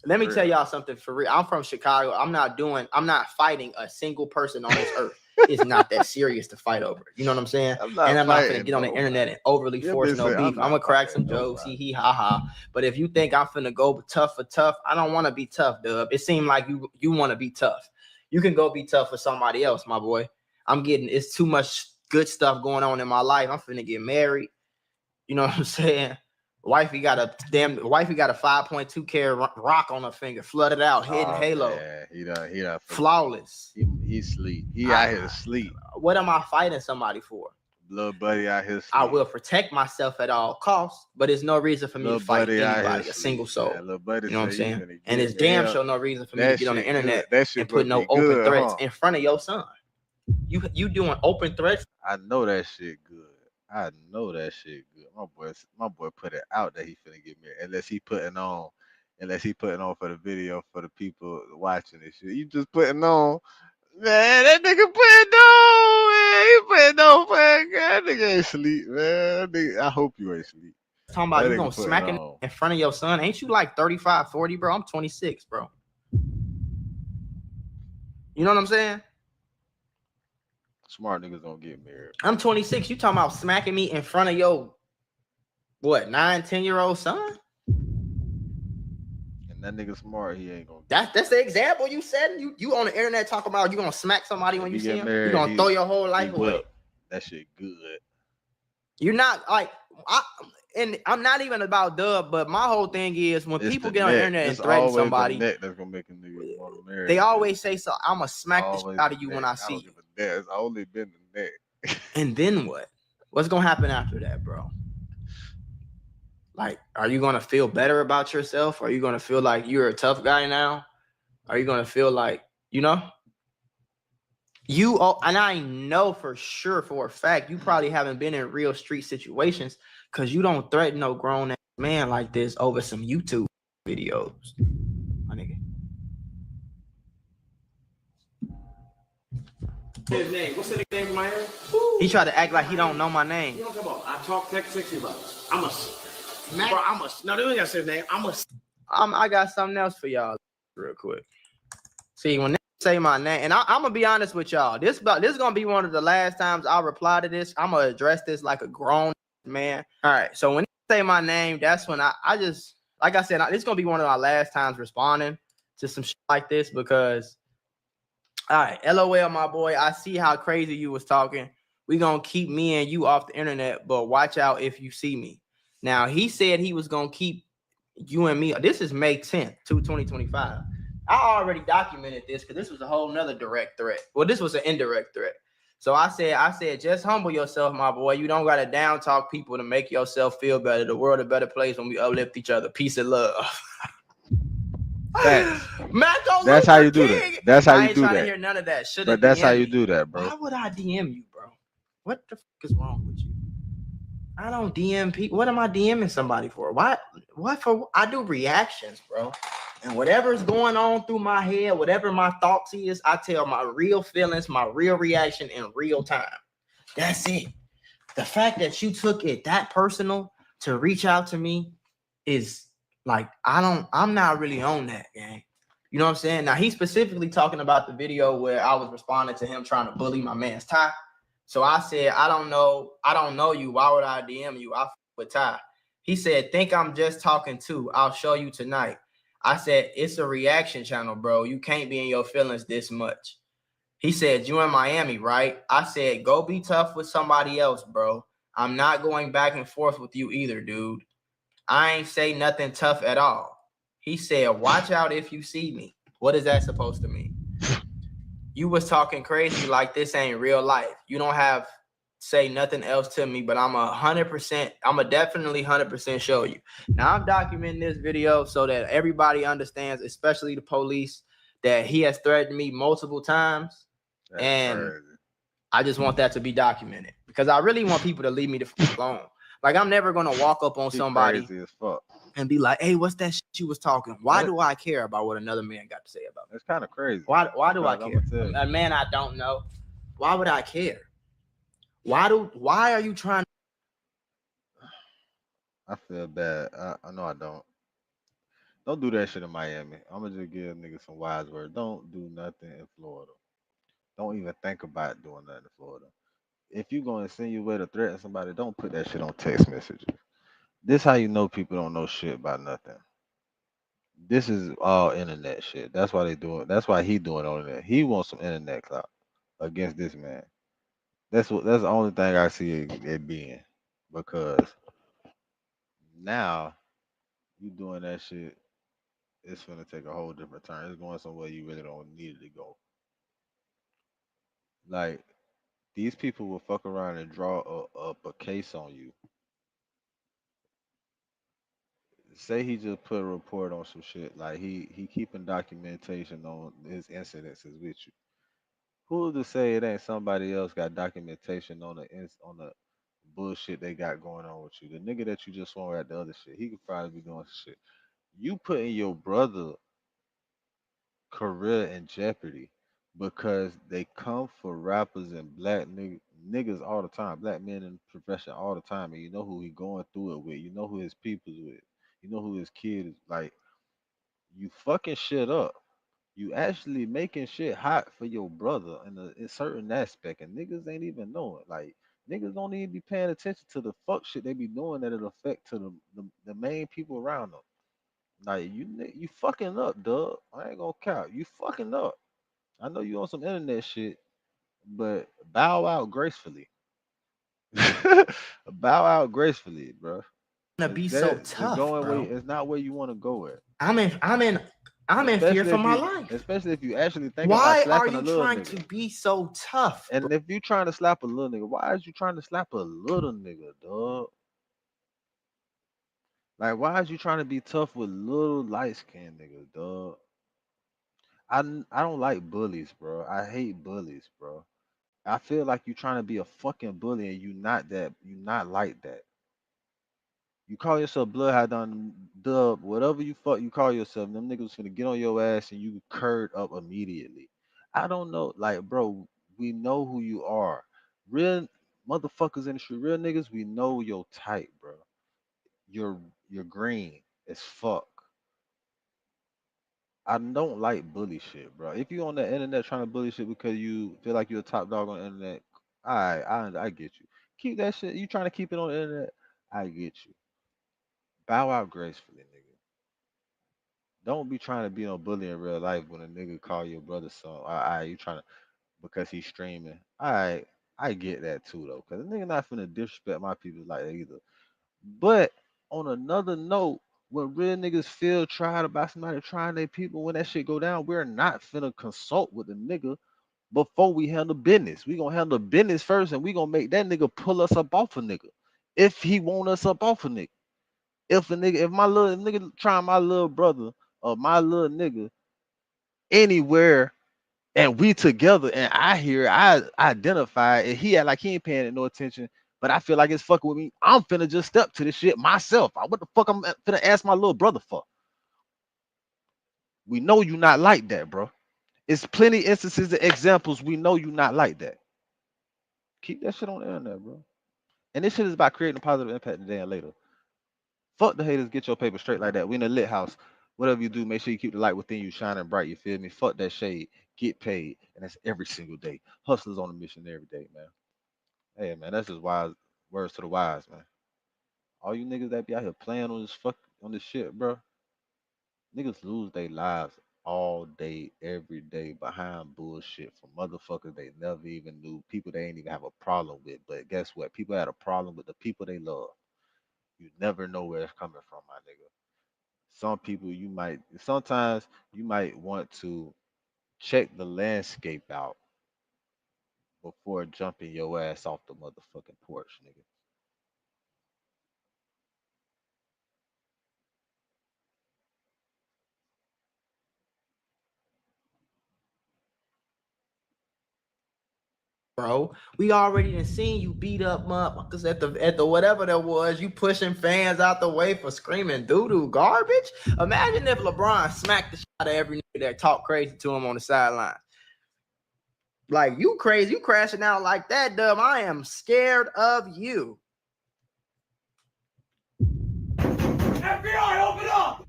Let me For tell real. y'all something for real. I'm from Chicago. I'm not fighting a single person on this earth. It's not that serious to fight over. You know what I'm saying? I'm not And I'm not gonna fighting get on the nobody. internet and overly You force been no saying, beef. I'm I'm not gonna crack fighting some jokes, nobody. hee hee ha ha. But if you think I'm finna go tough for tough, I don't want to be tough, Dub. It seemed like you want to be tough. You can go be tough for somebody else, my boy. It's too much good stuff going on in my life. I'm finna get married. You know what I'm saying? Wifey got a 5.2 carat rock on her finger, flooded out, hidden halo. Man, he done Flawless. He sleep. He out here to sleep. What am I fighting somebody for? Little buddy out here sleep. I will protect myself at all costs, but there's no reason for me Little to fight buddy out anybody, here a single sleep, soul. man. Little buddy You know what I'm say he saying? finna And get it's damn hell. sure no reason for me to That get on the shit internet good. That shit and put no must be open good, threats huh? in front of your son. You doing open threats? I know that shit good. I know that shit good. My boy put it out that he finna get married. Unless he putting on for the video for the people watching this shit. You just putting on. Man, that nigga putting on, man. He putting on, man. That nigga ain't sleep, man. That nigga, I hope you ain't sleep. Talking about That you nigga gonna putting smack it on. in front of your son. Ain't you like 35, 40, bro? I'm 26, bro. You know what I'm saying? Smart niggas don't get married. I'm 26. You talking about smacking me in front of your 9, 10-year-old son? And that nigga smart, he ain't gonna. That's the example you said. You on the internet talking about you gonna smack somebody when you He see get him. married, You gonna he- throw your whole life he away. will. That shit good. You're not like and I'm not even about Dub, but my whole thing is when It's people the get on the neck. internet and It's threaten always the somebody, neck that's gonna make a nigga want to marry. they you. always say so. I'ma smack the Always shit out the of you when neck. I see don't you. give a damn. It's only been the neck. And then what? What's gonna happen after that, bro? Like, are you gonna feel better about yourself? Are you gonna feel like you're a tough guy now? Are you gonna feel like, and I know for sure, for a fact, you probably haven't been in real street situations because you don't threaten no grown ass man like this over some YouTube videos, my nigga. His name. What's the name of my area? He tried to act like he don't know my name. You don't come on. I talk text you about it. No, they ain't gotta say his name. I got something else for y'all real quick. See, when they say my name, and I'm gonna be honest with y'all, this is gonna be one of the last times I reply to this. I'm gonna address this like a grown man. All right, so when they say my name, that's when I just, like I said, this is gonna be one of my last times responding to some shit like this because, all right, LOL, my boy, I see how crazy you was talking. We gonna keep me and you off the internet, but watch out if you see me. Now, he said he was going to keep you and me. This is May 10th, 2025. I already documented this because this was a whole nother direct threat. Well, this was an indirect threat. So I said, just humble yourself, my boy. You don't got to down talk people to make yourself feel better. The world a better place when we uplift each other. Peace and love. Facts. Martin That's how you do Luther that. King. That's how I you ain't do trying that. to hear none of that. Should But that's how you do that, bro. Why would I DM you, bro? What the fuck is wrong with you? I don't DM people. What am I DMing somebody for? What for? I do reactions, bro. And whatever's going on through my head, whatever my thoughts is, I tell my real feelings, my real reaction in real time. That's it. The fact that you took it that personal to reach out to me is like, I'm not really on that, gang. You know what I'm saying? Now, he's specifically talking about the video where I was responding to him trying to bully my man's Ty. So I said, I don't know you. Why would I DM you? I f with Ty. He said, think I'm just talking too. I'll show you tonight. I said, it's a reaction channel, bro. You can't be in your feelings this much. He said, you in Miami, right? I said, go be tough with somebody else, bro. I'm not going back and forth with you either, dude. I ain't say nothing tough at all. He said, watch out if you see me. What is that supposed to mean? You was talking crazy like this ain't real life. You don't have say nothing else to me, but I'm 100%, I'm a definitely 100% show you. Now I'm documenting this video so that everybody understands, especially the police, that he has threatened me multiple times. That's and crazy. I just want that to be documented because I really want people to leave me the fuck alone. Like I'm never gonna walk up on somebody Crazy as fuck. and be like, hey, what's that shit you was talking? Why do I care about what another man got to say about me? It's kind of crazy. Why do I Because care? I'ma tell you. A man I don't know. Why would I care? Why are you trying? I feel bad. I know I don't. Don't do that shit in Miami. I'm gonna just give niggas some wise words. Don't do nothing in Florida. Don't even think about doing nothing in Florida. If you gonna insinuate or threaten somebody, don't put that shit on text messages. This how you know people don't know shit about nothing. This is all internet shit. That's why they do it. That's why he doing it on there. He wants some internet clout against this man. That's the only thing I see it being. Because now you doing that shit, it's gonna take a whole different turn. It's going somewhere you really don't need it to go. Like these people will fuck around and draw up a case on you. Say he just put a report on some shit, like he keeping documentation on his incidences with you. Who's to say it ain't somebody else got documentation on on the bullshit they got going on with you? The nigga that you just swore at the other shit, he could probably be doing some shit. You putting your brother career in jeopardy because they come for rappers and black niggas all the time, black men in the profession all the time, and you know who he going through it with, you know who his people's with, you know who his kid is. Like you fucking shit up. You actually making shit hot for your brother in a certain aspect, and niggas ain't even knowing. Like niggas don't even be paying attention to the fuck shit they be doing that it affect to the main people around them. Like you fucking up, dog. I ain't gonna count. You fucking up. I know you on some internet shit, but bow out gracefully. Bow out gracefully, bro. To be so tough, bro. It's not where you want to go at. I'm in fear for my life. Especially if you actually think Why about are slapping a you little trying nigga. to be so tough? And if you trying to slap a little nigga, why is you trying to slap a little nigga, dog? Like, why is you trying to be tough with little light skinned niggas, dog? I don't like bullies, bro. I hate bullies, bro. I feel like you trying to be a fucking bully and you not that. You not like that. You call yourself Bloodhound Don Dub, whatever you fuck you call yourself. Them niggas finna get on your ass and you curd up immediately. I don't know, like, bro. We know who you are. Real motherfuckers in the street, real niggas. We know your type, bro. You're green as fuck. I don't like bully shit, bro. If you on the internet trying to bully shit because you feel like you're a top dog on the internet, I get you. Keep that shit. You trying to keep it on the internet, I get you. Bow out gracefully, nigga. Don't be trying to be no bully in real life when a nigga call your brother son. You trying to because he's streaming. I get that too though, cause a nigga not finna disrespect my people like that either. But on another note, when real niggas feel tried about somebody trying their people, when that shit go down, we're not finna consult with the nigga before we handle business. We gonna handle business first, and we gonna make that nigga pull us up off a nigga if he want us up off a nigga. If my little nigga trying my little brother or my little nigga anywhere and we together and I identify and he act like he ain't paying it no attention, but I feel like it's fucking with me, I'm finna just step to this shit myself. What the fuck I'm finna ask my little brother for? We know you not like that, bro. It's plenty instances and examples we know you not like that. Keep that shit on the internet, bro. And this shit is about creating a positive impact today and later. Fuck the haters, get your paper straight like that. We in a lit house. Whatever you do, make sure you keep the light within you shining bright. You feel me? Fuck that shade. Get paid. And that's every single day. Hustlers on a mission every day, man. Hey, man, that's just wise words to the wise, man. All you niggas that be out here playing on this shit, bro. Niggas lose their lives all day, every day behind bullshit from motherfuckers they never even knew, people they ain't even have a problem with. But guess what? People had a problem with the people they love. You never know where it's coming from, my nigga. Sometimes you might want to check the landscape out before jumping your ass off the motherfucking porch, nigga. Bro, we already done seen you beat up motherfuckers at the whatever that was. You pushing fans out the way for screaming doo-doo garbage. Imagine if LeBron smacked the shit out of every nigga that talk crazy to him on the sideline. Like, you crazy, you crashing out like that, Dub. I am scared of you. FBI, open up!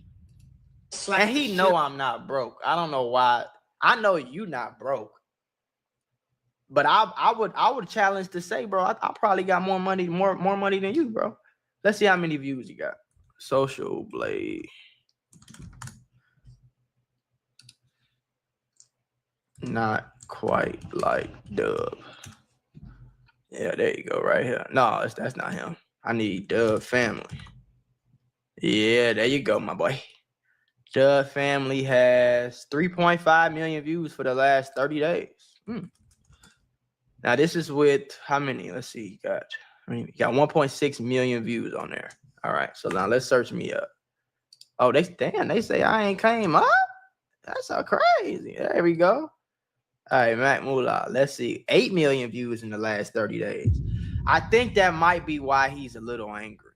And he know I'm not broke. I don't know why. I know you not broke. But I would challenge to say, bro, I probably got more money than you, bro. Let's see how many views you got. Social Blade. Not quite like Dub. Yeah, there you go, right here. No, that's not him. I need Dub Family. Yeah, there you go, my boy. Dub Family has 3.5 million views for the last 30 days. Now this is with how many? Let's see. You got 1.6 million views on there. All right. So now let's search me up. Oh, they say I ain't came up. That's so crazy. There we go. All right, Mac Moolah. Let's see. 8 million views in the last 30 days. I think that might be why he's a little angry.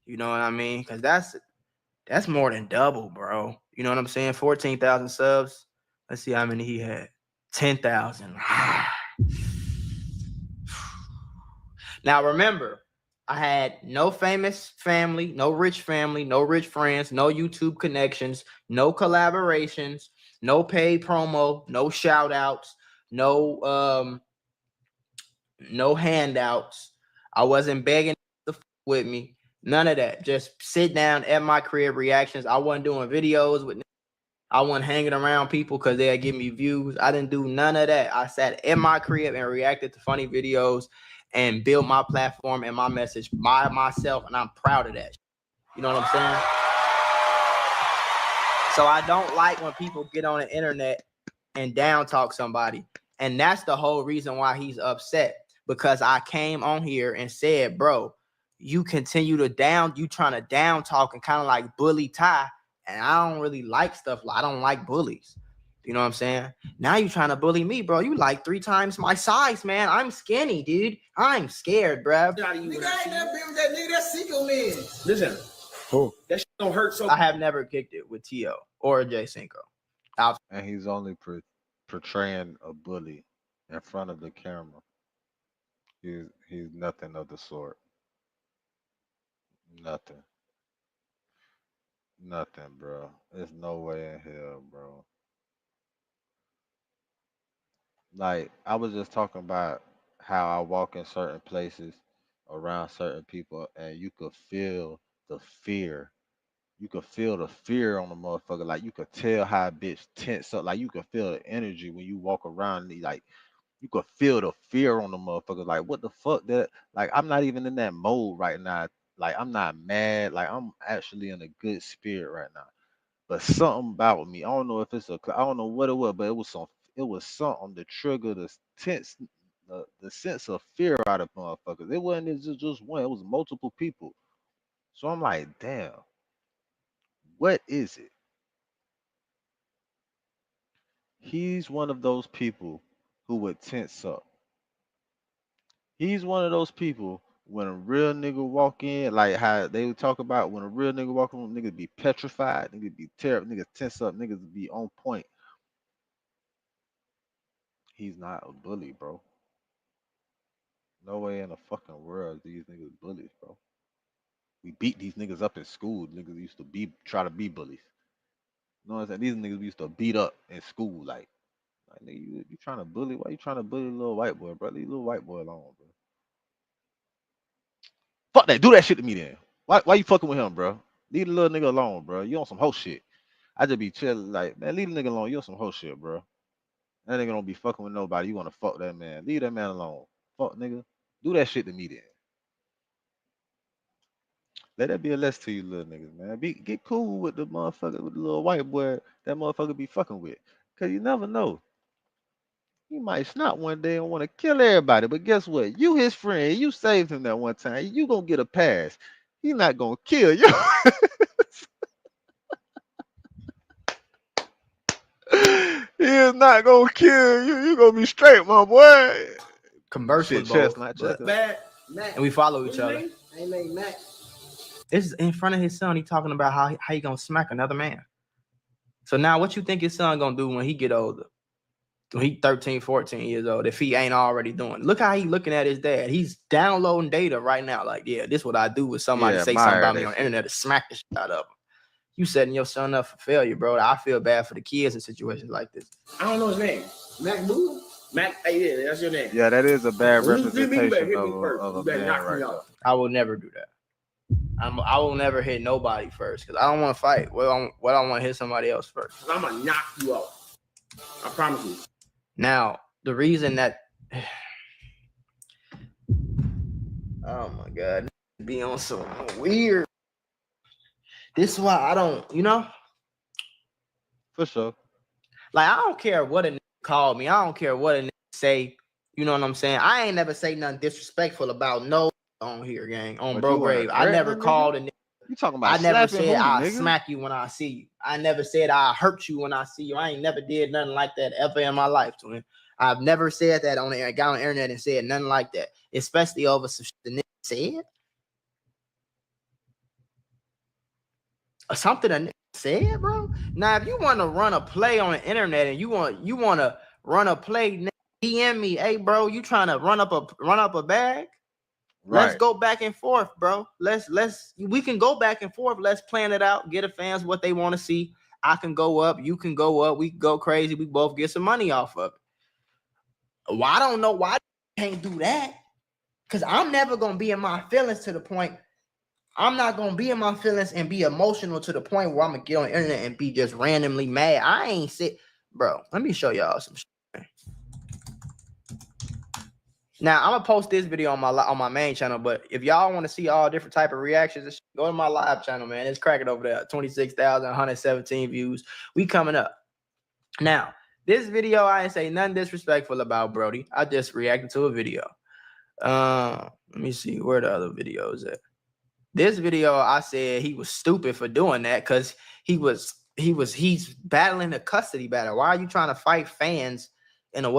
You know what I mean? Because that's more than double, bro. You know what I'm saying? 14,000 subs. Let's see how many he had. 10,000. Now, remember, I had no famous family, no rich family, no rich friends, no YouTube connections, no collaborations, no paid promo, no shout outs, no handouts. I wasn't begging to with me. None of that. Just sit down at my crib reactions. I wasn't doing videos with. I wasn't hanging around people because they'd give me views. I didn't do none of that. I sat in my crib and reacted to funny videos and build my platform and my message by myself, and I'm proud of that. You know what I'm saying? So I don't like when people get on the internet and down talk somebody, and that's the whole reason why he's upset, because I came on here and said, bro, you continue to you trying to down talk and kind of like bully Ty, and I don't really like stuff. I don't like bullies. You know what I'm saying? Now you trying to bully me, bro. You like 3 times my size, man. I'm skinny, dude. I'm scared, bro. Nigga, I ain't never been with that nigga. That's Cinco Man. Listen. Who? That shit don't hurt so. I have never kicked it with T.O. or J Cinco. And he's only portraying a bully in front of the camera. He's nothing of the sort. Nothing, bro. There's no way in hell, bro. Like, I was just talking about how I walk in certain places around certain people, and you could feel the fear. You could feel the fear on the motherfucker. Like, you could tell how a bitch tense up. Like, you could feel the energy when you walk around. Like, you could feel the fear on the motherfucker. Like, what the fuck? Like, I'm not even in that mode right now. Like, I'm not mad. Like, I'm actually in a good spirit right now. But something about me, I don't know if I don't know what it was, but it was something to trigger the sense of fear out of motherfuckers. It wasn't just one, it was multiple people. So I'm like, damn, what is it? He's one of those people who would tense up. He's one of those people when a real nigga walk in, like how they would talk about when a real nigga walk in, niggas be petrified, niggas be terrible, niggas tense up, niggas be on point. He's not a bully, bro. No way in the fucking world these niggas bullies, bro. We beat these niggas up in school. Niggas used to try to be bullies. You know what I'm saying? These niggas used to beat up in school. Like nigga, you trying to bully? Why you trying to bully a little white boy, bro? Leave little white boy alone, bro. Fuck that. Do that shit to me then. Why you fucking with him, bro? Leave the little nigga alone, bro. You on some hoe shit. I just be chilling like, man, leave the nigga alone. You on some hoe shit, bro. That nigga don't be fucking with nobody. You wanna fuck that man. Leave that man alone. Fuck nigga. Do that shit to me then. Let that be a lesson to you little niggas, man. Get cool with the motherfucker, with the little white boy that motherfucker be fucking with. Cause you never know. He might snap one day and want to kill everybody. But guess what? You his friend. You saved him that one time. You gonna get a pass. He not gonna kill you. He is not gonna kill you. You gonna be straight, my boy. Converse Shit, with both. chestnut, but- chestnut. Matt. And we follow each other. Hey, name Matt. This is in front of his son. He talking about how he gonna smack another man. So now what you think his son gonna do when he get older? When he 13, 14 years old, if he ain't already doing. Look how he looking at his dad. He's downloading data right now. Like, yeah, this what I do with somebody Yeah, say something admire about me that on the shit. internet to smack the shit out of him. You setting your son up for failure, bro. I feel bad for the kids in situations like this. I don't know his name. Mac Boo? Mac, hey, yeah, that's your name. Yeah, that is a bad You better representation hit of me first. a You better man knock me right out. there. I will never do that. I will never hit nobody first because I don't want to fight. Well, I want to hit somebody else first. I'm gonna knock you out. I promise you. Now, the reason that oh my god, be on some weird. This is why I don't, For sure. like I don't care what a nigga call me. I don't care what a nigga say. You know what I'm saying? I ain't never say nothing disrespectful about no on here, gang. On But Bro you wanna Grave. I threaten never a nigga? called a nigga. You talking about I never slapping said who, I nigga? smack you when I see you. I never said I hurt you when I see you. I ain't never did nothing like that ever in my life to him. I've never said that on the air, got on the internet and said nothing like that, especially over some shit the nigga said. Or something a nigga said, bro. Now, if you want to run a play on the internet and you want to run a play, nigga, DM me, hey, bro, you trying to run up a bag? Let's Right. go back and forth, bro. We can go back and forth. Let's plan it out. Get the fans what they want to see. I can go up. You can go up. We can go crazy. We both get some money off of it. Well, I don't know why you can't do that. Because I'm never going to be in my feelings to the point. I'm not going to be in my feelings and be emotional to the point where I'm going to get on the internet and be just randomly mad. I ain't sit. Bro, let me show y'all some shit. Now I'm gonna post this video on my main channel, but if y'all want to see all different type of reactions, go to my live channel, man. It's cracking over there. 26,117 views. We coming up. Now, this video, I ain't say nothing disrespectful about Brody. I just reacted to a video. Let me see where the other videos at. This video, I said he was stupid for doing that because he's battling a custody battle. Why are you trying to fight fans in a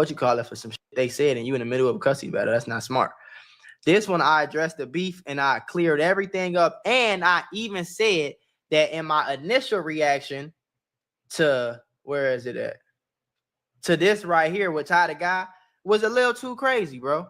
for some shit they said and you in the middle of a custody battle? That's not smart. This one, I addressed the beef and I cleared everything up. And I even said that in my initial reaction to, where is it at? To this right here with Ty the Guy was a little too crazy, bro.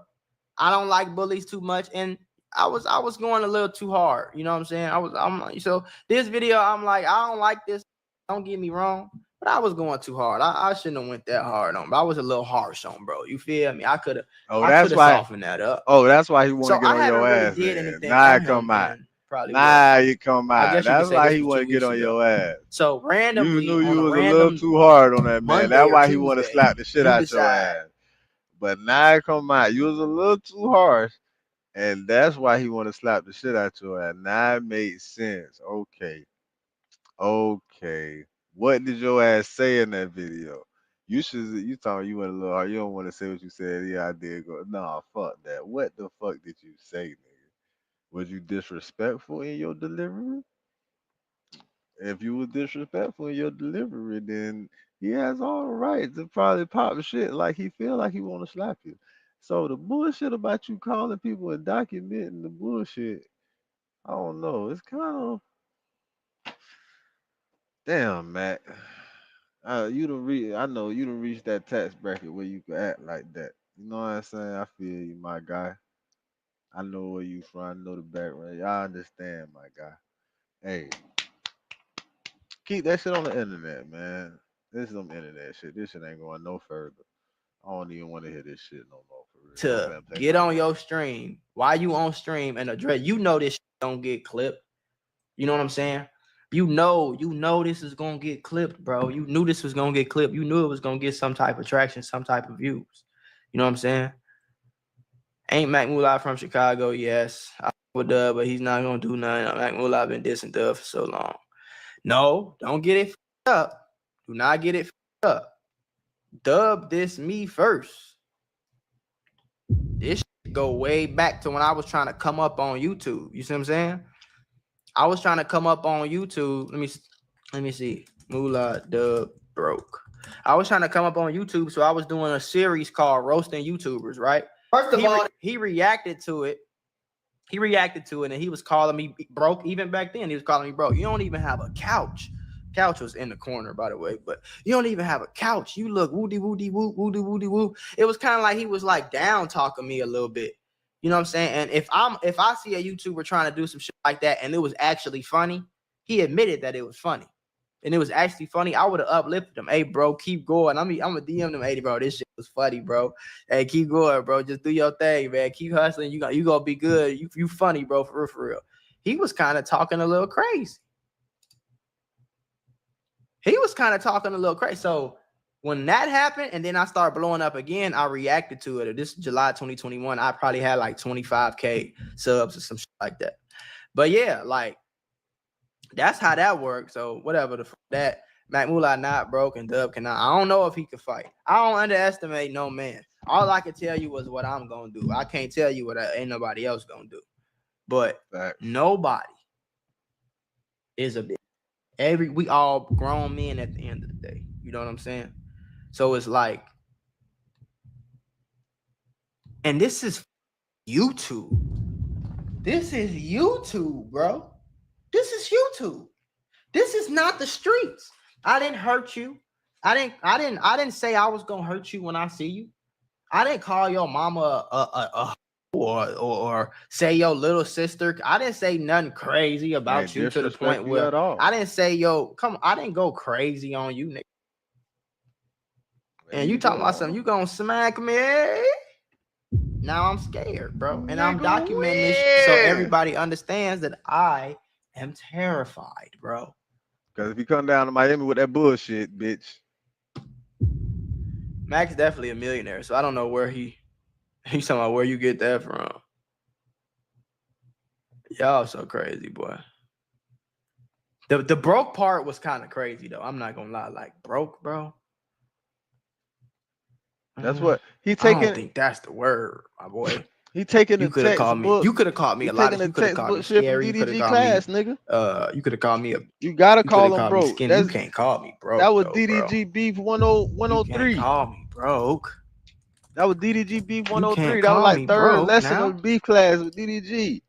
I don't like bullies too much. And I was going a little too hard. You know what I'm saying? So this video, I'm like, I don't like this. Don't get me wrong. But I was going too hard. I shouldn't have went that hard on. But I was a little harsh on, bro. You feel me? I could have. Oh, I that's could why. have softened that up. Oh, that's why he want to So get I on haven't your really ass. did man. anything Nah, on him, come out. man. Probably Nah, you come I out. guess you could That's say why this he was want to 2 get weeks on ago. your ass. So You randomly, knew you on a was a little random too hard on that man. Monday That's or why he want to Tuesday, slap the shit you out your decide. ass. But now come out. You was a little too harsh, and that's why he want to slap the shit out your ass. Now it makes sense. Okay. Okay. What did your ass say in that video? You talking you went a little hard. You don't want to say what you said. Yeah, I did go. Nah, fuck that. What the fuck did you say, nigga? Was you disrespectful in your delivery? If you was disrespectful in your delivery, then he has all the right to probably pop shit like he feel like he want to slap you. So the bullshit about you calling people and documenting the bullshit, I don't know. It's kind of damn, Matt. I know you don't reach that tax bracket where you can act like that. You know what I'm saying? I feel you, my guy. I know where you from. I know the background. I understand, my guy. Hey, keep that shit on the internet, man. This is some internet shit. This shit ain't going no further. I don't even want to hear this shit no more for real. Go To ahead and play get my on game. your stream. Why you on stream and address? You know this shit don't get clipped. You know what I'm saying? You know this is gonna get clipped, bro. You knew this was gonna get clipped. You knew it was gonna get some type of traction, some type of views. You know what I'm saying? Ain't Mac Moolah from Chicago? Yes, I with Dub, but he's not gonna do nothing. Mac Moolah been dissing Dub for so long. No, don't get it up. Do not get it up. Dub dissed me first. This shit go way back to when I was trying to come up on YouTube. You see what I'm saying? I was trying to come up on YouTube. Let me see. Moolah Dub broke. I was trying to come up on YouTube, so I was doing a series called Roasting YouTubers, right? First of all, he reacted to it. And he was calling me broke. Even back then, he was calling me broke. You don't even have a couch. Couch was in the corner, by the way, but you don't even have a couch. You look woody woody woo woody woody woo. It was kind of like he was like down talking me a little bit. You know what I'm saying? And if I see a YouTuber trying to do some shit like that and it was actually funny, he admitted that it was funny. And it was actually funny, I would have uplifted him. Hey, bro, keep going. I'm gonna DM them, hey, bro, this shit was funny, bro. Hey, keep going, bro. Just do your thing, man. Keep hustling. You gonna be good. You funny, bro, for real. He was kind of talking a little crazy. So when that happened, and then I started blowing up again, I reacted to it. This is July 2021. I probably had like 25K subs or some shit like that. But yeah, like, that's how that works. So whatever that Mac Moolah not broke and Dub cannot. I don't know if he could fight. I don't underestimate no man. All I can tell you is what I'm gonna do. I can't tell you what ain't nobody else gonna do. But nobody is a bitch. We all grown men at the end of the day. You know what I'm saying? So it's like, and this is YouTube. This is YouTube, bro. This is YouTube. This is not the streets. I didn't hurt you. I didn't say I was gonna hurt you when I see you. I didn't call your mama or say your little sister. I didn't say nothing crazy about you to the point where I didn't say I didn't go crazy on you, nigga. And you talking about something, you gonna smack me? Now I'm scared, bro. And I'm documenting this so everybody understands that I am terrified, bro. Because if you come down to Miami with that bullshit, bitch. Mac's definitely a millionaire, so I don't know where he's talking about where you get that from. Y'all so crazy, boy. The broke part was kind of crazy though. I'm not gonna lie, like broke, bro. That's what he taking. I don't think that's the word, my boy. He taking. You could have called me. You could have called me a lot. You could have called me scary. You could have called class, me, nigga. You could have called me a. You gotta call him broke. You can't call me broke. That was DDG beef 103. You can't call me broke. That was DDG beef 103. That was like third lesson of beef class with DDG.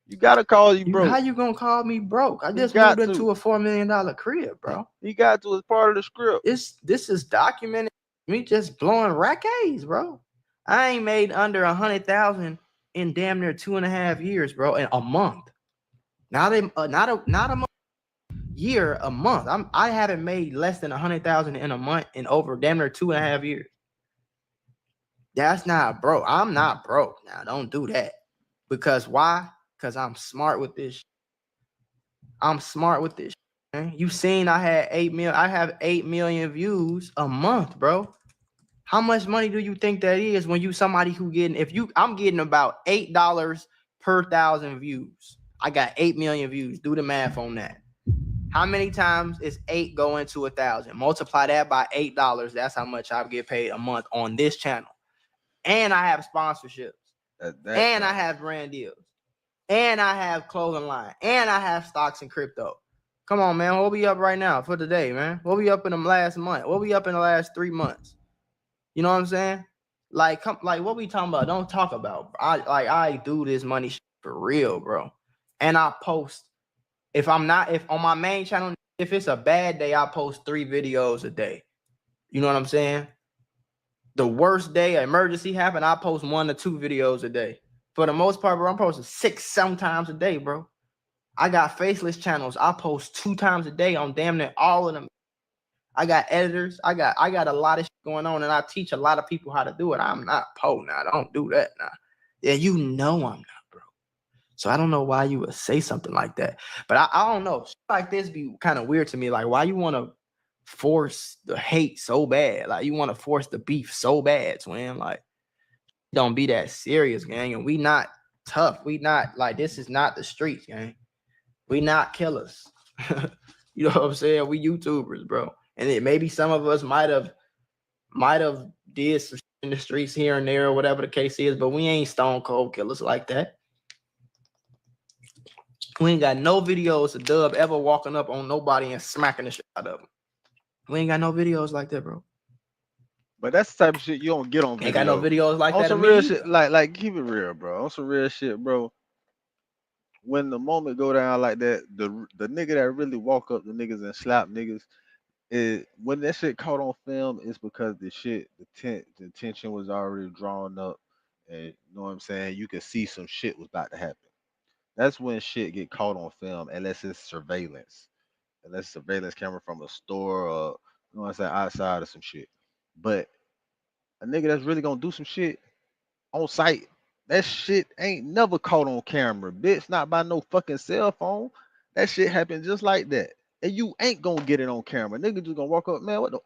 You gotta call you broke. How you gonna call me broke? I just moved into a $4 million crib, bro. He got to as part of the script. This is documented. Me just blowing rackets, bro. I ain't made under 100,000 in damn near 2.5 years, bro. In a month, not a month, year, a month. I haven't made less than 100,000 in a month in over damn near 2.5 years. That's not broke. I'm not broke now. Don't do that. Because why? Because I'm smart with this. I'm smart with this. Man. You seen I had 8 million. I have 8 million views a month, bro. How much money do you think that is when you somebody who I'm getting about $8 per 1,000 views. I got 8 million views. Do the math on that. How many times is 8 going to 1,000? Multiply that by $8. That's how much I get paid a month on this channel. And I have sponsorships. And I have brand deals. And I have clothing line. And I have stocks and crypto. Come on, man. What we up right now for today, man? What we up in the last month? What we up in the last 3 months? You know what I'm saying? Like what we talking about? Don't talk about. I do this money for real, bro. And I post. If on my main channel, if it's a bad day, I post 3 videos a day. You know what I'm saying? The worst day, an emergency happened, I post 1 to 2 videos a day. For the most part, bro, I'm posting 6 sometimes a day, bro. I got faceless channels. I post 2 times a day on damn near all of them. I got editors. I got a lot of shit going on, and I teach a lot of people how to do it. I'm not po now. Don't do that now. Yeah, you know I'm not, bro. So I don't know why you would say something like that. But I don't know. Shit like this be kind of weird to me. Like, why you want to force the hate so bad? Like, you want to force the beef so bad, twin. Like, don't be that serious, gang. And we not tough. We not like, this is not the streets, gang. We not killers. You know what I'm saying? We YouTubers, bro. And it maybe some of us might have did some shit in the streets here and there or whatever the case is, but we ain't stone cold killers like that. We ain't got no videos of Dub ever walking up on nobody and smacking the shit out of them. We ain't got no videos like that, bro. But that's the type of shit you don't get on video. Ain't got no videos like on that. some real shit, like keep it real, bro. On some real shit, bro. When the moment go down like that, the nigga that really walk up the niggas and slap niggas, when that shit caught on film, it's because the tension was already drawn up, and you know what I'm saying. You could see some shit was about to happen. That's when shit get caught on film, unless it's surveillance camera from a store or you know what I'm saying, outside of some shit. But a nigga that's really gonna do some shit on site, that shit ain't never caught on camera, bitch. Not by no fucking cell phone. That shit happened just like that. And you ain't gonna get it on camera. Nigga just gonna walk up, man, what the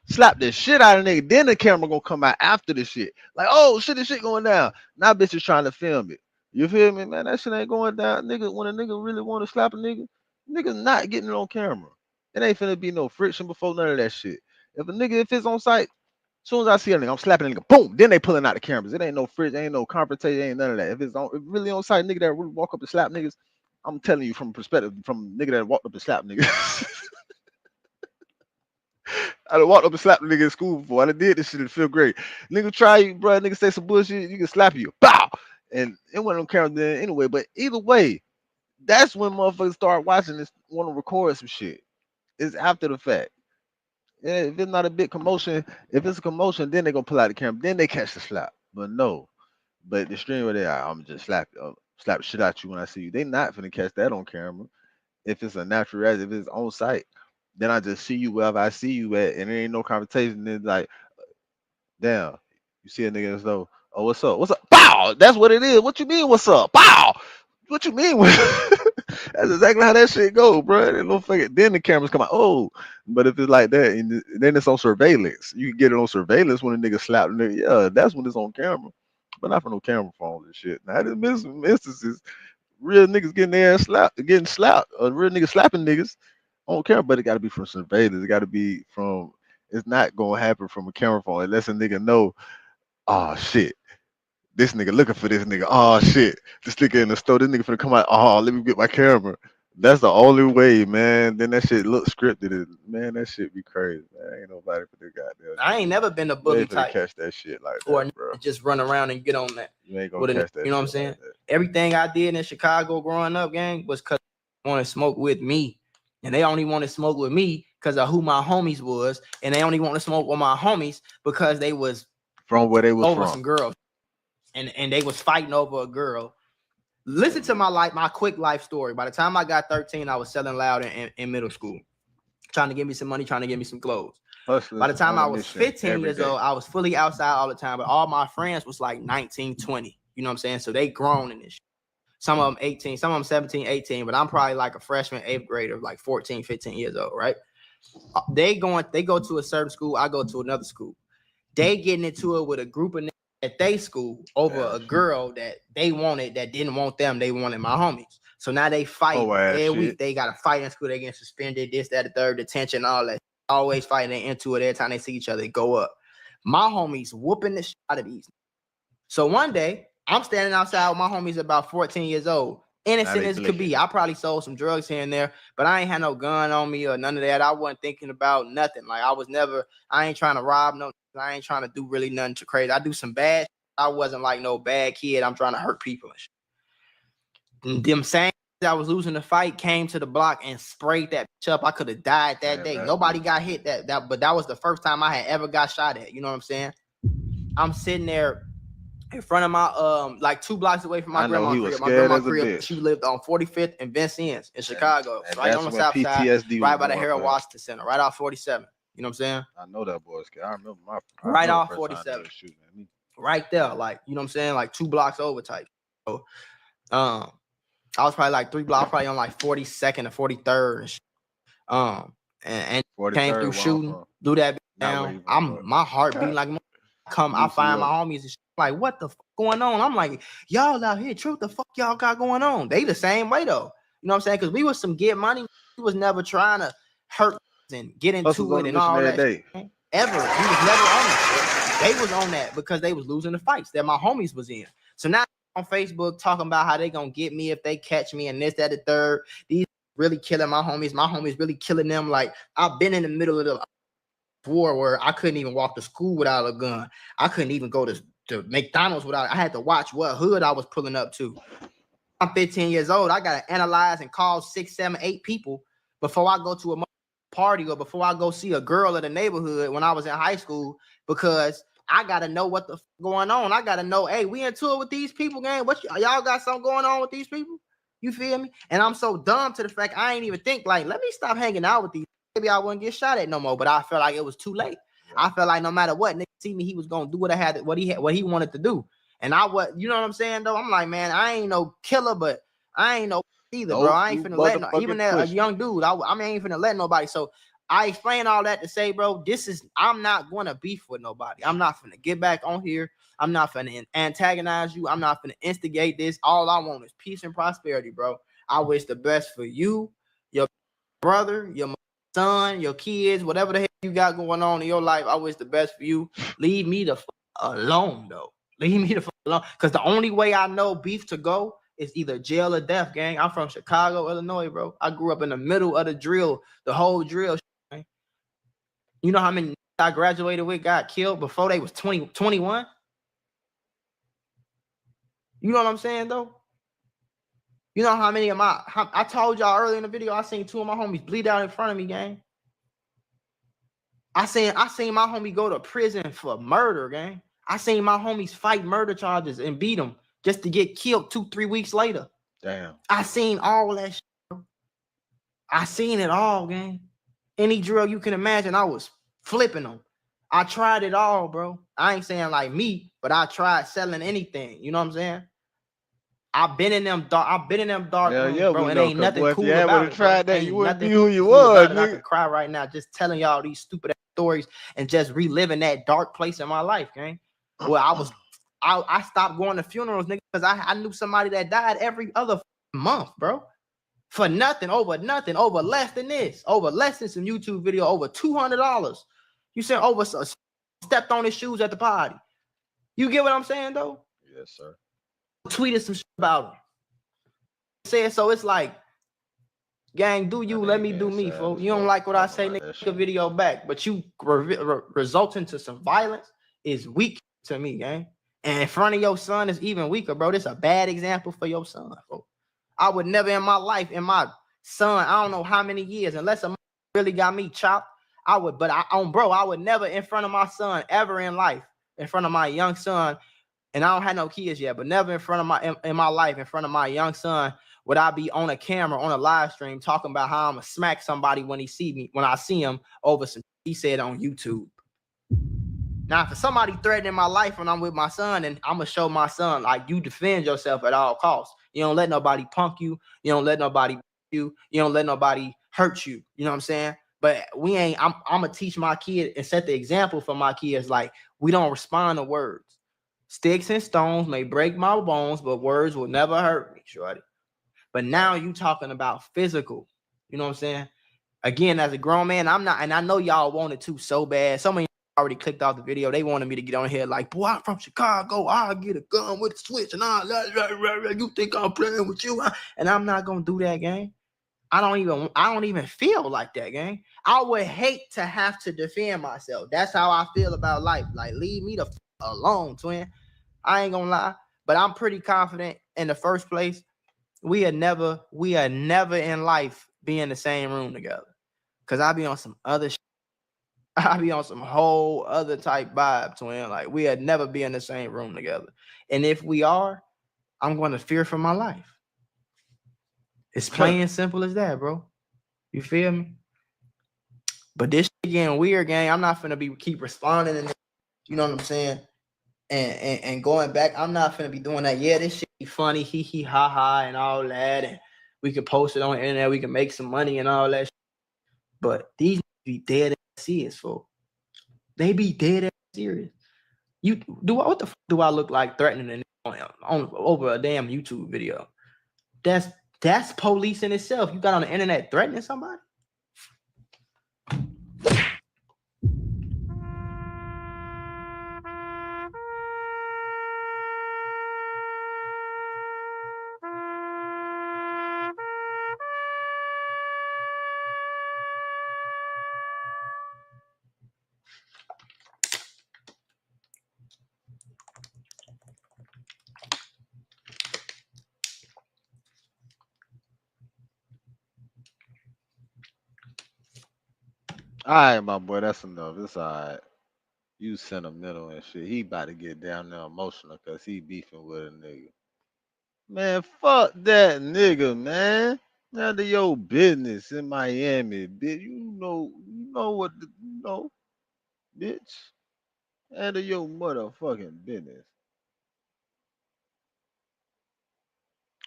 slap the shit out of nigga. Then the camera gonna come out after the shit. Like, oh shit, this shit going down. Now bitch is trying to film it. You feel me, man? That shit ain't going down. Nigga, when a nigga really want to slap a nigga, nigga not getting it on camera. It ain't finna be no friction before none of that shit. If it's on site, as soon as I see a nigga, I'm slapping a nigga, boom, then they pulling out the cameras. It ain't no fridge, ain't no confrontation, ain't none of that. If it's really on site, nigga that really walk up and slap niggas, I'm telling you from perspective, from nigga that walked up and slapped niggas. I done walked up and slapped a nigga in school before. I done did this shit in 5th grade. Nigga try you, bro, nigga say some bullshit, you can slap you. Bow! And it wasn't on camera then anyway, but either way, that's when motherfuckers start watching this, want to record some shit. It's after the fact. Yeah, if it's not a big commotion, if it's a commotion, then they gonna pull out the camera, then they catch the slap. But no, but the stream where they are, I'm just slap the shit out you when I see you. They not finna catch that on camera. If it's a natural, if it's on site, then I just see you wherever I see you at, and there ain't no conversation. Then like, damn, you see a nigga as though, oh, what's up? What's up? Pow! That's what it is. What you mean? What's up? Pow! What you mean? That's exactly how that shit go, bro. Then the cameras come out. Oh, but if it's like that, and then it's on surveillance. You can get it on surveillance when a nigga slap a nigga. Yeah, that's when it's on camera, but not for no camera phones and shit. Now, there's some instances, real niggas getting their ass slapped, getting slapped, or real niggas slapping niggas on camera, but it got to be from surveillance. It got to be from. It's not gonna happen from a camera phone unless a nigga know. Oh shit. This nigga looking for this nigga. Oh shit. This nigga in the store. This nigga finna come out. Oh, let me get my camera. That's the only way, man. Then that shit look scripted. Man, that shit be crazy, man. Ain't nobody for the goddamn. I ain't never been a bully type. Catch that shit like that, or bro. Just run around and get on that. You ain't gonna catch that. You know what I'm saying? Like everything I did in Chicago growing up, gang, was because they want to smoke with me. And they only want to smoke with me because of who my homies was. And they only want to smoke with my homies because they was from where they was over from. Some girls. And they was fighting over a girl. Listen to my quick life story. By the time I got 13, I was selling loud in middle school, trying to get me some money, trying to get me some clothes. Hustlers, by the time I was 15 years old, I was fully outside all the time, but all my friends was like 19, 20. You know what I'm saying? So they grown in this shit. Some of them 18, some of them 17, 18, but I'm probably like a freshman, 8th grader, like 14, 15 years old, right? They go to a certain school, I go to another school. They getting into it with a group of niggas at they school over a girl that they wanted that didn't want them. They wanted my homies. So now they fight every week. They got to fight in school. They get suspended, this, that, the third, detention, all that. Always fighting. They into it every time they see each other. They go up. My homies whooping the shit out of these. So one day, I'm standing outside with my homies about 14 years old. Innocent as could be. I probably sold some drugs here and there, but I ain't had no gun on me or none of that. I wasn't thinking about nothing. Like I ain't trying to rob no. I ain't trying to do really nothing too crazy. I do some bad shit. I wasn't like no bad kid. I'm trying to hurt people and shit. And them same I was losing the fight came to the block and sprayed that bitch up. I could have died that day. Nobody got hit but that was the first time I had ever got shot at. You know what I'm saying? I'm sitting there in front of my like 2 blocks away from my grandma's crib. My grandma's crib, she lived on 45th and Vincennes in Chicago. Right on the south side, right by the Harold Washington Center, right off 47. You know what I'm saying? I know that boy's scared. I remember my right off 47. Right there, like, you know what I'm saying? Like 2 blocks over type. So, I was probably like 3 blocks, probably on like 42nd or 43rd. And shit. And came 43rd, through where I'm shooting, from. blew that bitch Not where down. you from, My heart beating like I find my homies and shit, like, what the fuck going on? I'm like, y'all out here, truth, the fuck y'all got going on? They the same way though. You know what I'm saying? Because we was some get money. We was never trying to hurt and get into Hustle's on it the and mission all every that. day. Shit. Ever. We was never on that. They was on that because they was losing the fights that my homies was in. So now on Facebook talking about how they gonna get me if they catch me and this, that, the third. These really killing my homies. My homies really killing them. Like, I've been in the middle of the war where I couldn't even walk to school without a gun. I couldn't even go to McDonald's without. I had to watch what hood I was pulling up to. I'm 15 years old. I gotta analyze and call 6, 7, 8 people before I go to a party or before I go see a girl in the neighborhood when I was in high school, because I gotta know what the going on. I gotta know, hey, we into it with these people, gang. What y'all got something going on with these people? You feel me? And I'm so dumb to the fact I ain't even think like, let me stop hanging out with these. Maybe I wouldn't get shot at no more. But I felt like it was too late. I felt like no matter what, nigga see me, he was gonna do what he wanted to do. And you know what I'm saying though? I'm like, man, I ain't no killer, but I ain't no either, bro. I ain't finna let even a young dude. I ain't finna let nobody. So I explain all that to say, bro, I'm not gonna beef with nobody. I'm not finna get back on here. I'm not finna antagonize you. I'm not finna instigate this. All I want is peace and prosperity, bro. I wish the best for you, your brother, your son, your kids, whatever the heck you got going on in your life. I wish the best for you. Leave me the alone, though. Leave me the alone. Because the only way I know beef to go is either jail or death, gang. I'm from Chicago, Illinois, bro. I grew up in the middle of the drill, the whole drill. Gang. You know how many I graduated with got killed before they was 20, 21? You know what I'm saying, though? You know how many of I told y'all earlier in the video, I seen 2 of my homies bleed out in front of me, gang. I seen my homie go to prison for murder, gang. I seen my homies fight murder charges and beat them just to get killed 2-3 weeks later. Damn. I seen all that shit, bro. I seen it all, gang. Any drug you can imagine, I was flipping them. I tried it all, bro. I ain't saying like me, but I tried selling anything. You know what I'm saying? I've been in them dark rooms, bro. And ain't nothing cool about it. Tried that, ain't you wouldn't be nothing who you cool was, about it. I nigga. could cry right now just telling y'all these stupid ass stories and just reliving that dark place in my life, gang. Well, I stopped going to funerals, nigga, because I knew somebody that died every other month, bro. For nothing, over less than this, over less than some YouTube video, over $200. You said over stepped on his shoes at the party. You get what I'm saying, though? Yes, sir. Tweeted some shit about him. Said so. It's like, gang, do you, let me do me, folks. You don't like what I say, nigga, make a video back, but you result into some violence is weak to me, gang. And in front of your son is even weaker, bro. This is a bad example for your son, folks. I would never in my life, in my son, I don't know how many years, unless a really got me chopped, I would never in front of my son ever in life, in front of my young son. And I don't have no kids yet, but never in front of in my life, in front of my young son, would I be on a camera, on a live stream, talking about how I'm gonna smack somebody when I see him over some he said on YouTube. Now, for somebody threatening my life when I'm with my son, and I'm gonna show my son, like, you defend yourself at all costs. You don't let nobody punk you. You don't let nobody you. You don't let nobody hurt you. You know what I'm saying? But I'm gonna teach my kid and set the example for my kids. Like, we don't respond to words. Sticks and stones may break my bones, but words will never hurt me, shorty. But now you talking about physical. You know what I'm saying? Again, as a grown man, I'm not, and I know y'all wanted to so bad. Some of you already clicked off the video. They wanted me to get on here like, boy, I'm from Chicago. I'll get a gun with a switch and all that. You think I'm playing with you? And I'm not gonna do that, gang. I don't even feel like that, gang. I would hate to have to defend myself. That's how I feel about life. Like, leave me the alone, twin. I ain't gonna lie, but I'm pretty confident in the first place. We are never in life be in the same room together. Cause I be on some other shit. I be on some whole other type vibe, twin. Like, we had never be in the same room together. And if we are, I'm going to fear for my life. It's plain and simple as that, bro. You feel me? But this shit getting weird, gang. I'm not finna keep responding and, you know what I'm saying? And going back, I'm not finna be doing that. Yeah, this shit funny, hee hee ha ha, and all that, and we could post it on the internet. We can make some money and all that. But these be dead ass serious, folks. They be dead ass serious. You do what the fuck do I look like threatening on over a damn YouTube video? That's police in itself. You got on the internet threatening somebody. All right, my boy, that's enough. It's all right. You sentimental and shit. He about to get down there emotional because he beefing with a nigga. Man, fuck that nigga, man. None of your business in Miami, bitch. You know what you know, bitch. None of your motherfucking business.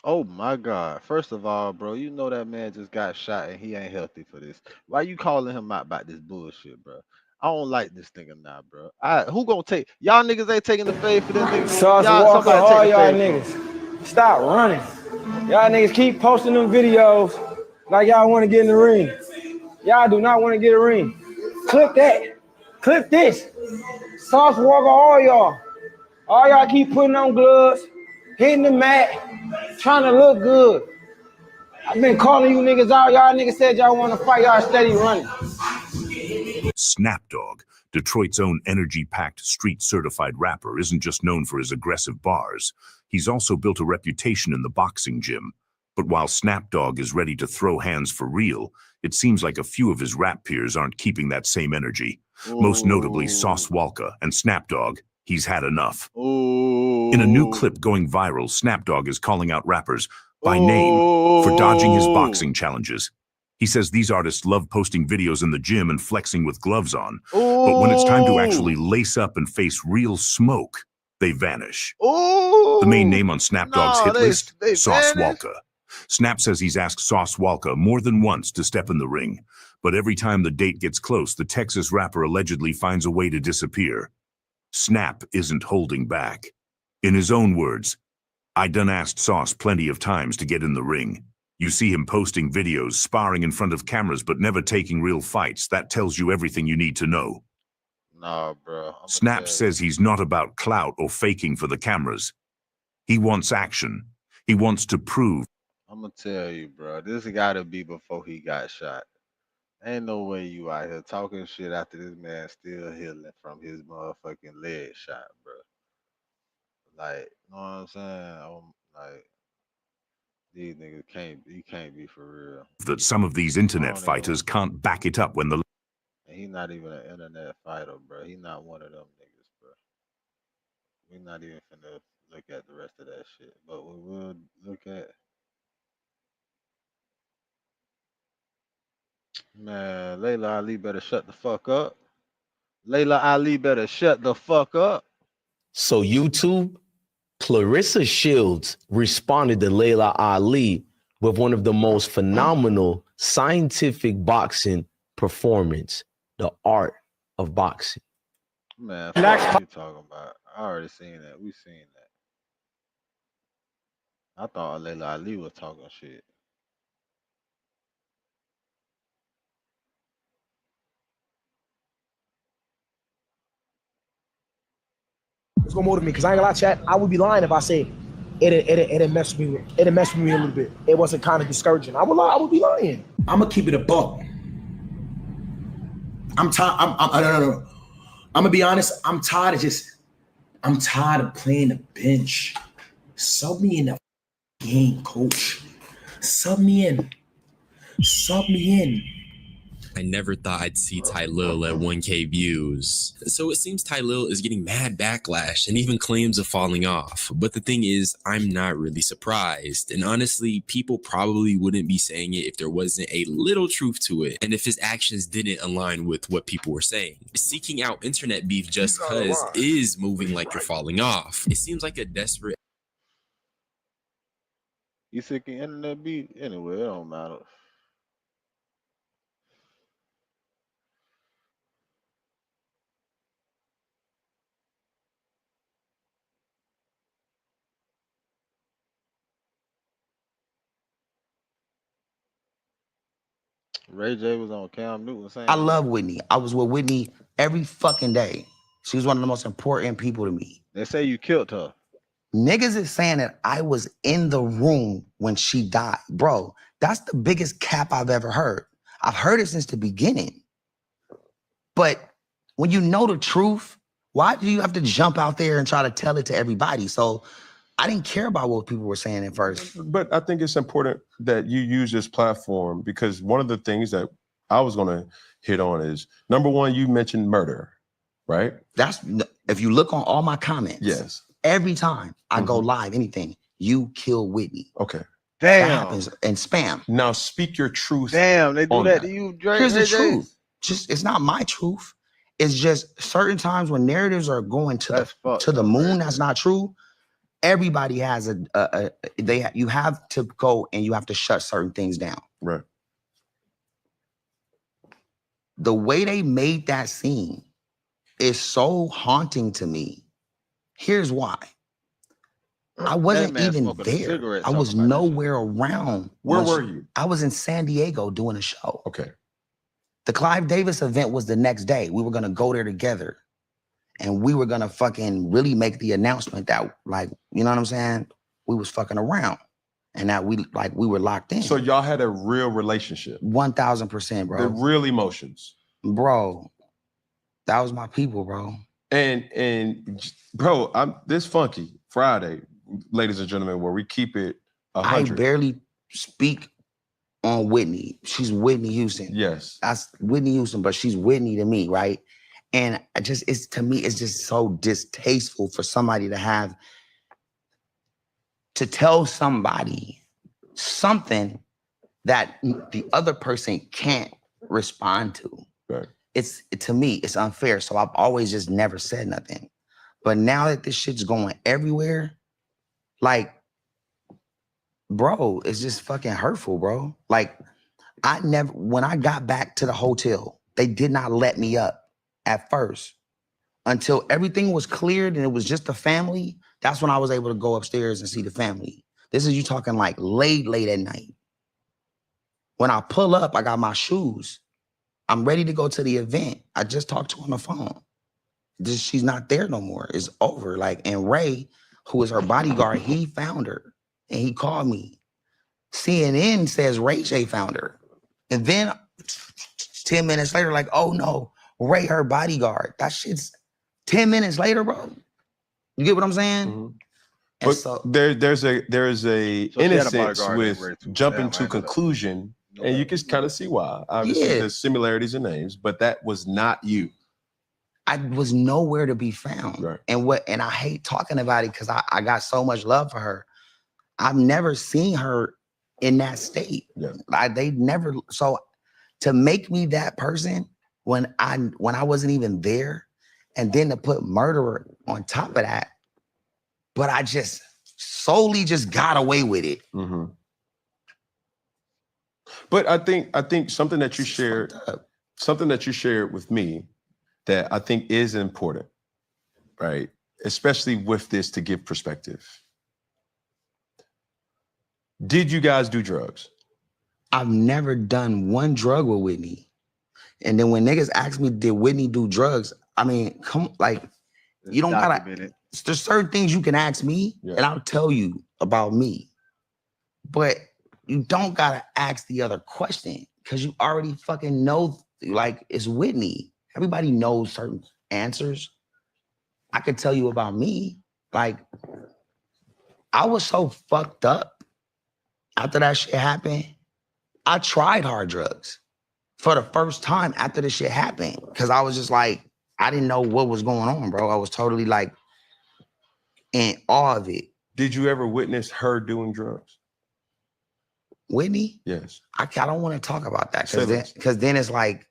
Oh my God. First of all, bro, you know that man just got shot and he ain't healthy for this. Why you calling him out about this bullshit, bro? I don't like this nigga now, bro. Who gonna take y'all niggas ain't taking the fade for this nigga? Sauce Walker, all y'all niggas. Stop running. Y'all niggas keep posting them videos like y'all want to get in the ring. Y'all do not want to get a ring. Clip that. Clip this. Sauce Walker, all y'all. All y'all keep putting on gloves, hitting the mat, trying to look good. I've been calling you niggas out. Y'all niggas said y'all want to fight. Y'all steady running. Snapdog, Detroit's own energy-packed street-certified rapper, isn't just known for his aggressive bars. He's also built a reputation in the boxing gym. But while Snapdog is ready to throw hands for real, it seems like a few of his rap peers aren't keeping that same energy. Most notably Sauce Walker and Snapdog. He's had enough. In a new clip going viral, Snapdog is calling out rappers by name for dodging his boxing challenges. He says these artists love posting videos in the gym and flexing with gloves on. But when it's time to actually lace up and face real smoke, they vanish. The main name on Snapdog's hit list, Sauce Walker. Snap says he's asked Sauce Walker more than once to step in the ring. But every time the date gets close, the Texas rapper allegedly finds a way to disappear. Snap isn't holding back. In his own words, "I done asked Sauce plenty of times to get in the ring. You see him posting videos, sparring in front of cameras, but never taking real fights. That tells you everything you need to know." Nah, bro. Snap says he's not about clout or faking for the cameras. He wants action. He wants to prove. I'm gonna tell you, bro. This gotta be before he got shot. Ain't no way you out here talking shit after this man still healing from his motherfucking leg shot, bro. Like, you know what I'm saying? Like, these niggas can't be for real. That some of these internet fighters can't back it up when the... And he not even an internet fighter, bro. He not one of them niggas, bro. We not even finna look at the rest of that shit. But we will look at... Man, Layla Ali better shut the fuck up. Layla Ali better shut the fuck up. So YouTube, Clarissa Shields responded to Layla Ali with one of the most phenomenal scientific boxing performance, the art of boxing. Man, fuck what you talking about? I already seen that. We seen that. I thought Layla Ali was talking shit. It's gonna motivate me because I ain't gonna lie, chat. I would be lying if I say it messed me. It messed with me a little bit. It wasn't kind of discouraging. I would lie. I would be lying. I'm gonna keep it a buck. I'm tired. No. I'm gonna be honest. I'm tired of playing the bench. Sub me in the game, coach. Sub me in. I never thought I'd see Tylil at 1K views. So it seems Tylil is getting mad backlash and even claims of falling off. But the thing is, I'm not really surprised. And honestly, people probably wouldn't be saying it if there wasn't a little truth to it. And if his actions didn't align with what people were saying. Seeking out internet beef just cause is moving like you're falling off. It seems like a desperate You sick of internet beat? Anyway, it don't matter. Ray J was on Cam Newton saying I love Whitney. I was with Whitney every fucking day. She was one of the most important people to me. they say you killed her. Niggas is saying that I was in the room when she died. Bro, that's the biggest cap I've ever heard. I've heard it since the beginning. But when you know the truth, why do you have to jump out there and try to tell it to everybody? So I didn't care about what people were saying at first. But I think it's important that you use this platform, because one of the things that I was going to hit on is, number one, you mentioned murder, right? That's, if you look on all my comments, yes, every time I go live, anything, you kill Whitney. Okay. That happens, and spam. Now speak your truth. Damn, they do on that to you, Drake. Here's the Ray J? truth. Just, it's not my truth. It's just certain times when narratives are going to the moon. That's not true. Everybody has you have to go and you have to shut certain things down. Right. The way they made that scene is so haunting to me. Here's why. I wasn't man even smoking a there. cigarette I was talking about nowhere around. Where when were she- you? I was in San Diego doing a show. Okay. The Clive Davis event was the next day. We were gonna go there together. And we were gonna fucking really make the announcement that, like, you know what I'm saying? We was fucking around. And that we were locked in. So y'all had a real relationship. 1000%, bro. The real emotions. Bro, that was my people, bro. And bro, I'm this Funky Friday, ladies and gentlemen, where we keep it I 100. barely speak on Whitney. She's Whitney Houston. Yes. That's Whitney Houston, but she's Whitney to me, right? And to me, it's just so distasteful for somebody to tell somebody something that the other person can't respond to. Right. To me, it's unfair. So I've always just never said nothing. But now that this shit's going everywhere, like, bro, it's just fucking hurtful, bro. Like, when I got back to the hotel, they did not let me up at first until everything was cleared and it was just the family. That's when I was able to go upstairs and see the family. This is you talking like late at night. When I pull up, I got my shoes. I'm ready to go to the event. I just talked to her on the phone. She's not there no more. It's over. Like, and Ray, who is her bodyguard, he found her and he called me. CNN says Ray J found her. And then 10 minutes later, like, oh no, Ray, her bodyguard. That shit's 10 minutes later, bro. You get what I'm saying? Mm-hmm. And But so there's a she had a innocence bodyguard with named Ray too. jumping Damn, to I know that. conclusion, and you can kind of see why. Obviously, Yeah. there's similarities in names, but that was not you. I was nowhere to be found. Right. And I hate talking about it because I got so much love for her. I've never seen her in that state. Yeah. They never, so to make me that person when I wasn't even there, and then to put murderer on top of that, but I just solely just got away with it. Mm-hmm. But I think something that you shared with me that I think is important, right? Especially with this, to give perspective. Did you guys do drugs? I've never done one drug with Whitney. And then when niggas ask me, did Whitney do drugs? I mean, you don't gotta, there's certain things you can ask me and I'll tell you about me. But you don't gotta ask the other question because you already fucking know, like, it's Whitney. Everybody knows certain answers. I could tell you about me. Like, I was so fucked up after that shit happened. I tried hard drugs for the first time after this shit happened because I was just like, I didn't know what was going on, bro. I was totally like in awe of it. Did you ever witness her doing drugs? Whitney? Yes. I don't want to talk about that Say because then it's like,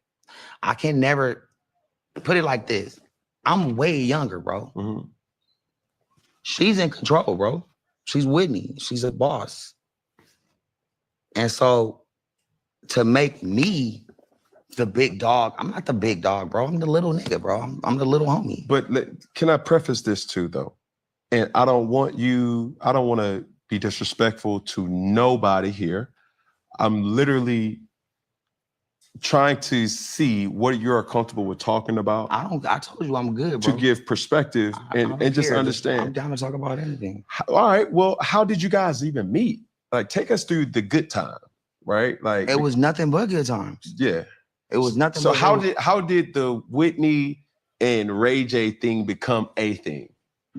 I can never put it like this. I'm way younger, bro. Mm-hmm. She's in control, bro. She's Whitney. She's a boss. And so to make me the big dog, I'm not the big dog, bro. I'm the little nigga, bro. I'm the little homie. But can I preface this too, though? And I don't want to be disrespectful to nobody here. I'm literally trying to see what you're comfortable with talking about. I told you I'm good, bro. To give perspective and just understand. I'm down to talk about anything. All right. Well, how did you guys even meet? Like, take us through the good time, right? Like, it was nothing but good times. Yeah. It was nothing. So but how did the Whitney and Ray J thing become a thing?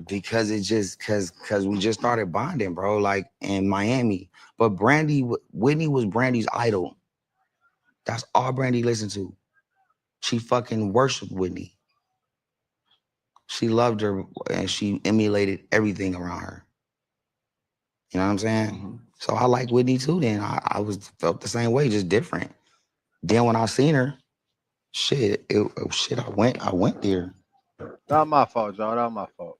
Because it just because we just started bonding, bro. Like in Miami, but Whitney was Brandy's idol. That's all Brandy listened to. She fucking worshiped Whitney. She loved her and she emulated everything around her. You know what I'm saying? Mm-hmm. So I like Whitney too. Then I felt the same way, just different. Then when I seen her, I went there. Not my fault, y'all. Not my fault.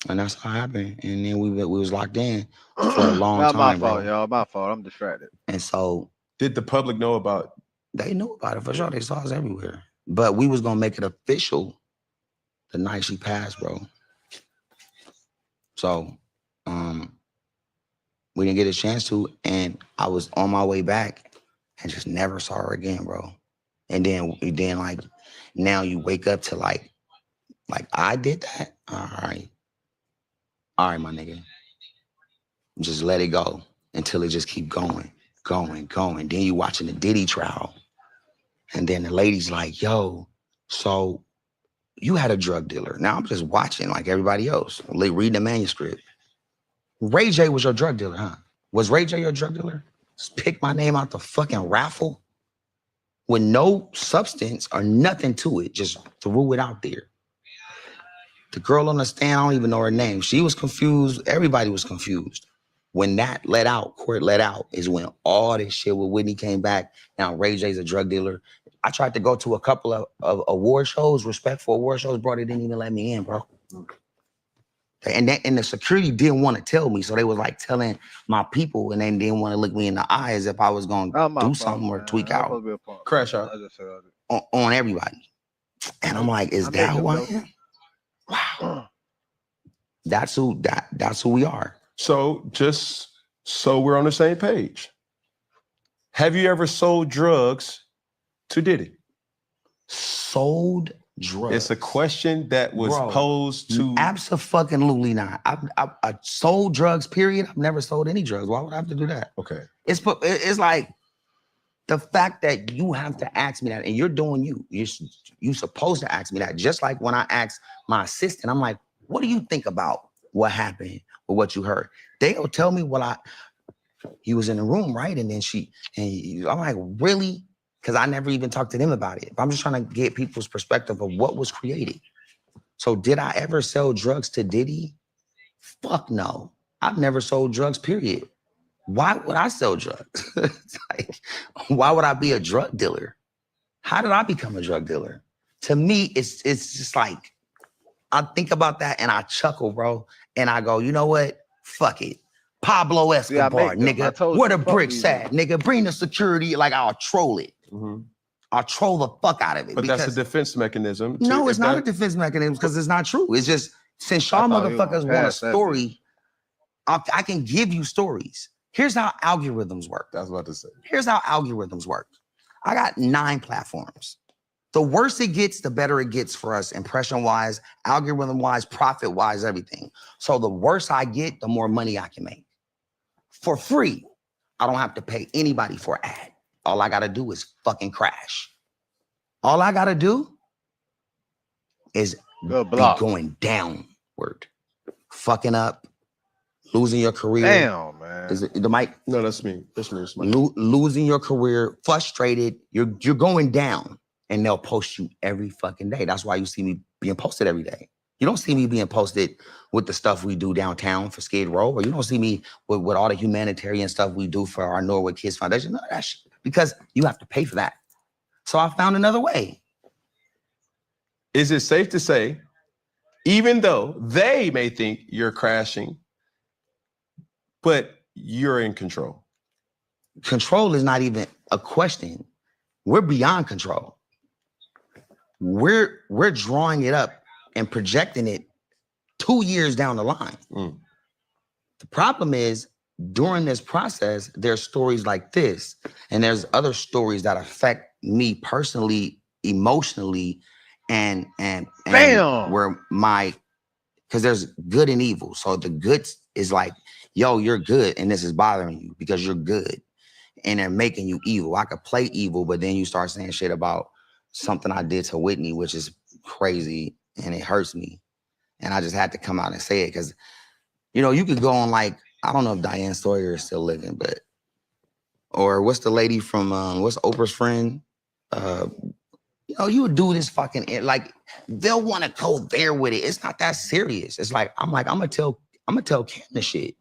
And that's how it happened. And then we was locked in for a long Not time, my fault, bro. y'all. My fault. I'm distracted. And so did the public know about? They knew about it for sure. They saw us everywhere. But we was gonna make it official the night she passed, bro. So we didn't get a chance to, and I was on my way back and just never saw her again, bro. And then like now you wake up to like I did that. All right, my nigga. Just let it go until it just keep going. Then you watching the Diddy trial. And then the lady's like, yo, so you had a drug dealer. Now I'm just watching like everybody else, reading the manuscript. Ray J was your drug dealer, huh? Was Ray J your drug dealer? Just pick my name out the fucking raffle with no substance or nothing to it. Just threw it out there. The girl on the stand, I don't even know her name. She was confused. Everybody was confused. When that court let out, is when all this shit with Whitney came back. Now Ray J's a drug dealer. I tried to go to a couple of award shows, respectful award shows, bro. They didn't even let me in, bro. And the security didn't want to tell me, so they was like telling my people, and they didn't want to look me in the eye as if I was going to do something or tweak out, crash out on everybody. And I'm like, is that who I am? Wow, that's who we are. So just so we're on the same page, have you ever sold drugs to Diddy? Sold drugs? It's a question that was posed to. Absolutely not. I sold drugs, period. I've never sold any drugs. Why would I have to do that? Okay. It's like the fact that you have to ask me that, and you're doing you're supposed to ask me that. Just like when I asked my assistant, I'm like, what do you think about what happened or what you heard? They'll tell me he was in the room, right? And then I'm like, really? Because I never even talked to them about it. I'm just trying to get people's perspective of what was created. So did I ever sell drugs to Diddy? Fuck no. I've never sold drugs, period. Why would I sell drugs? Like, why would I be a drug dealer? How did I become a drug dealer? To me, it's just like, I think about that and I chuckle, bro. And I go, you know what? Fuck it. Pablo Escobar, nigga. Where the bricks at, nigga? Bring the security. Like, I'll troll it. Mm-hmm. I'll troll the fuck out of it. But that's a defense mechanism. No, it's not a defense mechanism because it's not true. It's just, since y'all motherfuckers want a story, I can give you stories. Here's how algorithms work. That's what I was about to say. Here's how algorithms work. I got 9 platforms. The worse it gets, the better it gets for us, impression-wise, algorithm-wise, profit-wise, everything. So the worse I get, the more money I can make. For free, I don't have to pay anybody for an ad. All I gotta do is fucking crash. All I gotta do is be going downward. Fucking up, losing your career. Damn, man. Is it the mic? No, that's me. That's me. Losing your career, frustrated. You're going down. And they'll post you every fucking day. That's why you see me being posted every day. You don't see me being posted with the stuff we do downtown for Skid Row, or you don't see me with all the humanitarian stuff we do for our Norwood Kids Foundation. None of that shit, because you have to pay for that. So I found another way. Is it safe to say, even though they may think you're crashing, but you're in control? control is not even a question. We're beyond control. We're drawing it up and projecting it 2 years down the line. The problem is during this process, there's stories like this, and there's other stories that affect me personally, emotionally, and Bam! where because there's good and evil. So the good is like, yo, you're good, and this is bothering you because you're good, and they're making you evil. I could play evil, but then you start saying shit about something I did to Whitney, which is crazy, and it hurts me. And I just had to come out and say it because, you know, you could go on like, I don't know if Diane Sawyer is still living, but, or what's the lady from, what's Oprah's friend? You know, you would do this fucking, like, they'll want to go there with it. It's not that serious. It's like, I'm gonna tell Cam the shit.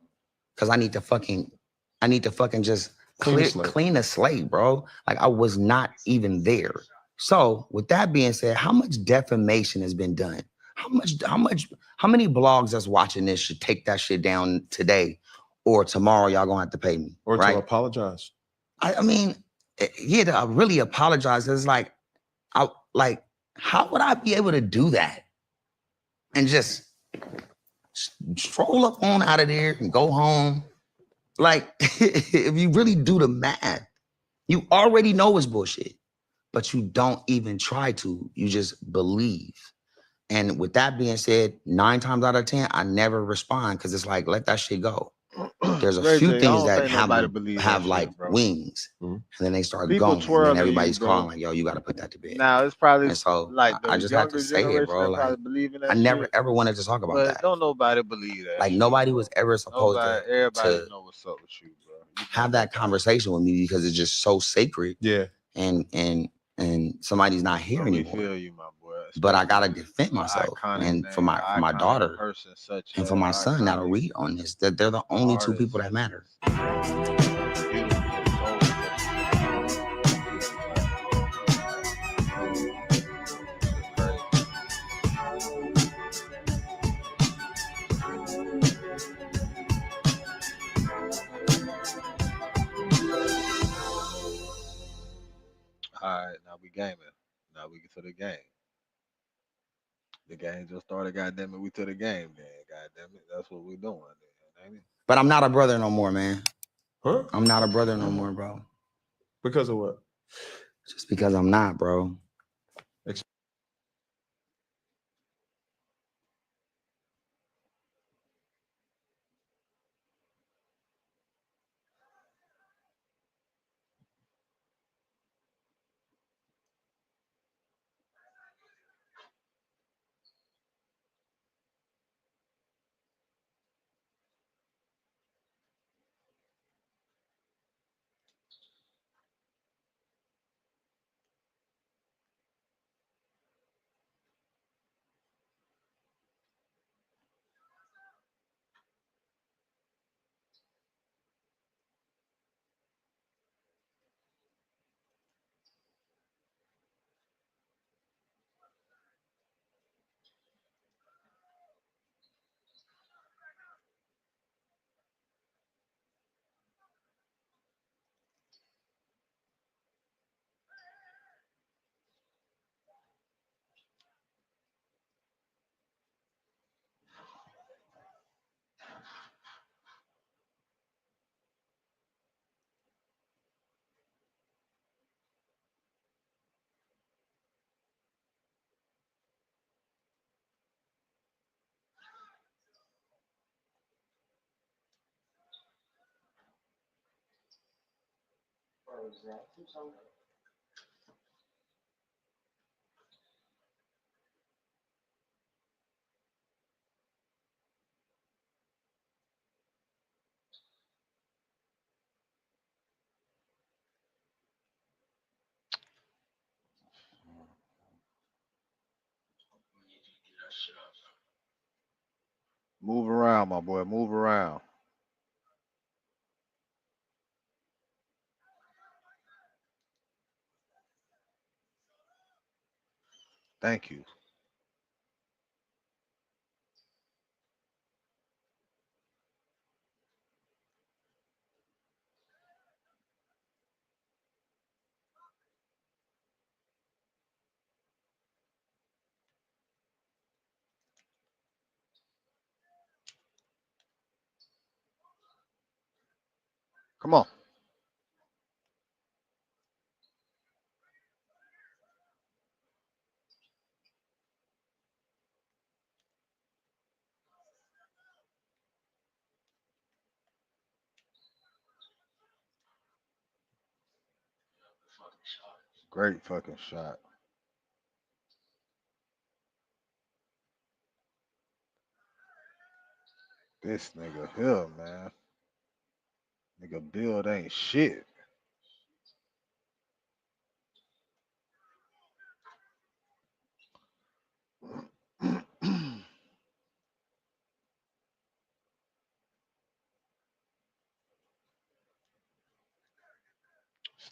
Cause I need to fucking just clean the slate, bro. Like I was not even there. So with that being said, how much defamation has been done? How many blogs that's watching this should take that shit down today or tomorrow? Y'all gonna have to pay me. Or right? to apologize. I mean, yeah, to really apologize. It's like, how would I be able to do that? And just stroll up on out of there and go home. Like, if you really do the math, you already know it's bullshit, but you don't even try to. You just believe. And with that being said, 9 times out of 10, I never respond because it's like, let that shit go. There's a few things that have like wings, and then they start going, and then everybody's calling like, "Yo, you got to put that to bed." Now it's probably And so like I just have to say it, bro. Like, I never ever wanted to talk about but that. don't nobody believe that. Like shit, nobody bro. was ever supposed Everybody to know what's up with you, bro. have that conversation with me because it's just so sacred. Yeah. And somebody's not here We anymore. feel you, my boy. But I gotta defend myself, iconic and for my iconic daughter, person such and for my son that'll read on this. That they're the only 2 people that matter. All right, now we gaming. Now we get to the game. The game just started. Goddamn it, we to the game. Then, goddamn it, that's what we doing. Then, ain't it? But I'm not a brother no more, man. Huh? I'm not a brother no more, bro. Because of what? Just because I'm not, bro. Move around, my boy. Move around. Thank you. Come on. Great fucking shot. This nigga here, man. Nigga build ain't shit.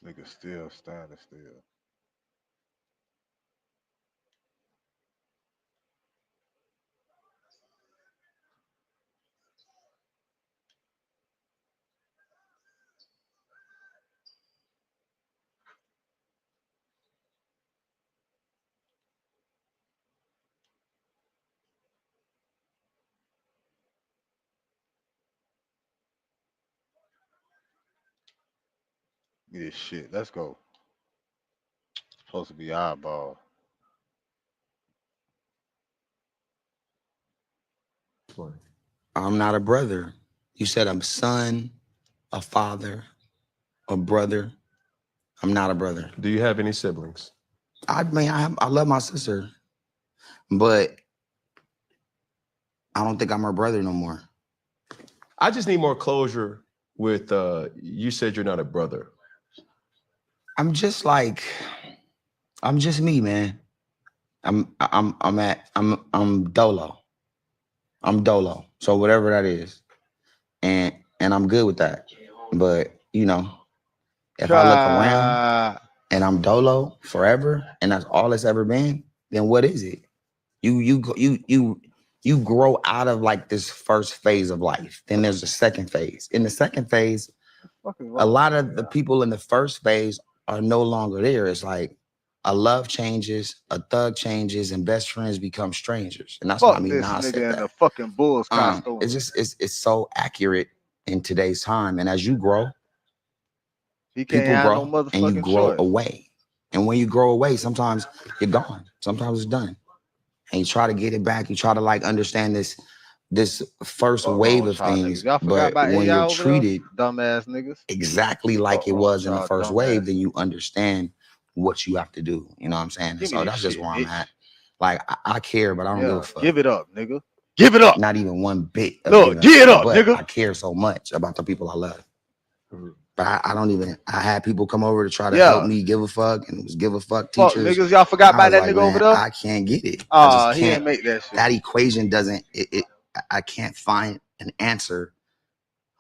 This nigga still standing still. Give me this shit. Let's go. Supposed to be eyeball. I'm not a brother. You said I'm son, a father, a brother. I'm not a brother. Do you have any siblings? I mean, I love my sister, but I don't think I'm her brother no more. I just need more closure with you said you're not a brother. I'm just me, man. I'm dolo. I'm dolo. So whatever that is. And I'm good with that. But you know, if I look around and I'm dolo forever and that's all it's ever been, then what is it? You grow out of like this first phase of life. Then there's a second phase. In the second phase, a lot of the people in the first phase are no longer there. It's like a love changes, a thug changes, and best friends become strangers. And that's what I mean. Nas said Nigga in that. the fucking Bulls costume. It's just it's so accurate in today's time. And as you grow, He can't people have grow no motherfucking and you grow choice. away. And when you grow away, sometimes you're gone. Sometimes it's done. And you try to get it back. You try to like understand this first wave of things. Y'all forgot But about when AI you're over there? treated Dumbass niggas. exactly like it was in the y'all first dumbass. wave, then you understand what you have to do. You know what I'm saying? Give me So this that's just shit, where I'm bitch. at. Like I care, but I don't give a fuck. Give it up, nigga. Give it up. Not even one bit. Of Look, giving give it up, but nigga. I care so much about the people I love. But I don't even. I had people come over to try to help me give a fuck, and it was give a fuck Fuck teachers. niggas, y'all forgot I about was that like, nigga over man, there? I can't get it. I Ah, just he can't. didn't make that shit. That equation doesn't. I can't find an answer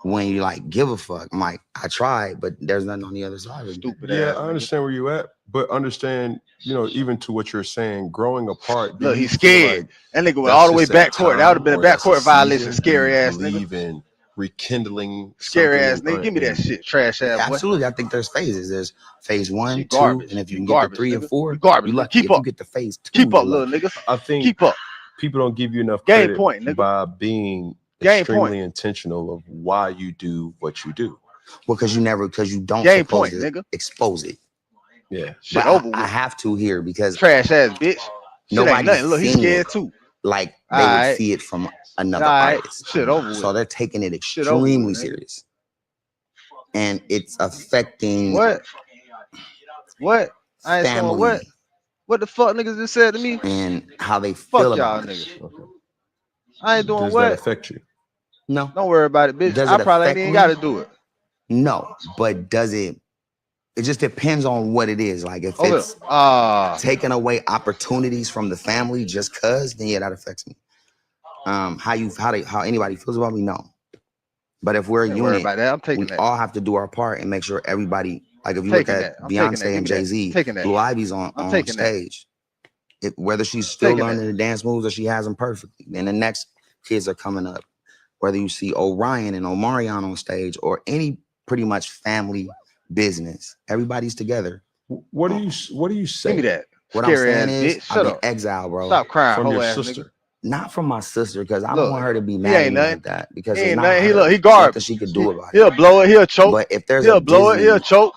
when you like give a fuck. I'm like, I tried, but there's nothing on the other side of it. Stupid Yeah, ass I nigga. understand where you at, but understand, you know, even to what you're saying, growing apart. Look, do you he's feel scared. like That nigga went that's all the way just that backcourt. That would have time, been a or that's backcourt violation. season? Do Scary you ass nigga. believe in rekindling Scary ass something nigga. Give me that in- shit. Trash ass boy. Absolutely, I think there's phases. There's phase 1, 2, garbage. and if you You can get to garbage, 3 and nigga. 4, You garbage, you nigga. lucky. Keep If up. you get to phase 2, Keep up, you little lucky. niggas. I think Keep up. people don't give you enough Game credit point, nigga. by being Game extremely point. intentional of why you do what you do. Well, because you don't Game supposed point, to nigga. expose it. Yeah. Shit But over I with. have to here because Trash ass bitch. Shit ain't nobody's nothing. Look, he's seeing scared it too. like they would Alright. see it from another Alright. artist. Shit over So with. they're taking it Shit over with, extremely nigga. serious. And it's affecting What? What? I ain't saying what? family What the fuck niggas just said to me? and how they Fuck feel y'all about it. niggas. I ain't doing Does that what? affect you? No. Don't worry about it, bitch. Does I it probably ain't affect even me? gotta do it. No, but does it? It just depends on what it is. Like if Oh, look. it's taking away opportunities from the family just cause, then yeah, that affects me. How anybody feels about me, no. But if we're a Ain't worry unit, about that. I'm taking we that. all have to do our part and make sure everybody. Like if you look Taking at that. I'm taking that. Beyonce Give and me that. Jay-Z, Taking that. Blue Ivy's on I'm taking that. stage. Whether she's still Taking learning that. the dance moves or she has them perfectly, then the next kids are coming up. Whether you see Orion and Omarion on stage or any pretty much family business, everybody's together. What do you say? Give me that. What I'm Scary saying ass is, bitch. I'm Shut in up. exile, bro. Stop crying, From hoe your ass sister? nigga. Not from my sister, because I Look, don't want her to be he mad at ain't me nothing. like that. Because He it's ain't not nothing. He her. look, he Nothing garbage. she could do about He'll it. blow it. He'll choke. But if there's He'll a blow it. Disney He'll choke.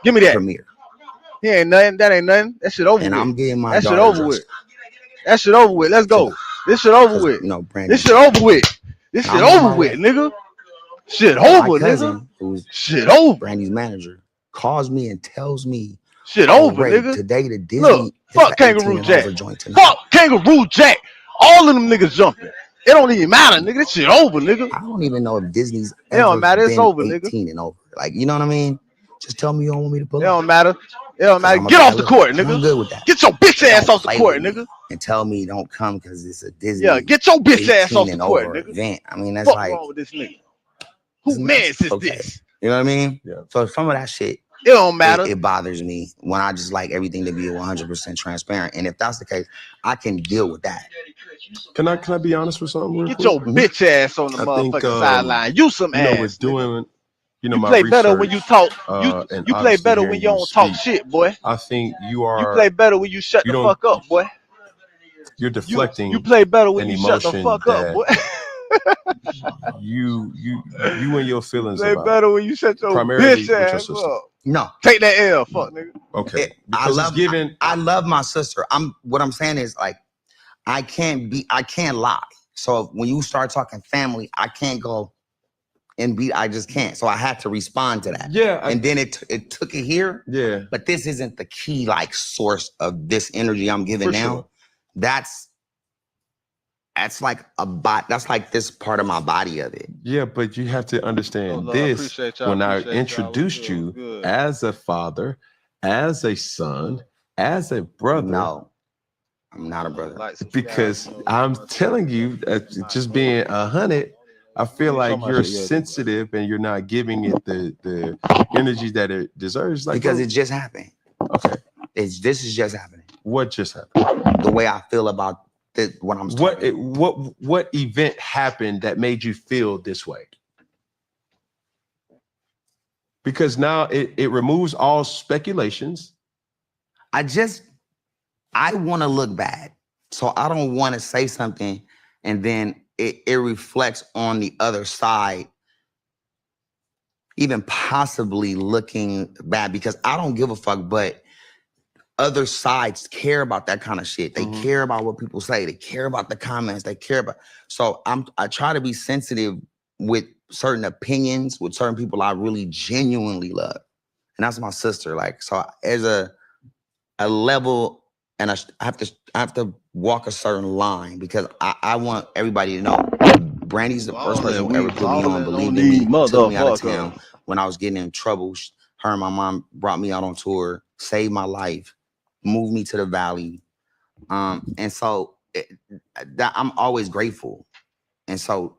Give me that. premiere He ain't nothing. That ain't nothing. That shit over and with. I'm getting my That shit daughter over dressed with. That shit over with. Let's to go. go, This shit over because with. you know Brandy, This shit over with. This and shit I'm on over my with, way. nigga. Shit My over, nigga. cousin, who's Shit over. Brandy's manager, calls me and tells me, Shit "Oh, over, Ray, nigga. today the Look, Disney, it's fuck an 18 Kangaroo and Jack. over joint tonight." Fuck Kangaroo Jack. All of them niggas jumping. It don't even matter, nigga. This shit over, nigga. I don't even know if Disney's It don't ever matter. It's been over, nigga. 18 and over. Like, you know what I mean? Just tell me you don't want me to It pull up, don't matter. It don't because matter. I'm a Get bad off the little, court, and I'm nigga. good with that. Get your bitch But ass don't off the play court, with me nigga. and tell me don't come because it's a Yeah, Disney get your bitch ass 18 off the and court, over nigga. event. I mean, that's Fuck like, wrong with this nigga? Who it's mans is okay. this? You know what I mean? Yeah. So some of that shit, It don't matter. it bothers me when I just like everything to be 100% transparent. And if that's the case, I can deal with that. Can I be honest with something real Get quick? your bitch ass on the I think motherfucking sideline. You some you know, ass, with nigga. doing, you know, You my play better when you research, talk. and You play obviously better when hearing you you don't talk speak, shit, boy. I think you You play are better when you shut you the don't fuck up, boy. you're You deflecting play better when an you shut the emotion fuck up, boy. that you and your feelings Play about, better when you shut your primarily bitch with your ass sister. up. No, Take that L, fuck nigga. Okay, I because it's given. love my sister. What I'm saying is like, I can't lie. So when you start talking family, I can't go and I just can't. So I had to respond to that. Yeah, and then it took it here. Yeah, But this isn't the key like source of this energy I'm giving for now. sure. That's like that's like this part of my body of it. Yeah, but you have to understand Lord, this. appreciate y'all, When I appreciate y'all. What's introduced good, you what's good? as a father, as a son, as a brother, No, I'm not a brother. Like, subscribe, because you know, I'm telling you, just being 100, I feel you like talking about you're shit, yeah, sensitive and you're not giving it the energy that it deserves. Like, Because bro, it just happened. okay, This is just happening. what just happened? The way I feel about what I'm talking. What event happened that made you feel this way? Because now it removes all speculations. I want to look bad. So I don't want to say something and then it reflects on the other side, even possibly looking bad, because I don't give a fuck, but other sides care about that kind of shit. They care about what people say. They care about the comments. They care about. So I try to be sensitive with certain opinions, with certain people I really genuinely love. And that's my sister. Like, so as a level, and I have to walk a certain line, because I want everybody to know Brandy's the first person who ever put me on, believed in me, took me out of town when I was getting in trouble. Her and my mom brought me out on tour, saved my life, moved me to the Valley. And so I'm always grateful. And so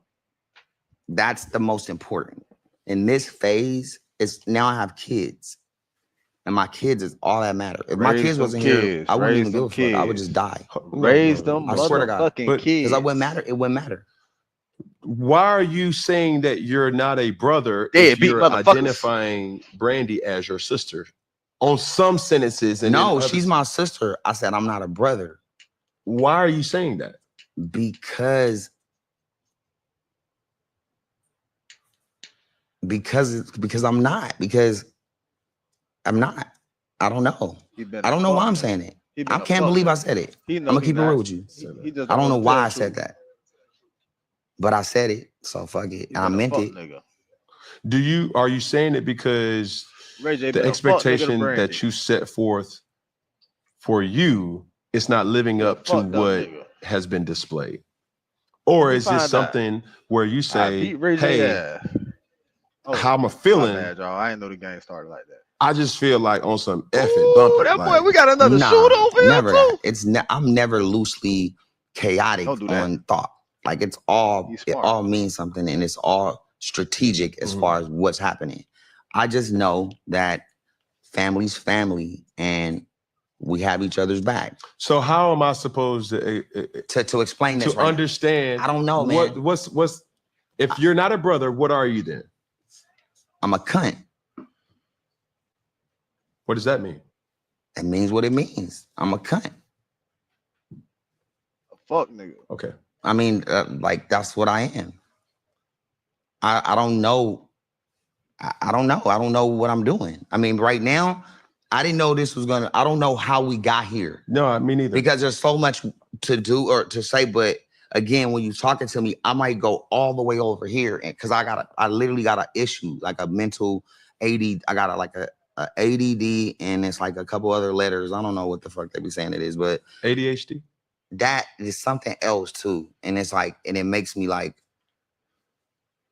that's the most important. In this phase, it's now I have kids. And my kids is all that matter. If my kids wasn't here, I wouldn't even give a fuck. I would just die. Raise them I swear to God. motherfucking kids. Because I wouldn't matter. It wouldn't matter. Why are you saying that you're not a brother if Deadbeat you're motherfuckers. identifying Brandy as your sister on some sentences? And No, in she's others? my sister. I said I'm not a brother. Why are you saying that? Because I'm not. Because I'm not. I don't know. I don't know why I'm saying it. I can't believe I said it. I'm gonna keep it real with you. I don't know why I said that. But I said it, so fuck it. And I meant it. Are you saying it because Ray J the been a fuck nigga to expectation Brandy. that you set forth for you is not living up to fuck dumb what nigga. has been displayed? Or You is find this out. something where you I say, beat Ray J hey, ass. how am I My feeling? bad, y'all. I didn't know the game started like that. I just feel like on some F it, bump it. That like, boy, we got another shooter over here Never too. that. I'm never loosely chaotic Don't do that. on thought. Like it all means something, and it's all strategic as far as what's happening. I just know that family's family, and we have each other's back. So how am I supposed to explain this? To understand? I don't know, man. What's if you're not a brother, what are you then? I'm a cunt. What does that mean? It means what it means. I'm a cunt. fuck nigga. Okay. I mean, like that's what I am. I don't know. I don't know. I don't know what I'm doing. I mean, right now, I didn't know this was gonna. I don't know how we got here. No, me neither. Because there's so much to do or to say. But again, when you're talking to me, I might go all the way over here, and because I literally got an issue, like a mental AD. I got a ADD, and it's like a couple other letters. I don't know what the fuck they be saying it is, but ADHD. That is something else too, and it's like, and it makes me like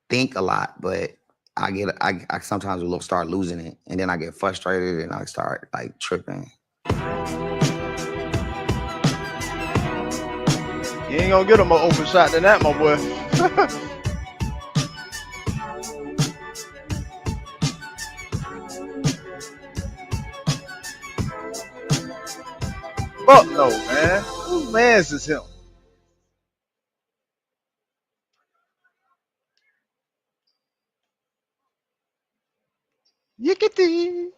think a lot, but I sometimes will start losing it, and then I get frustrated and I start like tripping. You ain't gonna get a more open shot than that, my boy. Fuck no, man. Whose man's is him? Yickety.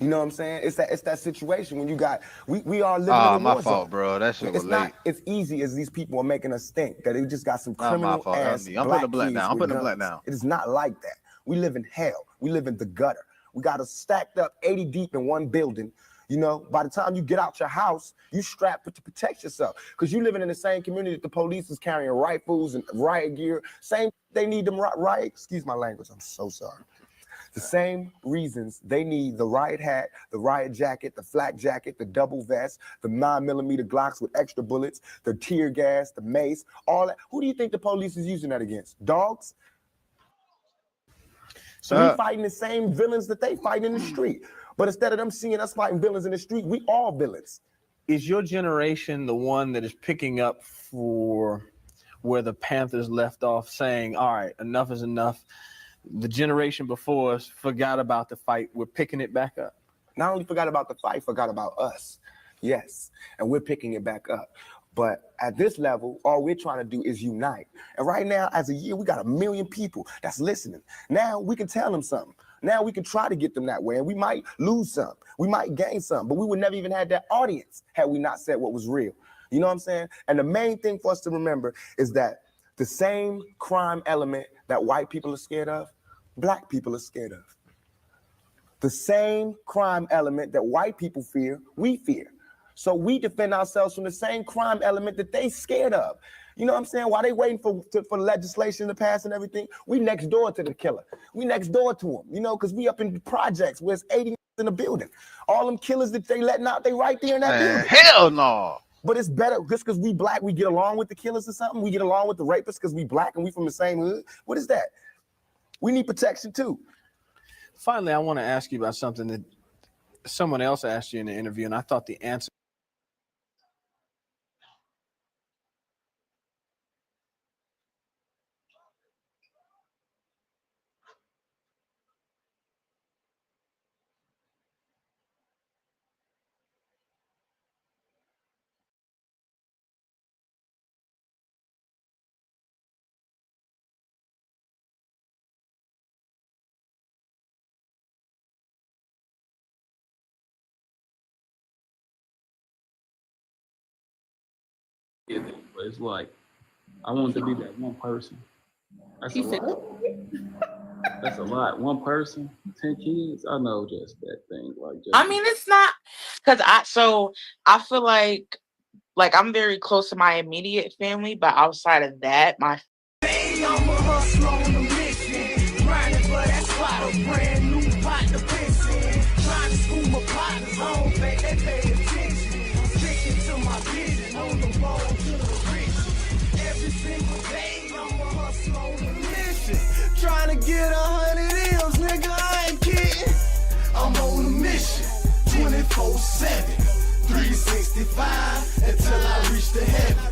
You know what I'm saying? It's that situation when you got we are living in a my war fault, zone. bro. That shit was It's late. not as easy as these people are making us think that they just got some Not my criminal fault. ass I'm putting black the blunt kids down. I'm with putting the blunt guns. down. It is not like that. We live in hell. We live in the gutter. We got us stacked up 80 deep in one building. You know, by the time you get out your house, you strapped to protect yourself because you living in the same community that the police is carrying rifles and riot gear. Same, they need them riot. Excuse my language. I'm so sorry. The same reasons they need the riot hat, the riot jacket, the flak jacket, the double vest, the 9mm Glocks with extra bullets, the tear gas, the mace, all that. Who do you think the police is using that against? Dogs? So we fighting the same villains that they fight in the street. But instead of them seeing us fighting villains in the street, we all villains. Is your generation the one that is picking up for where the Panthers left off, saying, all right, enough is enough? The generation before us forgot about the fight. We're picking it back up. Not only forgot about the fight, forgot about us. Yes, and we're picking it back up. But at this level, all we're trying to do is unite. And right now, as a year, we got 1 million people that's listening. Now we can tell them something. Now we can try to get them that way. And we might lose some. We might gain some. But we would never even have that audience had we not said what was real. You know what I'm saying? And the main thing for us to remember is that the same crime element that white people are scared of, black people are scared of. The same crime element that white people fear, we fear. So we defend ourselves from the same crime element that they scared of. You know what I'm saying? While they waiting for legislation to pass and everything, we next door to the killer. We next door to him, you know, because we up in the projects where it's 80 in the building. All them killers that they letting out, they right there in that building. Hell no. But it's better just because we black, we get along with the killers or something. We get along with the rapists because we black and we from the same hood. What is that? We need protection too. Finally, I want to ask you about something that someone else asked you in the interview, and I thought the answer. But it's like I want to be that one person. That's a lot. That's a lot. One person, 10 kids. I know just that thing. I mean, it's not because I feel like I'm very close to my immediate family, but outside of that, my Trying to get 100 M's, nigga, I ain't kidding. I'm on a mission, 24/7, 365 until I reach the heaven.